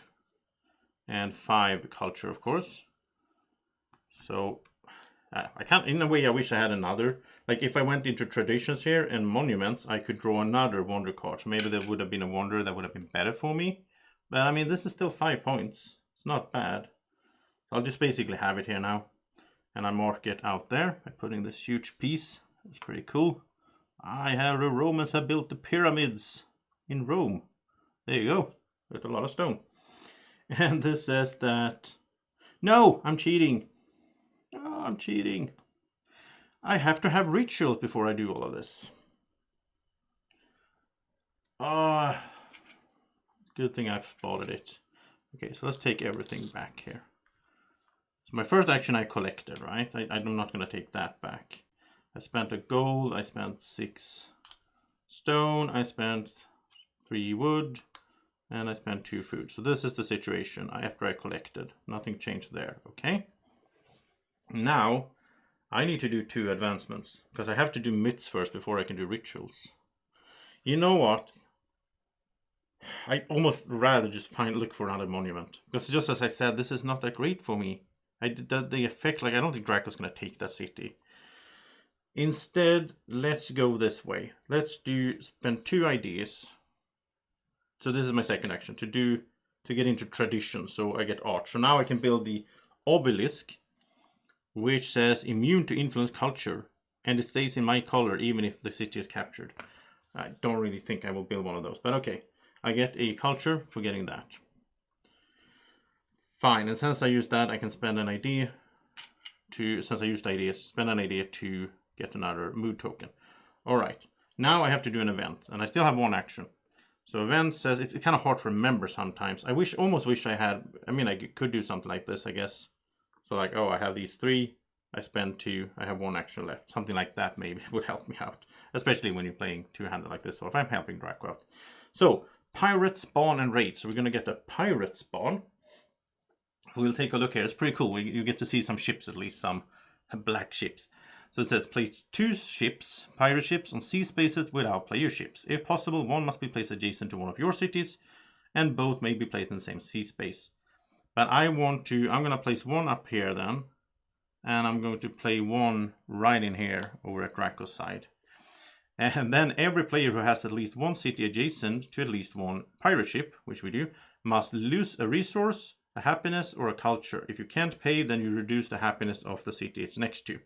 And 5 culture, of course. So I can't, in a way I wish I had another. Like if I went into traditions here and monuments, I could draw another wonder card. So maybe there would have been a wonder that would have been better for me. But I mean, this is still 5 points. It's not bad. I'll just basically have it here now. And I mark it out there by putting this huge piece. It's pretty cool. The Romans have built the pyramids in Rome. There you go. With a lot of stone. And this says that... No, I'm cheating. Oh, I'm cheating. I have to have rituals before I do all of this. Good thing I've spotted it. Okay, so let's take everything back here. So my first action I collected, right? I'm not going to take that back. I spent a gold, I spent 6 stone, I spent 3 wood, and I spent 2 food. So this is the situation after I collected. Nothing changed there, okay? Now, I need to do 2 advancements, because I have to do myths first before I can do rituals. You know what? I almost rather just look for another monument. Because just as I said, this is not that great for me. I did the effect, like I don't think Draco's going to take that city. Instead, let's go this way. Let's spend 2 ideas. So this is my second action, to get into tradition. So I get art. So now I can build the obelisk, which says immune to influence culture, and it stays in my color even if the city is captured. I don't really think I will build one of those, but okay. I get a culture for getting that. Fine, and since I used that, I can spend an idea spend an idea to get another mood token. Alright, now I have to do an event, and I still have 1 action. So event says, it's kind of hard to remember sometimes. I almost wish I had, I could do something like this, I guess. So like, I have these 3, I spend 2, I have 1 action left. Something like that maybe would help me out. Especially when you're playing 2-handed like this, or if I'm helping Draco out. So, pirate spawn and raid. So we're going to get a pirate spawn. We'll take a look here. It's pretty cool. You get to see some ships, at least some black ships. So it says place 2 ships, pirate ships, on sea spaces without player ships. If possible, one must be placed adjacent to one of your cities, and both may be placed in the same sea space. But I'm going to place one up here then, and I'm going to play one right in here over at Draco's side. And then every player who has at least one city adjacent to at least one pirate ship, which we do, must lose a resource, a happiness, or a culture. If you can't pay, then you reduce the happiness of the city it's next to.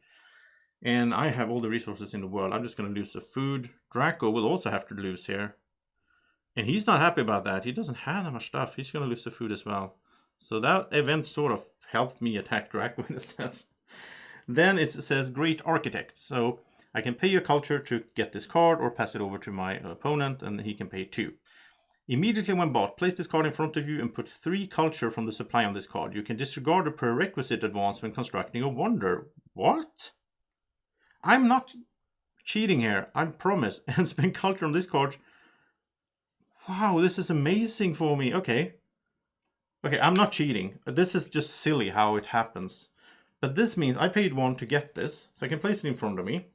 And I have all the resources in the world. I'm just going to lose the food. Draco will also have to lose here. And he's not happy about that. He doesn't have that much stuff. He's going to lose the food as well. So that event sort of helped me attack Draco in a sense. Then it says Great Architect. So I can pay your culture to get this card or pass it over to my opponent, and he can pay 2. Immediately when bought, place this card in front of you and put 3 culture from the supply on this card. You can disregard the prerequisite advance when constructing a wonder. What? I'm not cheating here, I promise. And spend culture on this card. Wow, this is amazing for me. Okay, I'm not cheating. This is just silly how it happens. But this means I paid 1 to get this, so I can place it in front of me.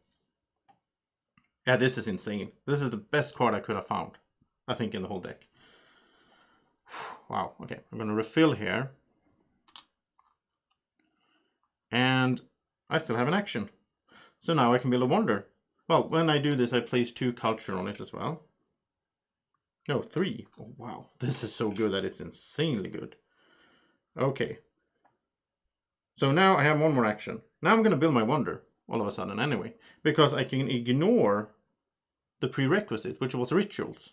Yeah, this is insane. This is the best card I could have found, I think, in the whole deck. Wow, okay, I'm going to refill here. And I still have an action. So now I can build a wonder. Well, when I do this, I place 2 culture on it as well. No, 3. Oh, wow, this is so good that it's insanely good. Okay. So now I have 1 more action. Now I'm going to build my wonder all of a sudden anyway, because I can ignore the prerequisite, which was rituals.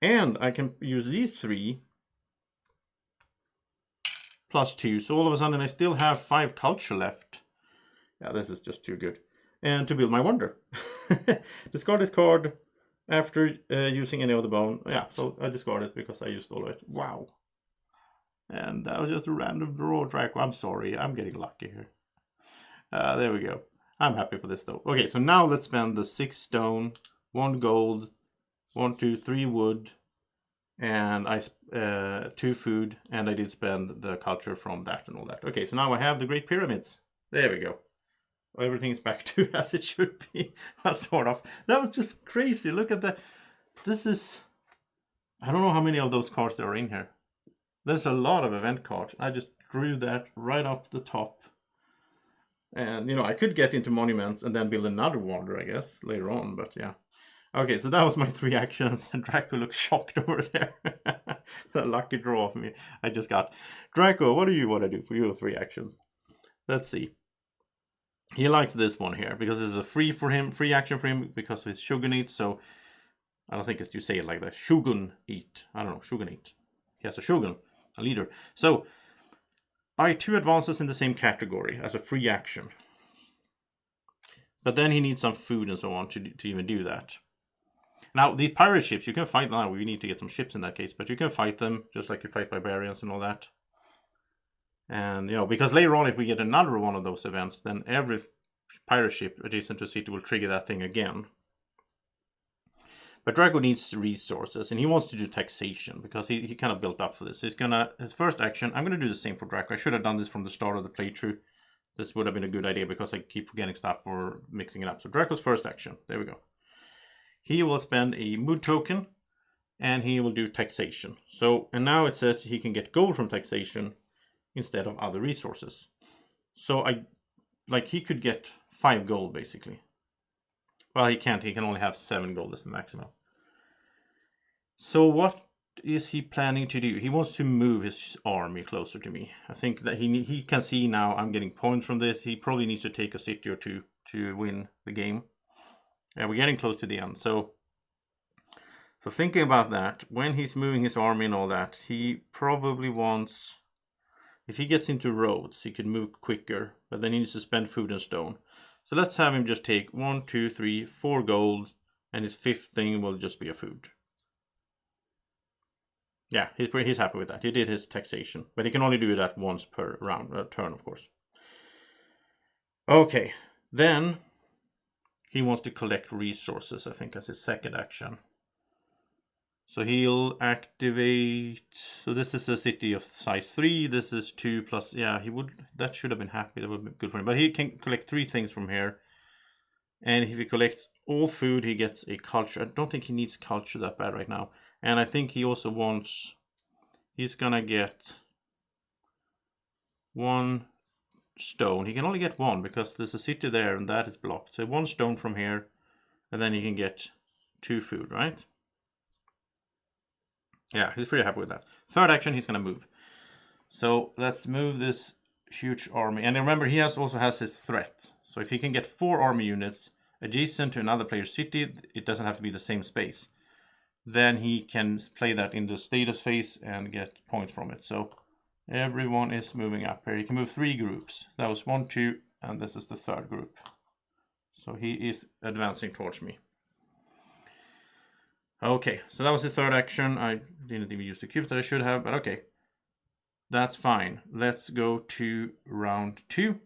And I can use these 3 plus 2. So all of a sudden I still have 5 culture left. Yeah, this is just too good. And to build my wonder. Discard this card after using any other bone. Yeah, so I discard it because I used all of it. Wow. And that was just a random draw track. I'm sorry, I'm getting lucky here. There we go. I'm happy for this though. Okay, so now let's spend the 6 stone, 1 gold, 1, 2, 3 wood, and 2 food, and I did spend the culture from that and all that. Okay, so now I have the Great Pyramids. There we go. Everything's back to as it should be. Sort of. That was just crazy. Look at that. This is... I don't know how many of those cards there are in here. There's a lot of event cards. I just drew that right off the top. And, you know, I could get into monuments and then build another wonder, I guess, later on. But, yeah. Okay, so that was my 3 actions. And Draco looks shocked over there. A lucky draw for me. I just got. Draco, what do you want to do for your 3 actions? Let's see. He likes this one here because it's a free action for him because of his shogunate. So I don't think you say it like that. Shogunate. I don't know. Shogunate. He has a shogun, a leader. So buy 2 advances in the same category as a free action. But then he needs some food and so on to even do that. Now these pirate ships, you can fight now. We need to get some ships in that case, but you can fight them just like you fight barbarians and all that. And, you know, because later on, if we get another one of those events, then every pirate ship adjacent to a city will trigger that thing again. But Draco needs resources, and he wants to do taxation, because he kind of built up for this. His first action, I'm going to do the same for Draco. I should have done this from the start of the playthrough. This would have been a good idea, because I keep forgetting stuff for mixing it up. So Draco's first action, there we go. He will spend a mood token, and he will do taxation. So, and now it says he can get gold from taxation, instead of other resources. So he could get 5 gold basically. Well, he can't. He can only have 7 gold as the maximum. So what is he planning to do? He wants to move his army closer to me. I think that he can see now I'm getting points from this. He probably needs to take a city or 2 to win the game. Yeah, we're getting close to the end. So thinking about that, when he's moving his army and all that, he probably wants... If he gets into roads, he could move quicker, but then he needs to spend food and stone. So let's have him just take 1, 2, 3, 4 gold, and his 5th thing will just be a food. Yeah, he's happy with that. He did his taxation, but he can only do that once per turn, of course. Okay, then he wants to collect resources, I think, as his second action. So he'll activate, so this is a city of size 3, this is 2 plus, yeah, that should have been happy, that would be good for him. But he can collect 3 things from here, And if he collects all food, he gets a culture. I don't think he needs culture that bad right now. And I think he also wants, he's gonna get 1 stone. He can only get 1 because there's a city there and that is blocked. So 1 stone from here, and then he can get 2 food, right? Yeah, he's pretty happy with that. Third action, he's gonna move. So let's move this huge army. And remember, he also has his threat. So if he can get 4 army units adjacent to another player's city, it doesn't have to be the same space. Then he can play that in the status phase and get points from it. So everyone is moving up here. He can move 3 groups. That was 1, 2, and this is the 3rd group. So he is advancing towards me. Okay, so that was the 3rd action. I didn't even use the cubes that I should have, but okay. That's fine. Let's go to round 2.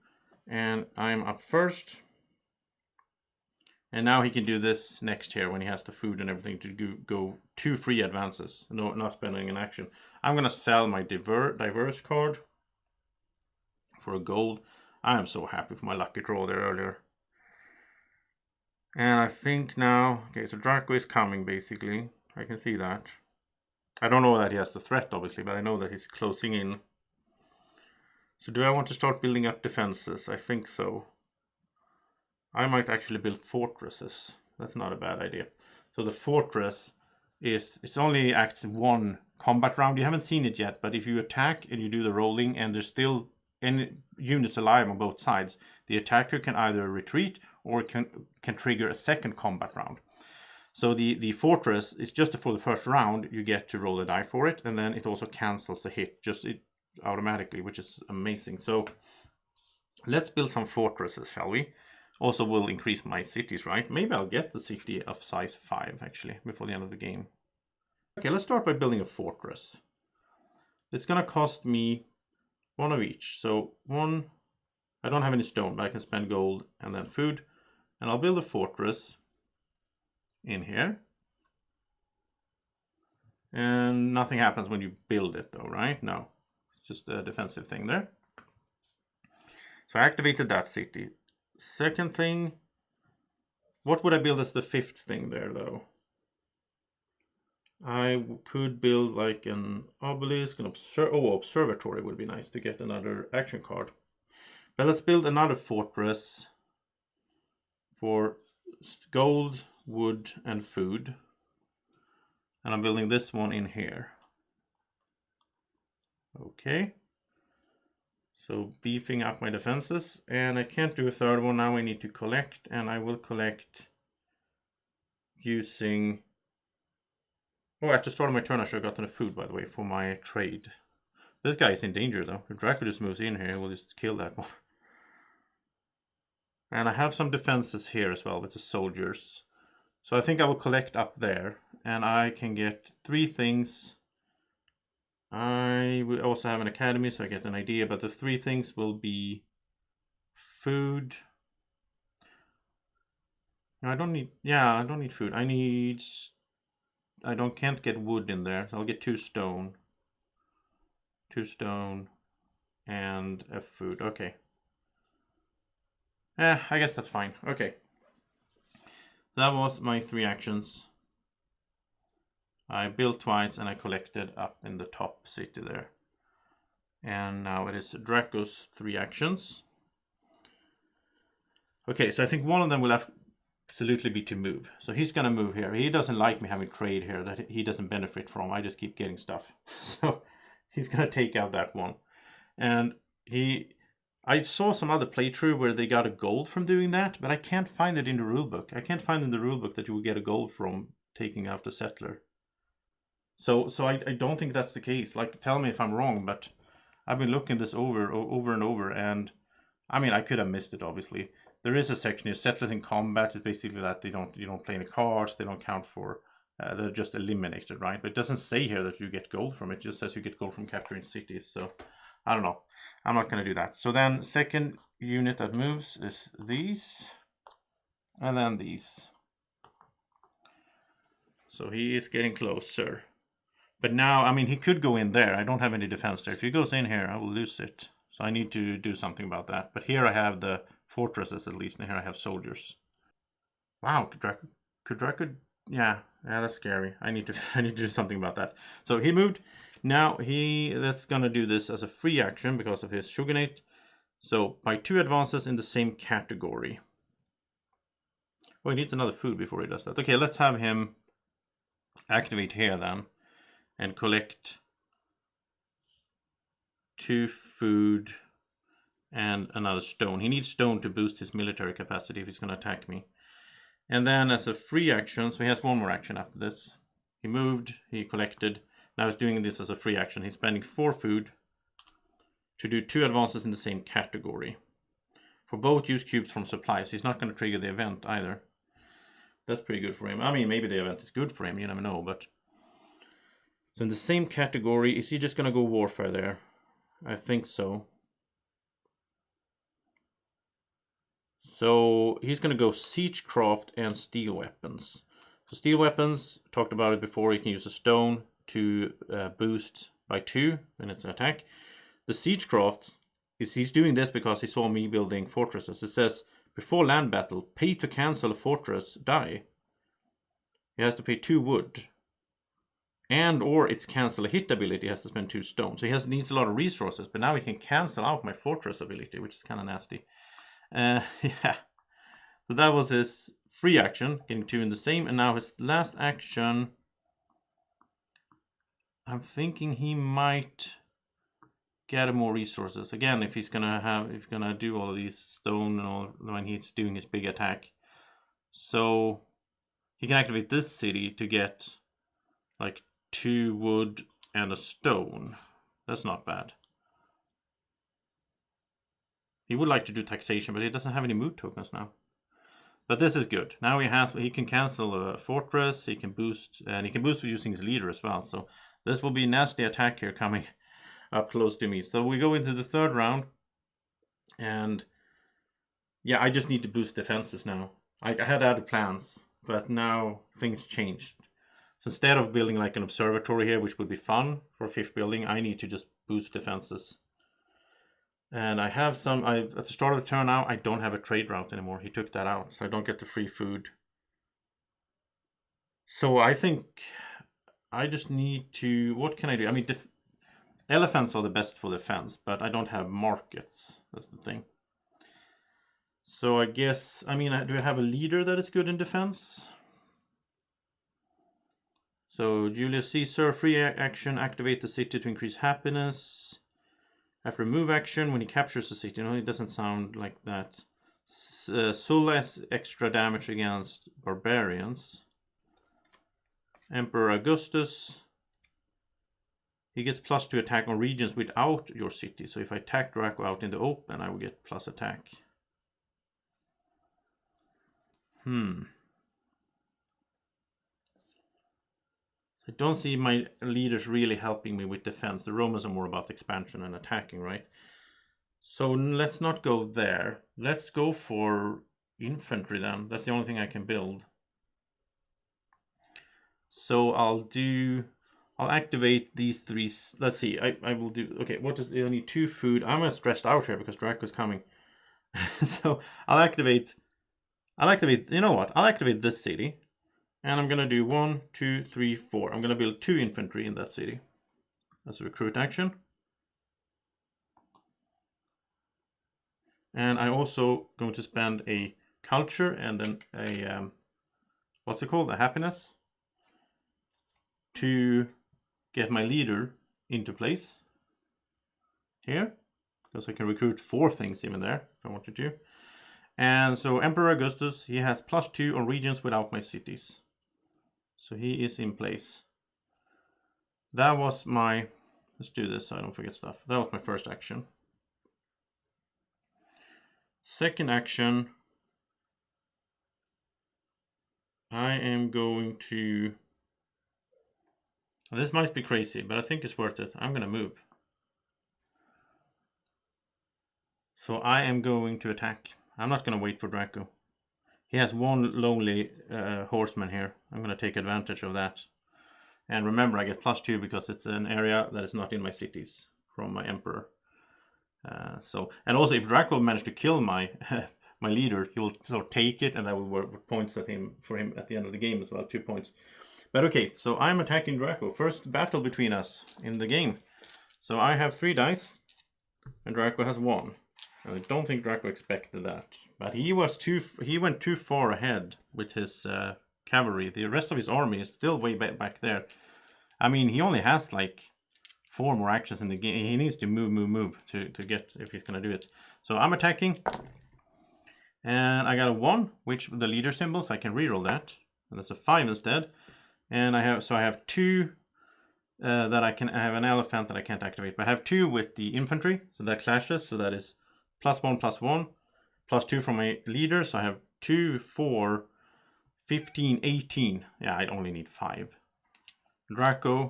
And I'm up first. And now he can do this next here when he has the food and everything to go 2 free advances. No, not spending an action. I'm going to sell my diverse card for a gold. I am so happy for my lucky draw there earlier. And I think now, okay, so Draco is coming basically. I can see that. I don't know that he has the threat obviously, but I know that he's closing in. So do I want to start building up defenses? I think so. I might actually build fortresses. That's not a bad idea. So the fortress is, it only acts 1 combat round. You haven't seen it yet, but if you attack and you do the rolling and there's still any units alive on both sides, the attacker can either retreat or can trigger a 2nd combat round. So the fortress is just for the first round. You get to roll a die for it, and then it also cancels a hit automatically, which is amazing. So let's build some fortresses, shall we? Also will increase my cities, right? Maybe I'll get the city of size 5 actually before the end of the game. Okay, let's start by building a fortress. It's gonna cost me 1 of each. So 1, I don't have any stone, but I can spend gold and then food. And I'll build a fortress in here. And nothing happens when you build it though, right? No, it's just a defensive thing there. So I activated that city. Second thing, what would I build as the 5th thing there though? I could build like an obelisk, an observatory would be nice to get another action card. But let's build another fortress for gold, wood, and food. And I'm building this one in here. Okay. So beefing up my defenses. And I can't do a 3rd one now. I need to collect. And I will collect using... Oh, at the start of my turn I should have gotten the food, by the way, for my trade. This guy is in danger though. If Draco just moves in here, we'll just kill that one. And I have some defenses here as well with the soldiers. So I think I will collect up there. And I can get 3 things. I will also have an academy, so I get an idea. But the 3 things will be food. No, I don't need... Yeah, I don't need food. Can't get wood in there. So I'll get 2 stone. 2 stone. And a food. Okay. I guess that's fine. Okay. That was my 3 actions. I built twice and I collected up in the top city there. And now it is Draco's 3 actions. Okay, so I think one of them will absolutely be to move. So he's going to move here. He doesn't like me having trade here that he doesn't benefit from. I just keep getting stuff. So he's going to take out that one. And I saw some other playthrough where they got a gold from doing that, but I can't find it in the rulebook. I can't find in the rulebook that you will get a gold from taking out the settler. So I don't think that's the case. Like, tell me if I'm wrong, but I've been looking this over and over, and I mean, I could have missed it, obviously. There is a section here, settlers in combat. It's basically that you don't play any cards, they don't count for, they're just eliminated, right? But it doesn't say here that you get gold from it. It just says you get gold from capturing cities. So I don't know. I'm not going to do that. So then 2nd unit that moves is these, and then these. So he is getting closer. But now, I mean, he could go in there. I don't have any defense there. If he goes in here, I will lose it. So I need to do something about that. But here I have the fortresses at least, and here I have soldiers. Wow, could Draco? Yeah, that's scary. I need to I need to do something about that. So he moved. Now that's gonna do this as a free action because of his Shogunate. So by 2 advances in the same category. Oh, he needs another food before he does that. Okay, let's have him activate here then and collect 2 food and another stone. He needs stone to boost his military capacity if he's going to attack me. And then as a free action, so he has one more action after this. He moved, he collected. Now he's doing this as a free action. He's spending 4 food to do 2 advances in the same category. For both, use cubes from supplies. He's not going to trigger the event either. That's pretty good for him. I mean, maybe the event is good for him, you never know, but... So in the same category, is he just going to go warfare there? I think so. So he's going to go siegecraft and steel weapons. So steel weapons, talked about it before, he can use a stone to boost by 2 when it's an attack. The siegecraft, he's doing this because he saw me building fortresses. It says, before land battle, pay to cancel a fortress die. He has to pay 2 wood. And or its cancel a hit ability has to spend 2 stone. So he needs a lot of resources, but now he can cancel out my fortress ability, which is kind of nasty. Yeah. So that was his free action, getting 2 in the same. And now his last action, I'm thinking he might gather more resources. Again, if he's gonna do all of these stone and all when he's doing his big attack. So he can activate this city to get like 2 wood and a stone. That's not bad. He would like to do taxation, but he doesn't have any mood tokens now. But this is good. Now he can cancel a fortress, he can boost, and he can boost with using his leader as well. So this will be a nasty attack here coming up close to me. So we go into the 3rd round. And yeah, I just need to boost defenses now. I had other plans, but now things changed. So instead of building like an observatory here, which would be fun for 5th building, I need to just boost defenses. And I have some, at the start of the turn now, I don't have a trade route anymore. He took that out, so I don't get the free food. So I think I just need to, what can I do? I mean, elephants are the best for defense, but I don't have markets. That's the thing. So I guess, I mean, do I have a leader that is good in defense? So Julius Caesar, free action, activate the city to increase happiness. After move action, when he captures the city, it doesn't sound like that. Sulla has extra damage against barbarians. Emperor Augustus, he gets +2 attack on regions without your city. So if I attack Draco out in the open, I will get plus attack. I don't see my leaders really helping me with defense. The Romans are more about expansion and attacking, right? So let's not go there. Let's go for infantry then. That's the only thing I can build. So I'll activate these 3. Let's see, I will do, okay, what is, I need 2 food. I'm stressed out here because Draco's coming. So I'll activate, you know what? I'll activate this city. And I'm going to do 1, 2, 3, 4. I'm going to build 2 infantry in that city. That's a recruit action. And I'm also going to spend a culture and then a, what's it called? A happiness. To get my leader into place. Here. Because I can recruit 4 things even there if I wanted to. And so Emperor Augustus, he has +2 on regions without my cities. So he is in place. That was my, let's do this so I don't forget stuff. That was my first action. Second action, I am going to, this might be crazy, but I think it's worth it. I'm going to move. So I am going to attack. I'm not going to wait for Draco. He has 1 lonely horseman here. I'm going to take advantage of that. And remember, I get +2 because it's an area that is not in my cities from my emperor. And also, if Draco managed to kill my my leader, he will sort of take it, and that will work points at him for him at the end of the game as well, 2 points. But okay, so I'm attacking Draco. First battle between us in the game. So I have 3 dice, and Draco has 1. And I don't think Draco expected that, but he went too far ahead with his cavalry. The rest of his army is still way back there. I mean, he only has like 4 more actions in the game. He needs to move to get, if he's going to do it. So I'm attacking. And I got a 1, which the leader symbol, so I can reroll that. And that's a 5 instead. And I have 2 that I have an elephant that I can't activate. But I have 2 with the infantry, so that clashes. So that is +1/+1, +2 from my leader. So I have 2, 4, 15, 18. Yeah, I only need 5. Draco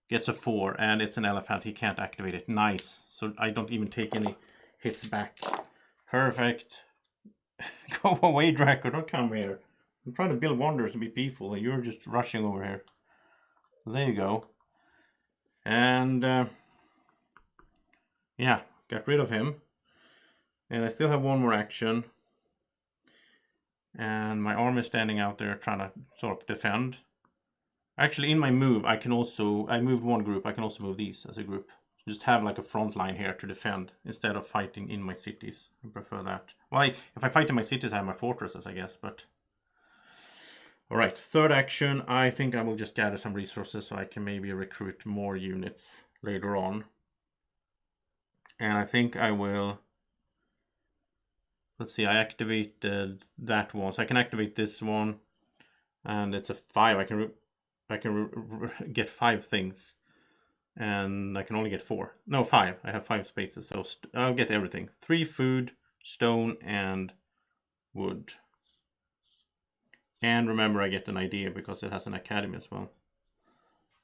gets a 4, and it's an elephant. He can't activate it. Nice. So I don't even take any hits back. Perfect. Go away, Draco. Don't come here. I'm trying to build wonders and be peaceful, and you're just rushing over here. So there you go. And yeah, got rid of him. And I still have 1 more action. And my army is standing out there trying to sort of defend. Actually, in my move, I moved 1 group. I can also move these as a group. Just have like a front line here to defend instead of fighting in my cities. I prefer that. Well, if I fight in my cities, I have my fortresses, I guess, but... Alright, third action. I think I will just gather some resources so I can maybe recruit more units later on. And I think I will... Let's see, I activated that one. So I can activate this one. And it's a 5. I can get 5 things. And I can only get 4. No, 5. I have 5 spaces, so I'll get everything. 3 food, stone, and wood. And remember, I get an idea because it has an academy as well.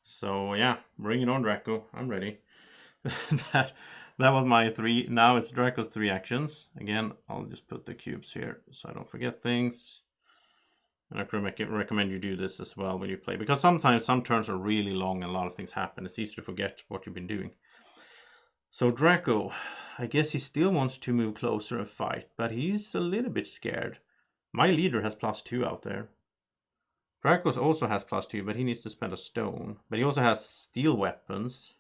So yeah, bring it on, Draco. I'm ready. that was my 3. Now it's Draco's 3 actions. Again, I'll just put the cubes here so I don't forget things. And I recommend you do this as well when you play, because sometimes some turns are really long and a lot of things happen. It's easy to forget what you've been doing. So Draco, I guess he still wants to move closer and fight, but he's a little bit scared. My leader has +2 out there. Draco's also has +2, but he needs to spend a stone. But he also has steel weapons.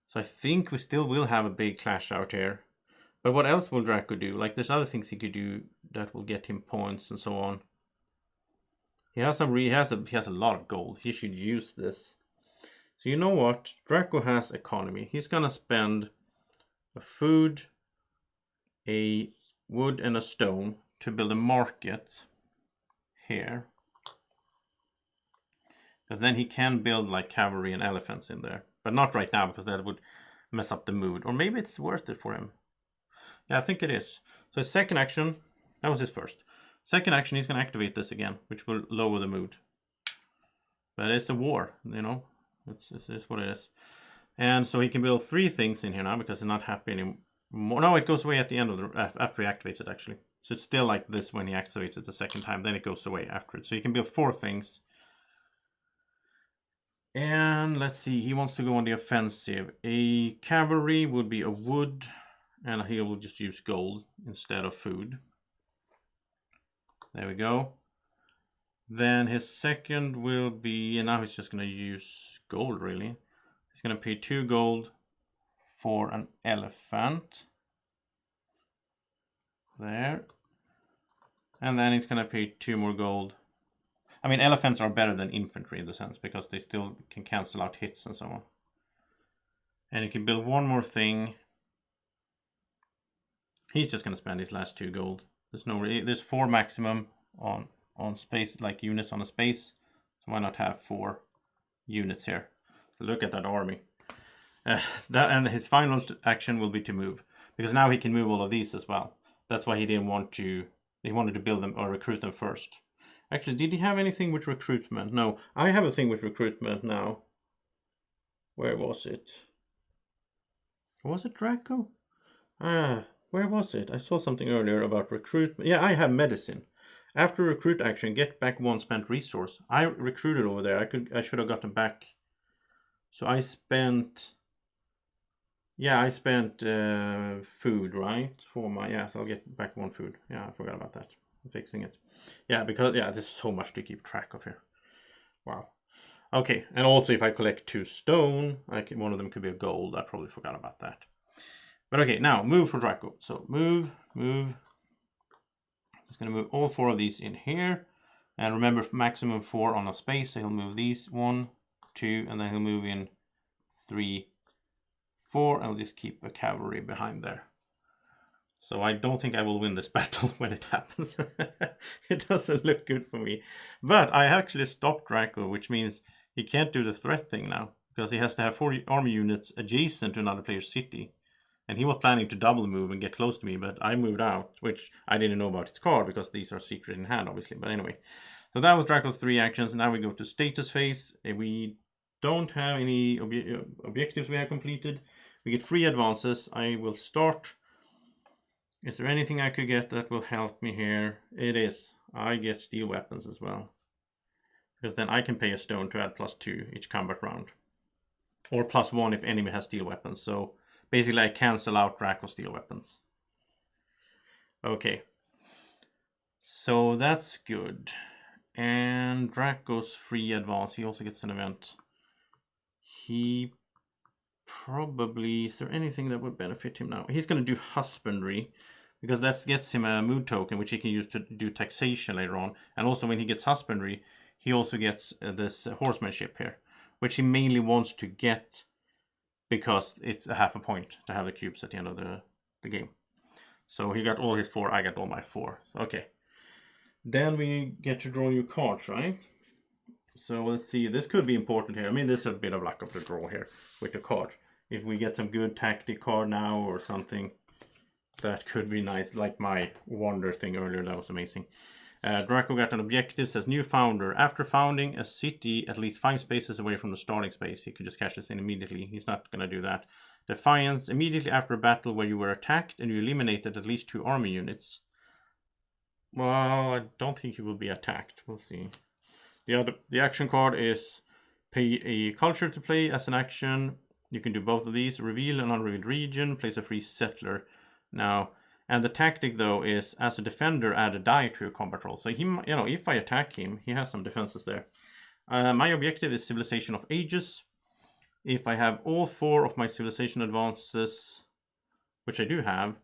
So I think we still will have a big clash out here. But what else will Draco do? Like, there's other things he could do that will get him points and so on. He has a lot of gold. He should use this. So you know what? Draco has economy. He's gonna spend a food, a wood, and a stone to build a market here. Because then he can build like cavalry and elephants in there. But not right now, because that would mess up the mood. Or maybe it's worth it for him. Yeah, I think it is. So his second action, that was his first. Second action, he's going to activate this again, which will lower the mood. But it's a war, you know. It's what it is. And so he can build 3 things in here now because he's not happy anymore. No, it goes away at the end of after he activates it, actually. So it's still like this when he activates it the second time. Then it goes away after it. So he can build 4 things. And let's see, he wants to go on the offensive. A cavalry would be a wood. And he will just use gold instead of food. There we go. Then his second will be, and now he's just going to use gold, really. He's going to pay 2 gold for an elephant. There. And then he's going to pay 2 more gold. I mean, elephants are better than infantry in the sense, because they still can cancel out hits and so on. And you can build 1 more thing. He's just going to spend his last 2 gold. There's 4 maximum on space, like units on a space. So why not have 4 units here? Look at that army. And his final action will be to move, because now he can move all of these as well. That's why he didn't want to. He wanted to build them or recruit them first. Actually, did he have anything with recruitment? No, I have a thing with recruitment now. Where was it? Was it Draco? Where was it? I saw something earlier about recruitment. Yeah, I have medicine. After recruit action, get back 1 spent resource. I recruited over there. I should have gotten back. So I spent Yeah, I spent food, right? For my, yeah, so I'll get back 1 food. Yeah, I forgot about that. I'm fixing it. Yeah, because, yeah, there's so much to keep track of here. Wow. Okay, and also if I collect 2 stone, one of them could be a gold. I probably forgot about that. But okay, now move for Draco. So move. Just gonna move all 4 of these in here. And remember, maximum 4 on a space, so he'll move these 1, 2, and then he'll move in 3, 4, and I'll just keep a cavalry behind there. So I don't think I will win this battle when it happens. It doesn't look good for me. But I actually stopped Draco, which means he can't do the threat thing now, because he has to have 40 army units adjacent to another player's city. And he was planning to double move and get close to me, but I moved out, which I didn't know about his card, because these are secret in hand, obviously. But anyway, so that was Draco's 3 actions. Now we go to status phase. We don't have any objectives we have completed. We get 3 advances. I will start. Is there anything I could get that will help me here? It is. I get steel weapons as well. Because then I can pay a stone to add +2 each combat round. Or +1 if enemy has steel weapons. So basically I cancel out Draco's steel weapons. Okay. So that's good. And Draco's free advance. He also gets an event. He probably... Is there anything that would benefit him now? He's going to do husbandry, because that gets him a mood token, which he can use to do taxation later on. And also when he gets husbandry, he also gets this horsemanship here, which he mainly wants to get because it's a half a point to have the cubes at the end of the game. So he got all his 4, I got all my 4. Okay. Then we get to draw new cards, right? So let's see, this could be important here. I mean, there's a bit of luck of the draw here with the card. If we get some good tactic card now or something, that could be nice, like my wonder thing earlier, that was amazing. Draco got an objective, says new founder. After founding a city at least 5 spaces away from the starting space, he could just cash this in immediately. He's not going to do that. Defiance, immediately after a battle where you were attacked and you eliminated at least 2 army units. Well, I don't think he will be attacked. We'll see. The action card is pay a culture to play as an action. You can do both of these. Reveal an unrevealed region, place a free settler. Now, and the tactic though is, as a defender, add a die to your combat roll. So he, if I attack him, he has some defenses there. My objective is Civilization of Ages. If I have all 4 of my civilization advances, which I do have,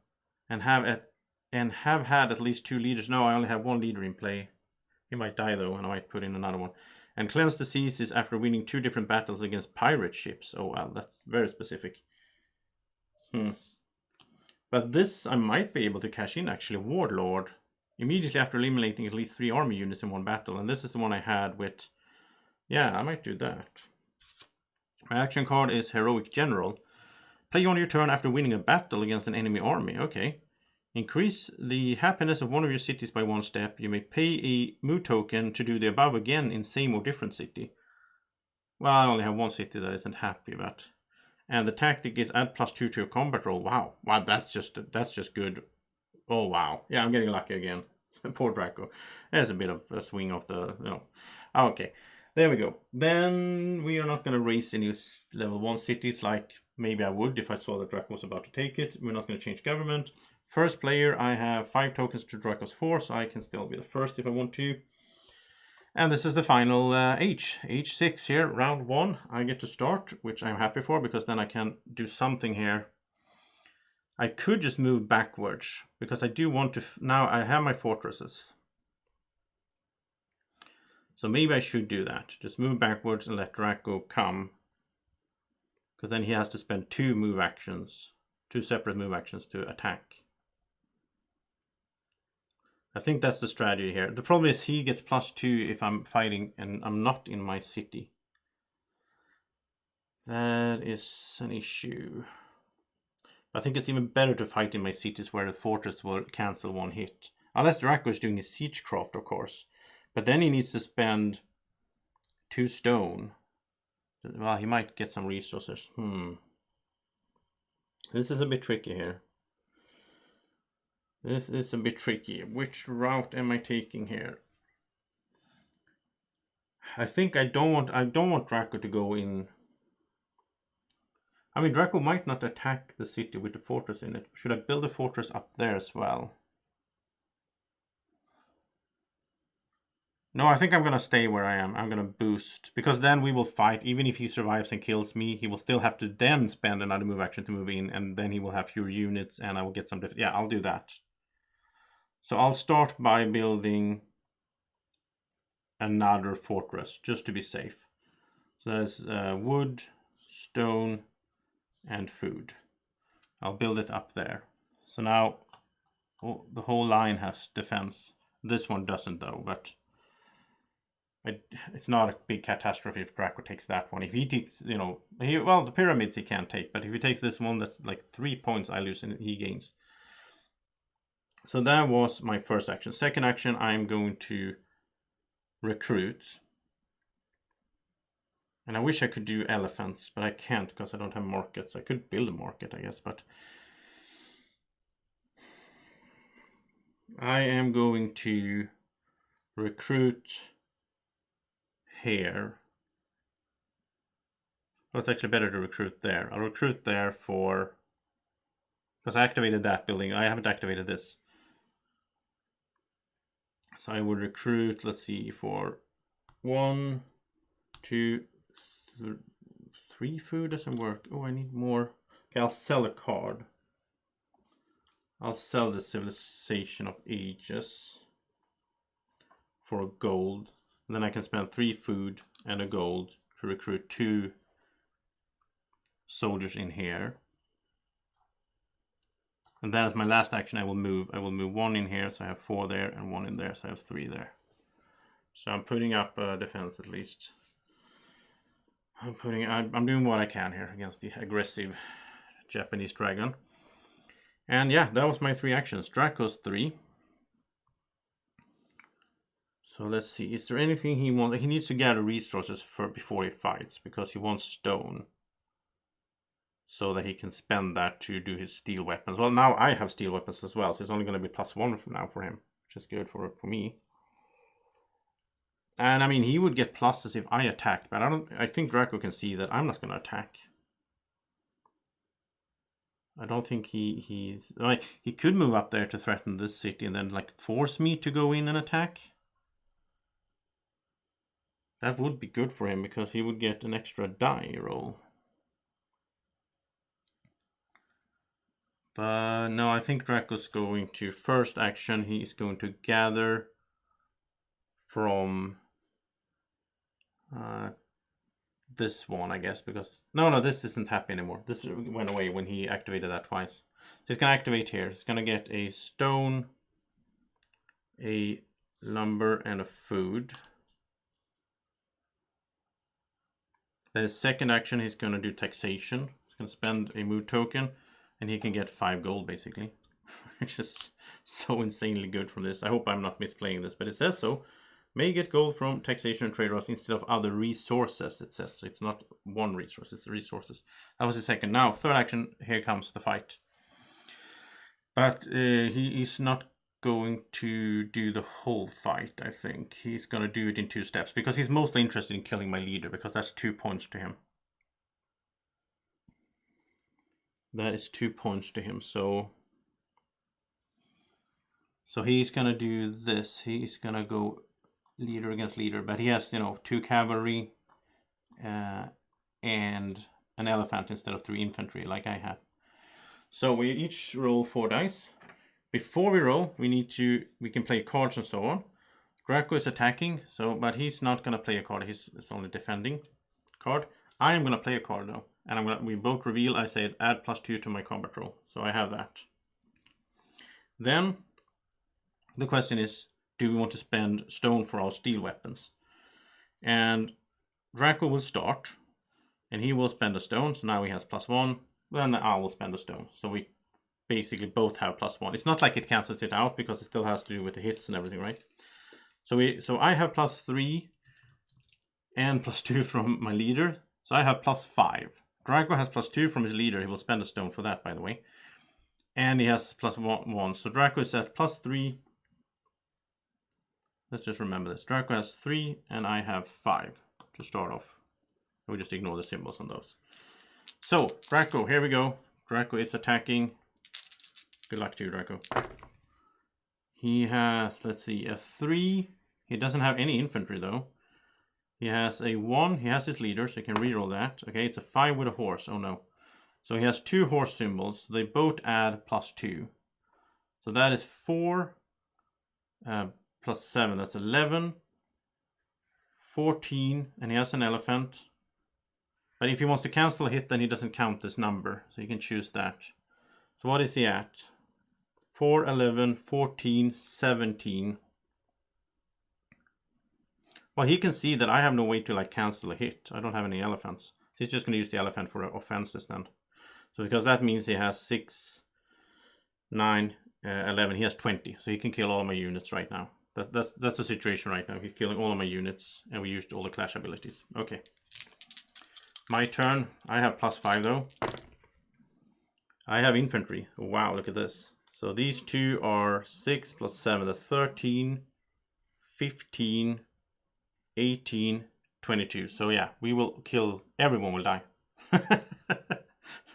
and have had at least 2 leaders. No, I only have 1 leader in play. He might die though, and I might put in another one. And Cleanse the Seas is after winning 2 different battles against pirate ships. Oh well, that's very specific. But this I might be able to cash in actually. Warlord. Immediately after eliminating at least 3 army units in 1 battle. And this is the one I had with... Yeah, I might do that. My action card is Heroic General. Play on your turn after winning a battle against an enemy army. Okay. Increase the happiness of one of your cities by 1 step. You may pay a mood token to do the above again in same or different city. Well, I only have 1 city that isn't happy, but... And the tactic is add +2 to your combat roll. Wow, that's just good. Oh wow, yeah, I'm getting lucky again. Poor Draco. There's a bit of a swing of the, Okay, there we go. Then we are not going to raise any level 1 cities like maybe I would if I saw that Draco was about to take it. We're not going to change government. First player, I have 5 tokens to Draco's 4, so I can still be the first if I want to. And this is the final H6 here, round 1. I get to start, which I'm happy for, because then I can do something here. I could just move backwards, because I do want to... Now I have my fortresses. So maybe I should do that. Just move backwards and let Draco come. Because then he has to spend 2 separate move actions to attack. I think that's the strategy here. The problem is he gets +2 if I'm fighting and I'm not in my city. That is an issue. I think it's even better to fight in my cities where the fortress will cancel 1 hit. Unless Draco is doing his siegecraft, of course. But then he needs to spend 2 stone. Well, he might get some resources. This is a bit tricky here. This is a bit tricky. Which route am I taking here? I think I don't want Draco to go in. I mean, Draco might not attack the city with the fortress in it. Should I build a fortress up there as well? No, I think I'm going to stay where I am. I'm going to boost. Because then we will fight. Even if he survives and kills me, he will still have to then spend another move action to move in. And then he will have fewer units and I will get some... Yeah, I'll do that. So I'll start by building another fortress, just to be safe. So there's wood, stone, and food. I'll build it up there. So now the whole line has defense. This one doesn't though, but it's not a big catastrophe if Draco takes that one. If he takes, you know, well, the pyramids he can't take, but if he takes this one, that's like 3 points I lose and he gains. So that was my first action. Second action, I'm going to recruit. And I wish I could do elephants, but I can't because I don't have markets. I could build a market, I guess, but I am going to recruit here. Well, it's actually better to recruit there. I'll recruit there for... because I activated that building. I haven't activated this. So I would recruit, let's see, for 1, 2, 3 food doesn't work. Oh, I need more. Okay, I'll sell a card. I'll sell the Civilization of Ages for gold. And then I can spend 3 food and a gold to recruit 2 soldiers in here. And then as my last action, I will move 1 in here, so I have 4 there, and 1 in there, so I have 3 there. So I'm putting up defense at least. I'm doing what I can here against the aggressive Japanese dragon. And yeah, that was my 3 actions. Draco's 3. So let's see, is there anything he wants? He needs to gather resources before he fights, because he wants stone. So that he can spend that to do his steel weapons. Well, now I have steel weapons as well, so it's only going to be +1 from now for him, which is good for me. And I mean, he would get pluses if I attacked, but I think Draco can see that I'm not going to attack. I don't think he's like, he could move up there to threaten this city and then like force me to go in and attack. That would be good for him because he would get an extra die roll. But no, I think Draco's going to, first action, he's going to gather from this one, I guess, because... No, this isn't happy anymore. This went away when he activated that twice. So he's going to activate here. He's going to get a stone, a lumber, and a food. Then his second action, he's going to do taxation. He's going to spend a mood token. And he can get 5 gold, basically. Which is so insanely good from this. I hope I'm not misplaying this, but it says so. May get gold from taxation and trade routes instead of other resources, it says. So it's not one resource, it's the resources. That was the second. Now, third action, here comes the fight. But he is not going to do the whole fight, I think. He's going to do it in 2 steps. Because he's mostly interested in killing my leader, because that's 2 points to him. That is 2 points to him, so he's gonna do this. He's gonna go leader against leader, but he has, 2 cavalry and an elephant instead of 3 infantry, like I have. So we each roll 4 dice. Before we roll, we can play cards and so on. Draco is attacking, but he's not gonna play a card. It's only defending card. I am gonna play a card though. And we both reveal, I said, add +2 to my combat roll. So I have that. Then, the question is, do we want to spend stone for our steel weapons? And Draco will start. And he will spend a stone. So now he has +1. Then I will spend a stone. So we basically both have +1. It's not like it cancels it out, because it still has to do with the hits and everything, right? So I have +3 and +2 from my leader. So I have +5. Draco has +2 from his leader. He will spend a stone for that, by the way. And he has +1. So Draco is at +3. Let's just remember this. Draco has 3 and I have 5 to start off. We just ignore the symbols on those. So, Draco, here we go. Draco is attacking. Good luck to you, Draco. He has, let's see, a 3. He doesn't have any infantry, though. He has a 1. He has his leader, so he can reroll that. Okay, it's a 5 with a horse. Oh, no. So he has 2 horse symbols. They both add +2. So that is 4 plus 7. That's 11. 14. And he has an elephant. But if he wants to cancel a hit, then he doesn't count this number. So you can choose that. So what is he at? 4, 11, 14, 17. Well, he can see that I have no way to like cancel a hit. I don't have any elephants. So he's just going to use the elephant for offenses then. So because that means he has 6, 9, 11. He has 20. So he can kill all my units right now. That's the situation right now. He's killing all of my units and we used all the clash abilities. Okay. My turn. I have +5 though. I have infantry. Oh, wow, look at this. So these two are 6 plus 7. That's 13, 15, 18, 22. So yeah, we will kill, everyone will die.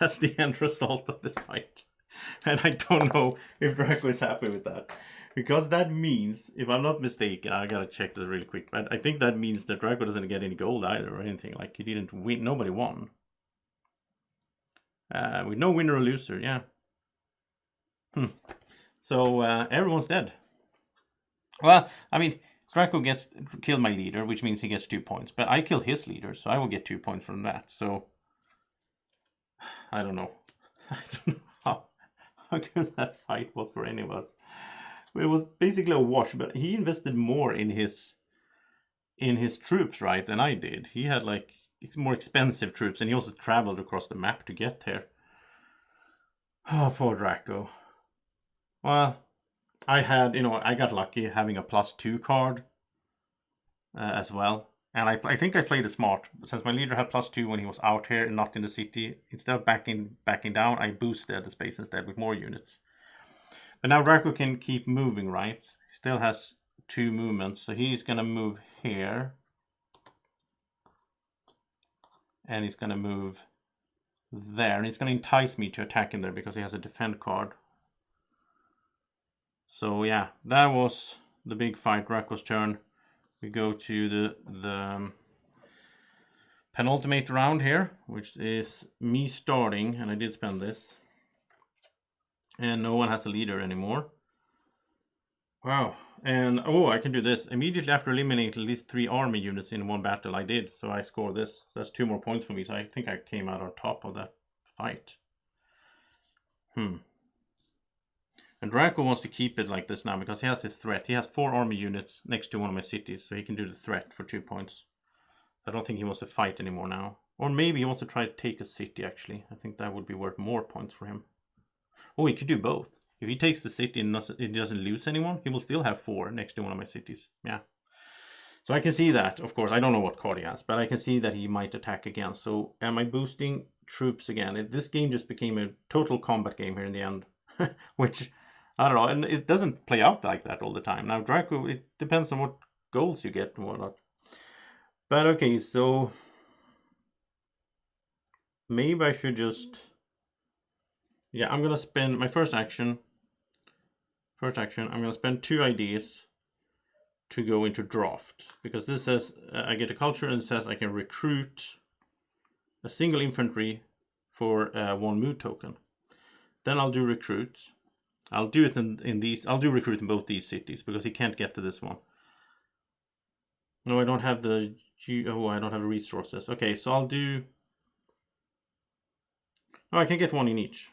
That's the end result of this fight. And I don't know if Draco is happy with that. Because that means, if I'm not mistaken, I gotta check this really quick, but I think that means that Draco doesn't get any gold either or anything. Like, he didn't win, nobody won. With no winner or loser, yeah. So, everyone's dead. Well, I mean, Draco gets killed my leader, which means he gets 2 points. But I killed his leader, so I will get 2 points from that. So, I don't know. I don't know how good that fight was for any of us. It was basically a wash, but he invested more in his troops, right, than I did. He had like more expensive troops, and he also traveled across the map to get there. Oh, poor Draco. Well, I had, I got lucky having a +2 card as well. And I think I played it smart. Since my leader had +2 when he was out here and not in the city, instead of backing down, I boosted the space instead with more units. But now Draco can keep moving, right? He still has 2 movements. So he's going to move here. And he's going to move there. And he's going to entice me to attack him there because he has a defend card. So yeah, that was the big fight. Draco's turn. We go to the penultimate round here, which is me starting. And I did spend this. And no one has a leader anymore. Wow. And, oh, I can do this. Immediately after eliminating at least 3 army units in one battle, I did. So I score this. So that's 2 more points for me. So I think I came out on top of that fight. And Draco wants to keep it like this now because he has his threat. He has 4 army units next to one of my cities. So he can do the threat for 2 points. I don't think he wants to fight anymore now. Or maybe he wants to try to take a city, actually. I think that would be worth more points for him. Oh, he could do both. If he takes the city and he doesn't lose anyone, he will still have 4 next to one of my cities. Yeah. So I can see that, of course. I don't know what card he has, but I can see that he might attack again. So am I boosting troops again? This game just became a total combat game here in the end. Which, I don't know. And it doesn't play out like that all the time. Now, Draco, it depends on what goals you get and whatnot. But okay, so maybe I should just... Yeah, I'm going to spend my first action, I'm going to spend 2 ideas to go into draft. Because this says I get a culture and it says I can recruit a single infantry for 1 mood token. Then I'll do recruit. I'll do it in these, I'll do recruit in both these cities because he can't get to this one. No, I don't have the, I don't have the resources. Okay, so I'll do, oh, I can get 1 in each.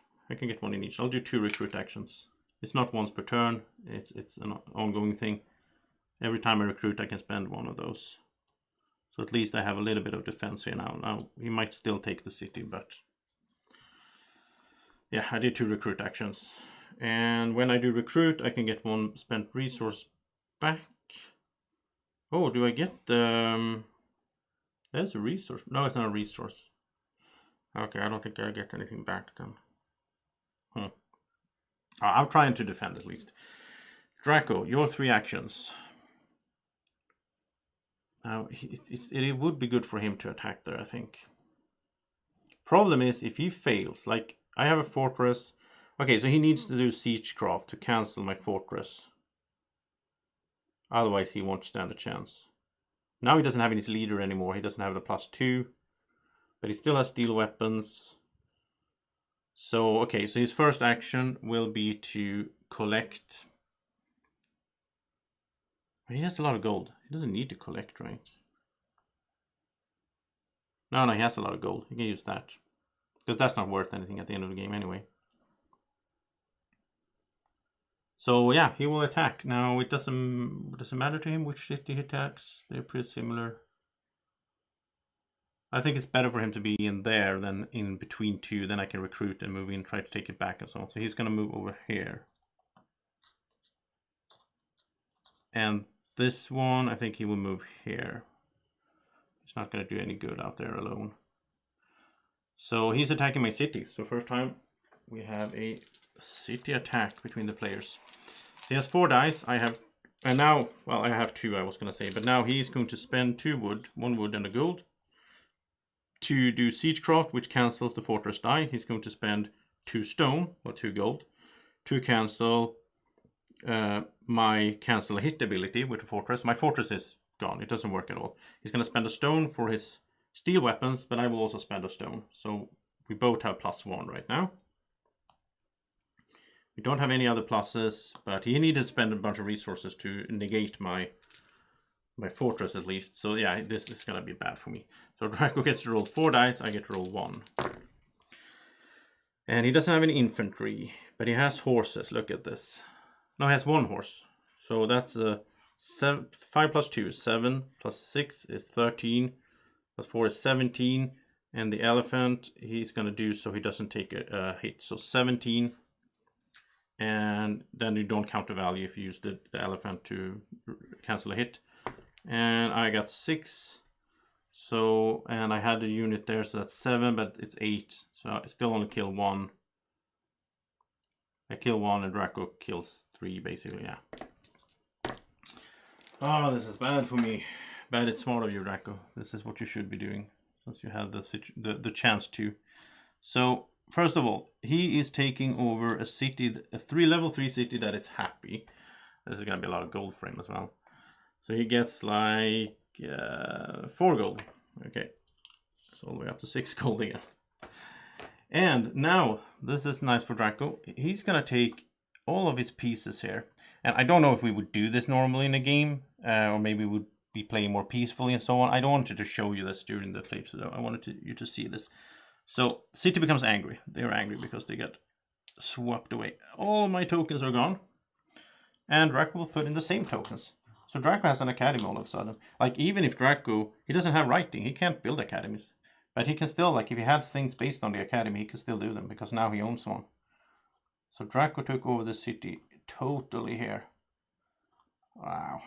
I'll do 2 recruit actions. It's not once per turn. It's an ongoing thing. Every time I recruit, I can spend 1 of those. So at least I have a little bit of defense here now. Now, he might still take the city, but... Yeah, I did 2 recruit actions. And when I do recruit, I can get 1 spent resource back. Oh, do I get the... There's a resource. No, it's not a resource. Okay, I don't think I get anything back then. I'm trying to defend at least. Draco, your 3 actions. Now, it would be good for him to attack there, I think. Problem is, if he fails, like I have a fortress. Okay, so he needs to do siegecraft to cancel my fortress. Otherwise, he won't stand a chance. Now he doesn't have his leader anymore. He doesn't have the +2. But he still has steel weapons. So, okay, so his first action will be to collect. He has a lot of gold. He doesn't need to collect, right? No, he has a lot of gold. He can use that. Because that's not worth anything at the end of the game anyway. So yeah, he will attack. Now it doesn't matter to him which city he attacks. They're pretty similar. I think it's better for him to be in there than in between two. Then I can recruit and move in, try to take it back and so on. So he's going to move over here. And this one, I think he will move here. He's not going to do any good out there alone. So he's attacking my city. So first time we have a city attack between the players. So he has 4 dice. I have, and now, well, I have 2, I was going to say. But now he's going to spend 2 wood, 1 wood and a gold, to do siegecraft, which cancels the fortress die. He's going to spend 2 stone, or 2 gold, to cancel my cancel a hit ability with the fortress. My fortress is gone. It doesn't work at all. He's going to spend a stone for his steel weapons, but I will also spend a stone. So we both have +1 right now. We don't have any other pluses, but he needed to spend a bunch of resources to negate my fortress at least. So yeah, this is going to be bad for me. So Draco gets to roll 4 dice, I get to roll 1. And he doesn't have any infantry, but he has horses. Look at this. No, he has 1 horse. So that's 5 + 2 is 7, + 6 is 13, + 4 is 17. And the elephant he's going to do so he doesn't take a hit. So 17. And then you don't count the value if you use the elephant to cancel a hit. And I got 6. So, and I had a unit there, so that's 7, but it's 8. So I still only kill 1. I kill 1 and Draco kills 3, basically, yeah. Oh, this is bad for me. But it's smart of you, Draco. This is what you should be doing, since you had the chance to. So, first of all, he is taking over a city, a level 3 city that is happy. This is going to be a lot of gold for him as well. So he gets like 4 gold. Okay. It's all the way up to 6 gold again. And now, this is nice for Draco. He's going to take all of his pieces here. And I don't know if we would do this normally in a game. Or maybe we would be playing more peacefully and so on. I don't want to show you this during the playthrough. I wanted you to see this. So, city becomes angry. They're angry because they get swept away. All my tokens are gone. And Draco will put in the same tokens. So Draco has an academy all of a sudden. Like, even if Draco, he doesn't have writing, he can't build academies. But he can still, like, if he had things based on the academy, he can still do them, because now he owns one. So Draco took over the city totally here. Wow.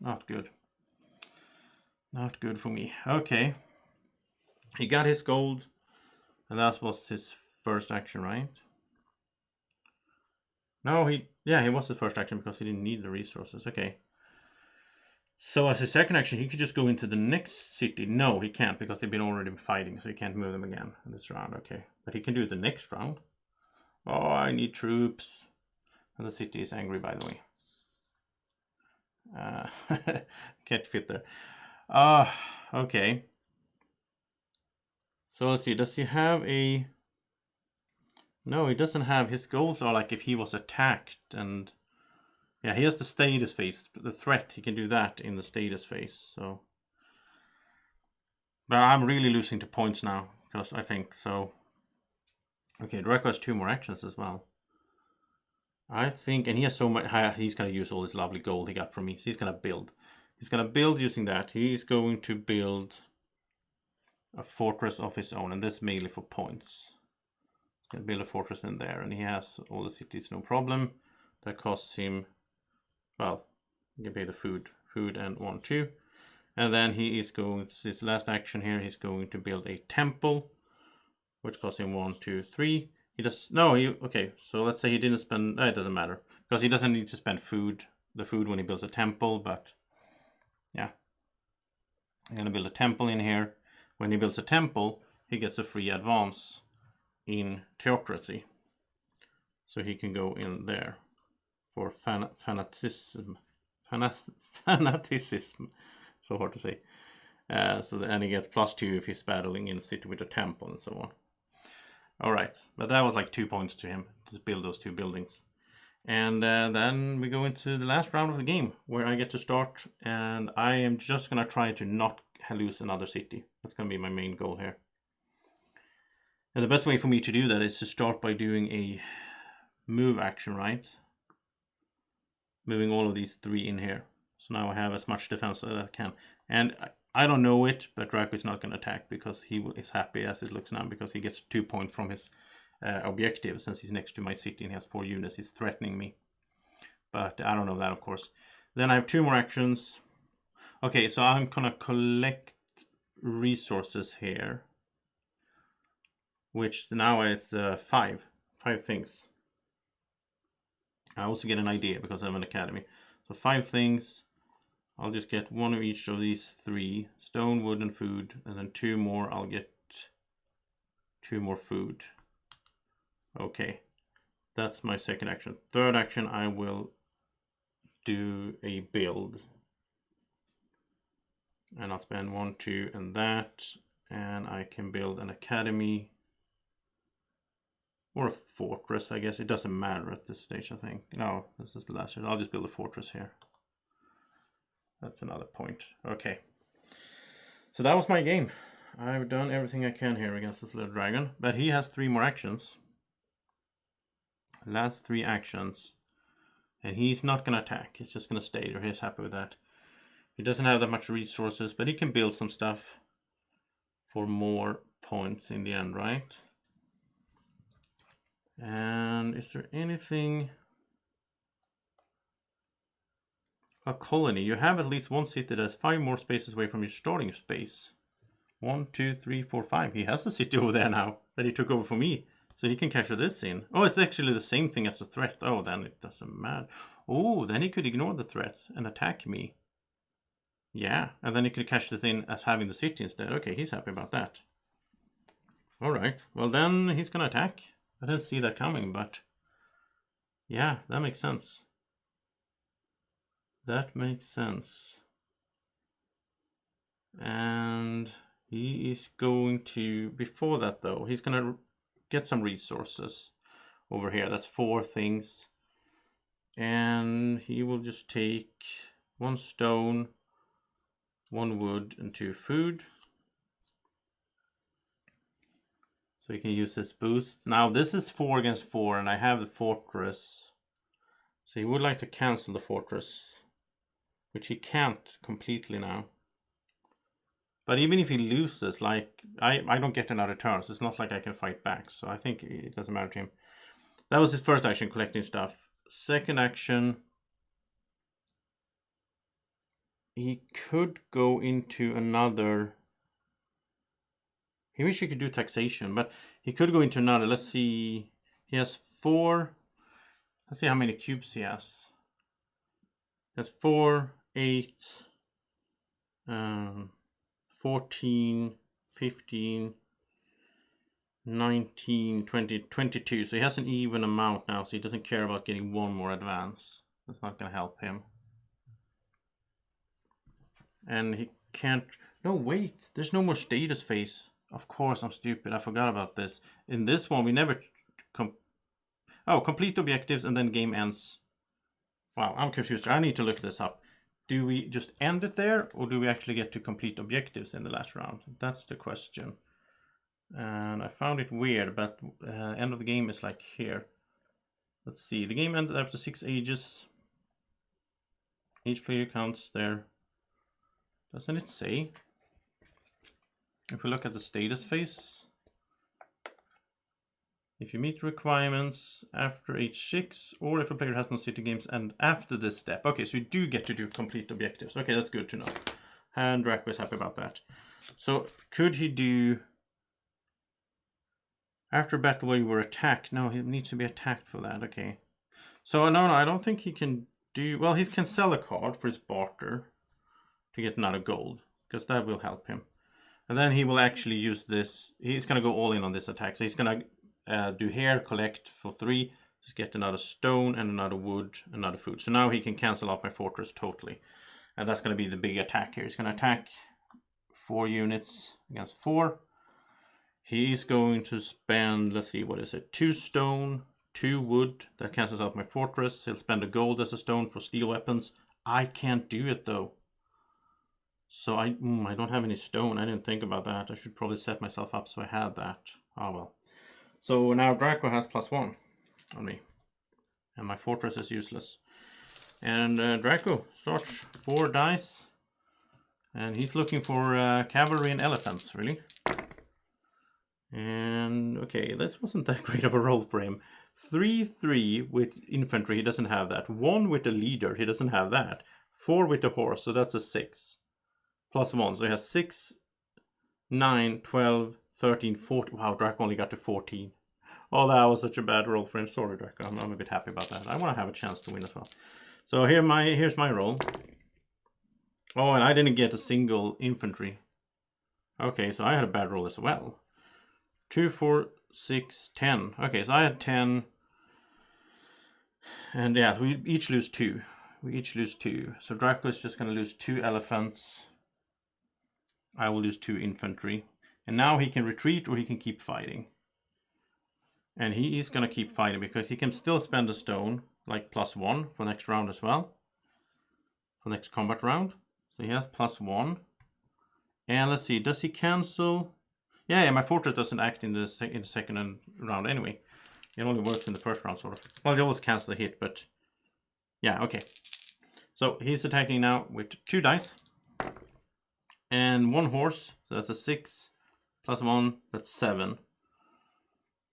Not good. Not good for me. Okay. He got his gold. And that was his first action, right? No, he was the first action because he didn't need the resources. Okay. So as his second action, he could just go into the next city. No, he can't because they've been already fighting, so he can't move them again in this round. Okay. But he can do it the next round. Oh, I need troops. And the city is angry, by the way. Can't fit there. Okay. So let's see, does he have a... No, he doesn't have... His goals are like if he was attacked and... Yeah, he has the status phase, the threat, he can do that in the status phase, so... But I'm really losing to points now, because I think so... Okay, Draco has 2 more actions as well. I think, and he has so much... He's going to use all this lovely gold he got from me, so he's going to build. He's going to build using that. He's going to build... a fortress of his own, and this mainly for points. He's going to build a fortress in there, and he has all the cities, no problem. That costs him, well, he can pay the food and 1, 2. And then he is going, his last action here, he's going to build a temple, which costs him 1, 2, 3. He does, no, okay, so let's say he didn't spend, it doesn't matter, because he doesn't need to spend the food when he builds a temple, but yeah. I'm going to build a temple in here. When he builds a temple, he gets a free advance in theocracy. So he can go in there for fanaticism. Fanaticism. So hard to say. And he gets +2 if he's battling in a city with a temple and so on. Alright, but that was like 2 points to him to build those 2 buildings. And then we go into the last round of the game, where I get to start, and I am just going to try to not lose another city. That's going to be my main goal here. And the best way for me to do that is to start by doing a move action, right? Moving all of these 3 in here. So now I have as much defense as I can. And I don't know it, but Draco is not going to attack because he is happy as it looks now, because he gets 2 points from his objective since he's next to my city and he has 4 units. He's threatening me. But I don't know that, of course. Then I have 2 more actions. Okay, so I'm going to collect resources here, which now is 5 things. I also get an idea because I have an academy. So 5 things. I'll just get 1 of each of these 3. Stone, wood, and food. And then 2 more. I'll get 2 more food. Okay. That's my second action. Third action, I will do a build. And I'll spend 1, 2, and that. And I can build an academy. Or a fortress, I guess. It doesn't matter at this stage, I think. No, this is the last one. I'll just build a fortress here. That's another point. Okay. So that was my game. I've done everything I can here against this little dragon. But he has 3 more actions. Last 3 actions. And he's not going to attack. He's just going to stay there. He's happy with that. He doesn't have that much resources, but he can build some stuff for more points in the end, right? And is there anything... A colony. You have at least 1 city that's 5 more spaces away from your starting space. 1, 2, 3, 4, 5. He has a city over there now that he took over for me. So he can capture this in. Oh, it's actually the same thing as the threat. Oh, then it doesn't matter. Oh, then he could ignore the threat and attack me. Yeah, and then he could cash this in as having the city instead. Okay, he's happy about that. Alright, well then he's gonna attack. I didn't see that coming, but... yeah, that makes sense. That makes sense. And he is going to, before that though, he's going to get some resources over here. That's 4 things. And he will just take 1 stone, 1 wood, and 2 food. So he can use his boost. Now this is 4 against 4, and I have the fortress. So he would like to cancel the fortress, which he can't completely now. But even if he loses, like, I don't get another turn, so it's not like I can fight back. So I think it doesn't matter to him. That was his first action, collecting stuff. Second action, he could go into another... He wish he could do taxation, but he could go into another. Let's see. He has 4. Let's see how many cubes he has. He has 4, 8, 14, 15, 19, 20, 22. So he has an even amount now, so he doesn't care about getting 1 more advance. That's not going to help him. And he can't... No, wait. There's no more status phase. Of course, I'm stupid. I forgot about this. In this one, we never... complete objectives and then game ends. Wow, I'm confused. I need to look this up. Do we just end it there, or do we actually get to complete objectives in the last round? That's the question. And I found it weird, but end of the game is like here. Let's see. The game ended after 6 ages. Each player counts there. Doesn't it say? If we look at the status phase, if you meet requirements after age 6, or if a player has no city games and after this step. Okay, so you do get to do complete objectives. Okay, that's good to know. And Draco is happy about that. So could he do after battle where you were attacked? No, he needs to be attacked for that. Okay. So no, I don't think he can do... Well, he can sell a card for his barter to get another gold, because that will help him. And then he will actually use this. He's going to go all in on this attack. So he's going to do here, collect for 3. Just get another stone and another wood, another food. So now he can cancel out my fortress totally. And that's going to be the big attack here. He's going to attack 4 units against 4. He's going to spend, let's see, what is it? 2 stone, 2 wood. That cancels out my fortress. He'll spend a gold as a stone for steel weapons. I can't do it though. So I don't have any stone. I didn't think about that. I should probably set myself up so I had that. Oh well. So now Draco has +1 on me. And my fortress is useless. And Draco starts 4 dice. And he's looking for cavalry and elephants, really. And okay, this wasn't that great of a roll for him. 3-3 with infantry, he doesn't have that. 1 with the leader, he doesn't have that. 4 with the horse, so that's a 6. +1, so he has 6, 9, 12, 13, 14. Wow, Draco only got to 14. Oh, that was such a bad roll for him. Sorry, Draco, I'm a bit happy about that. I want to have a chance to win as well. So here's my roll. Oh, and I didn't get a single infantry. Okay, so I had a bad roll as well. 2, 4, 6, 10. Okay, so I had 10. And yeah, we each lose 2. We each lose 2. So Draco is just going to lose 2 elephants. I will lose 2 infantry. And now he can retreat or he can keep fighting. And he is going to keep fighting because he can still spend a stone, like +1 for next round as well. For next combat round. So he has +1. And let's see, does he cancel? Yeah, my fortress doesn't act in the second round anyway. It only works in the first round, sort of. Well, they always cancel the hit, but yeah, okay. So he's attacking now with 2 dice. And 1 horse, so that's a 6. +1, that's 7.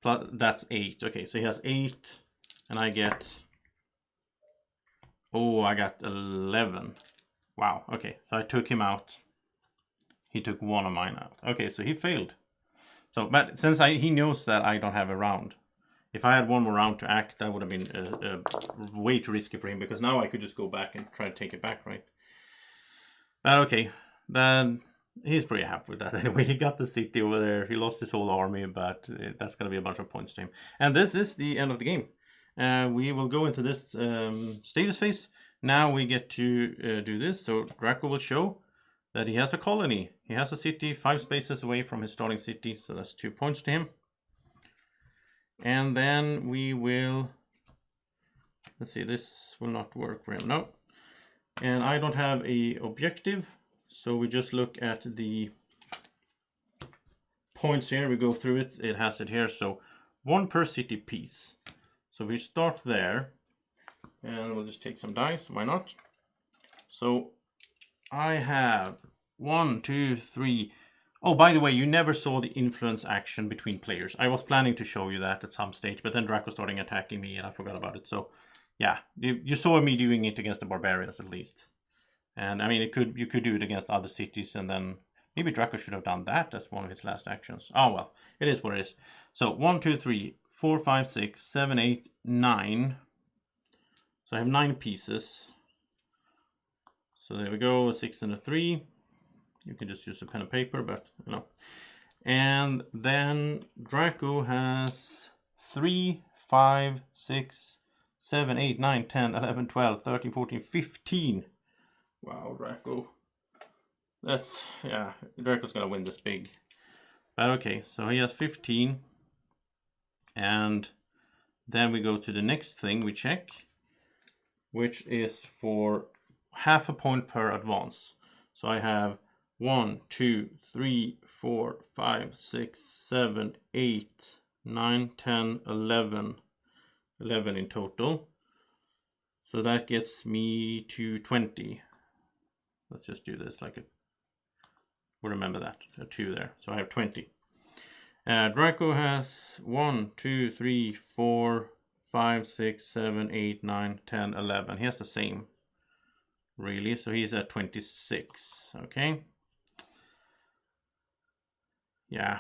Plus, that's 8. Okay, so he has 8, and I get... Oh, I got 11. Wow, okay, so I took him out. He took 1 of mine out. Okay, so he failed. So, but since he knows that I don't have a round, if I had 1 more round to act, that would have been way too risky for him, because now I could just go back and try to take it back, right? But okay, then he's pretty happy with that anyway. He got the city over there. He lost his whole army, but that's going to be a bunch of points to him. And this is the end of the game. We will go into this status phase. Now we get to do this. So Draco will show that he has a colony. He has a city 5 spaces away from his starting city. So that's 2 points to him. And then we will... Let's see, this will not work for him. No. And I don't have a objective. So we just look at the points here. We go through it. It has it here. So 1 per city piece. So we start there. And we'll just take some dice. Why not? So I have 1, 2, 3. Oh, by the way, you never saw the influence action between players. I was planning to show you that at some stage, but then Draco started attacking me and I forgot about it. So yeah, you saw me doing it against the barbarians at least. And I mean, you could do it against other cities, and then maybe Draco should have done that as one of his last actions. Oh well, it is what it is. So 1, 2, 3, 4, 5, 6, 7, 8, 9. So I have 9 pieces. So there we go, a 6 and a 3. You can just use a pen and paper, but you know. And then Draco has 3, 5, 6, 7, 8, 9, 10, 11, 12, 13, 14, 15. Wow, Draco. That's, yeah, Draco's gonna win this big. But okay, so he has 15. And then we go to the next thing we check, which is for half a point per advance. So I have 1, 2, 3, 4, 5, 6, 7, 8, 9, 10, 11. 11 in total. So that gets me to 20. Let's just do this like we'll remember that, a 2 there. So I have 20. Draco has 1, 2, 3, 4, 5, 6, 7, 8, 9, 10, 11. He has the same, really. So he's at 26. Okay. Yeah.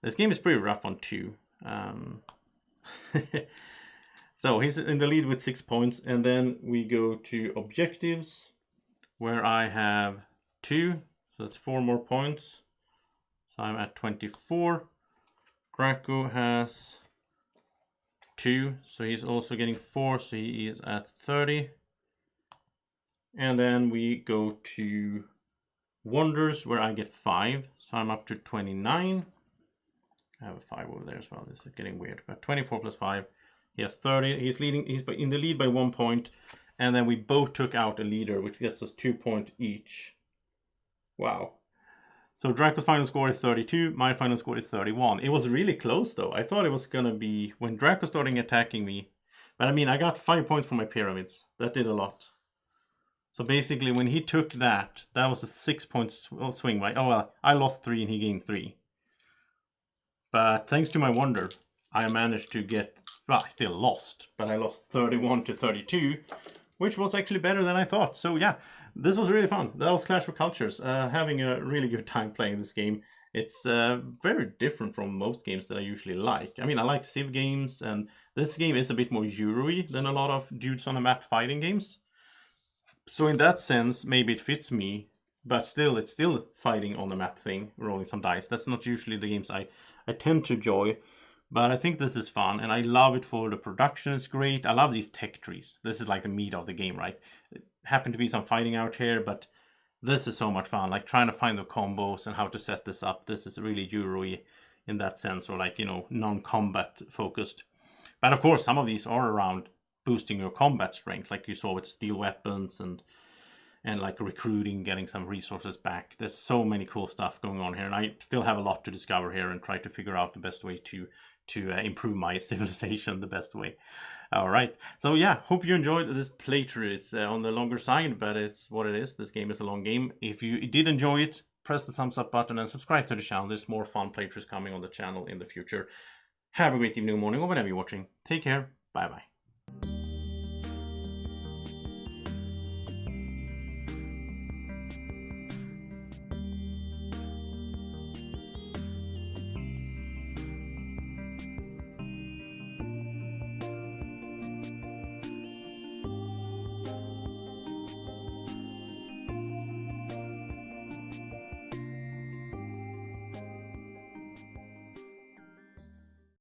This game is pretty rough on 2. So he's in the lead with 6 points. And then we go to objectives, where I have 2. So that's 4 more points. So I'm at 24. Draco has 2, so he's also getting 4, so he is at 30. And then we go to Wonders, where I get 5, so I'm up to 29. I have a 5 over there as well. This is getting weird, but 24 plus 5, he has 30. He's leading. He's in the lead by 1 point, and then we both took out a leader, which gets us 2 points each. Wow. So Draco's final score is 32. My final score is 31. It was really close, though. I thought it was gonna be when Draco started attacking me, but I mean, I got 5 points from my pyramids. That did a lot. So basically, when he took that, that was a 6 point swing, right? Oh well, I lost 3 and he gained 3. But thanks to my wonder, I managed to get, well, I still lost, but I lost 31 to 32, which was actually better than I thought. So yeah, this was really fun. That was Clash of Cultures. Having a really good time playing this game. It's very different from most games that I usually like. I mean, I like Civ games, and this game is a bit more Euro-y than a lot of dudes on a map fighting games. So in that sense, maybe it fits me, but still, it's still fighting on the map thing, rolling some dice. That's not usually the games I tend to enjoy, but I think this is fun, and I love it for the production. It's great. I love these tech trees. This is like the meat of the game, right? It happened to be some fighting out here, but this is so much fun. Like trying to find the combos and how to set this up. This is really Euro-y in that sense, or like, you know, non-combat focused. But of course, some of these are around boosting your combat strength, like you saw with steel weapons and like recruiting, getting some resources back. There's so many cool stuff going on here, and I still have a lot to discover here and try to figure out the best way to improve my civilization the best way. All right, so yeah, hope you enjoyed this playthrough. It's on the longer side, but it's what it is. This game is a long game. If you did enjoy it, press the thumbs up button and subscribe to the channel. There's more fun playthroughs coming on the channel in the future. Have a great evening, morning, or whenever you're watching. Take care. Bye bye.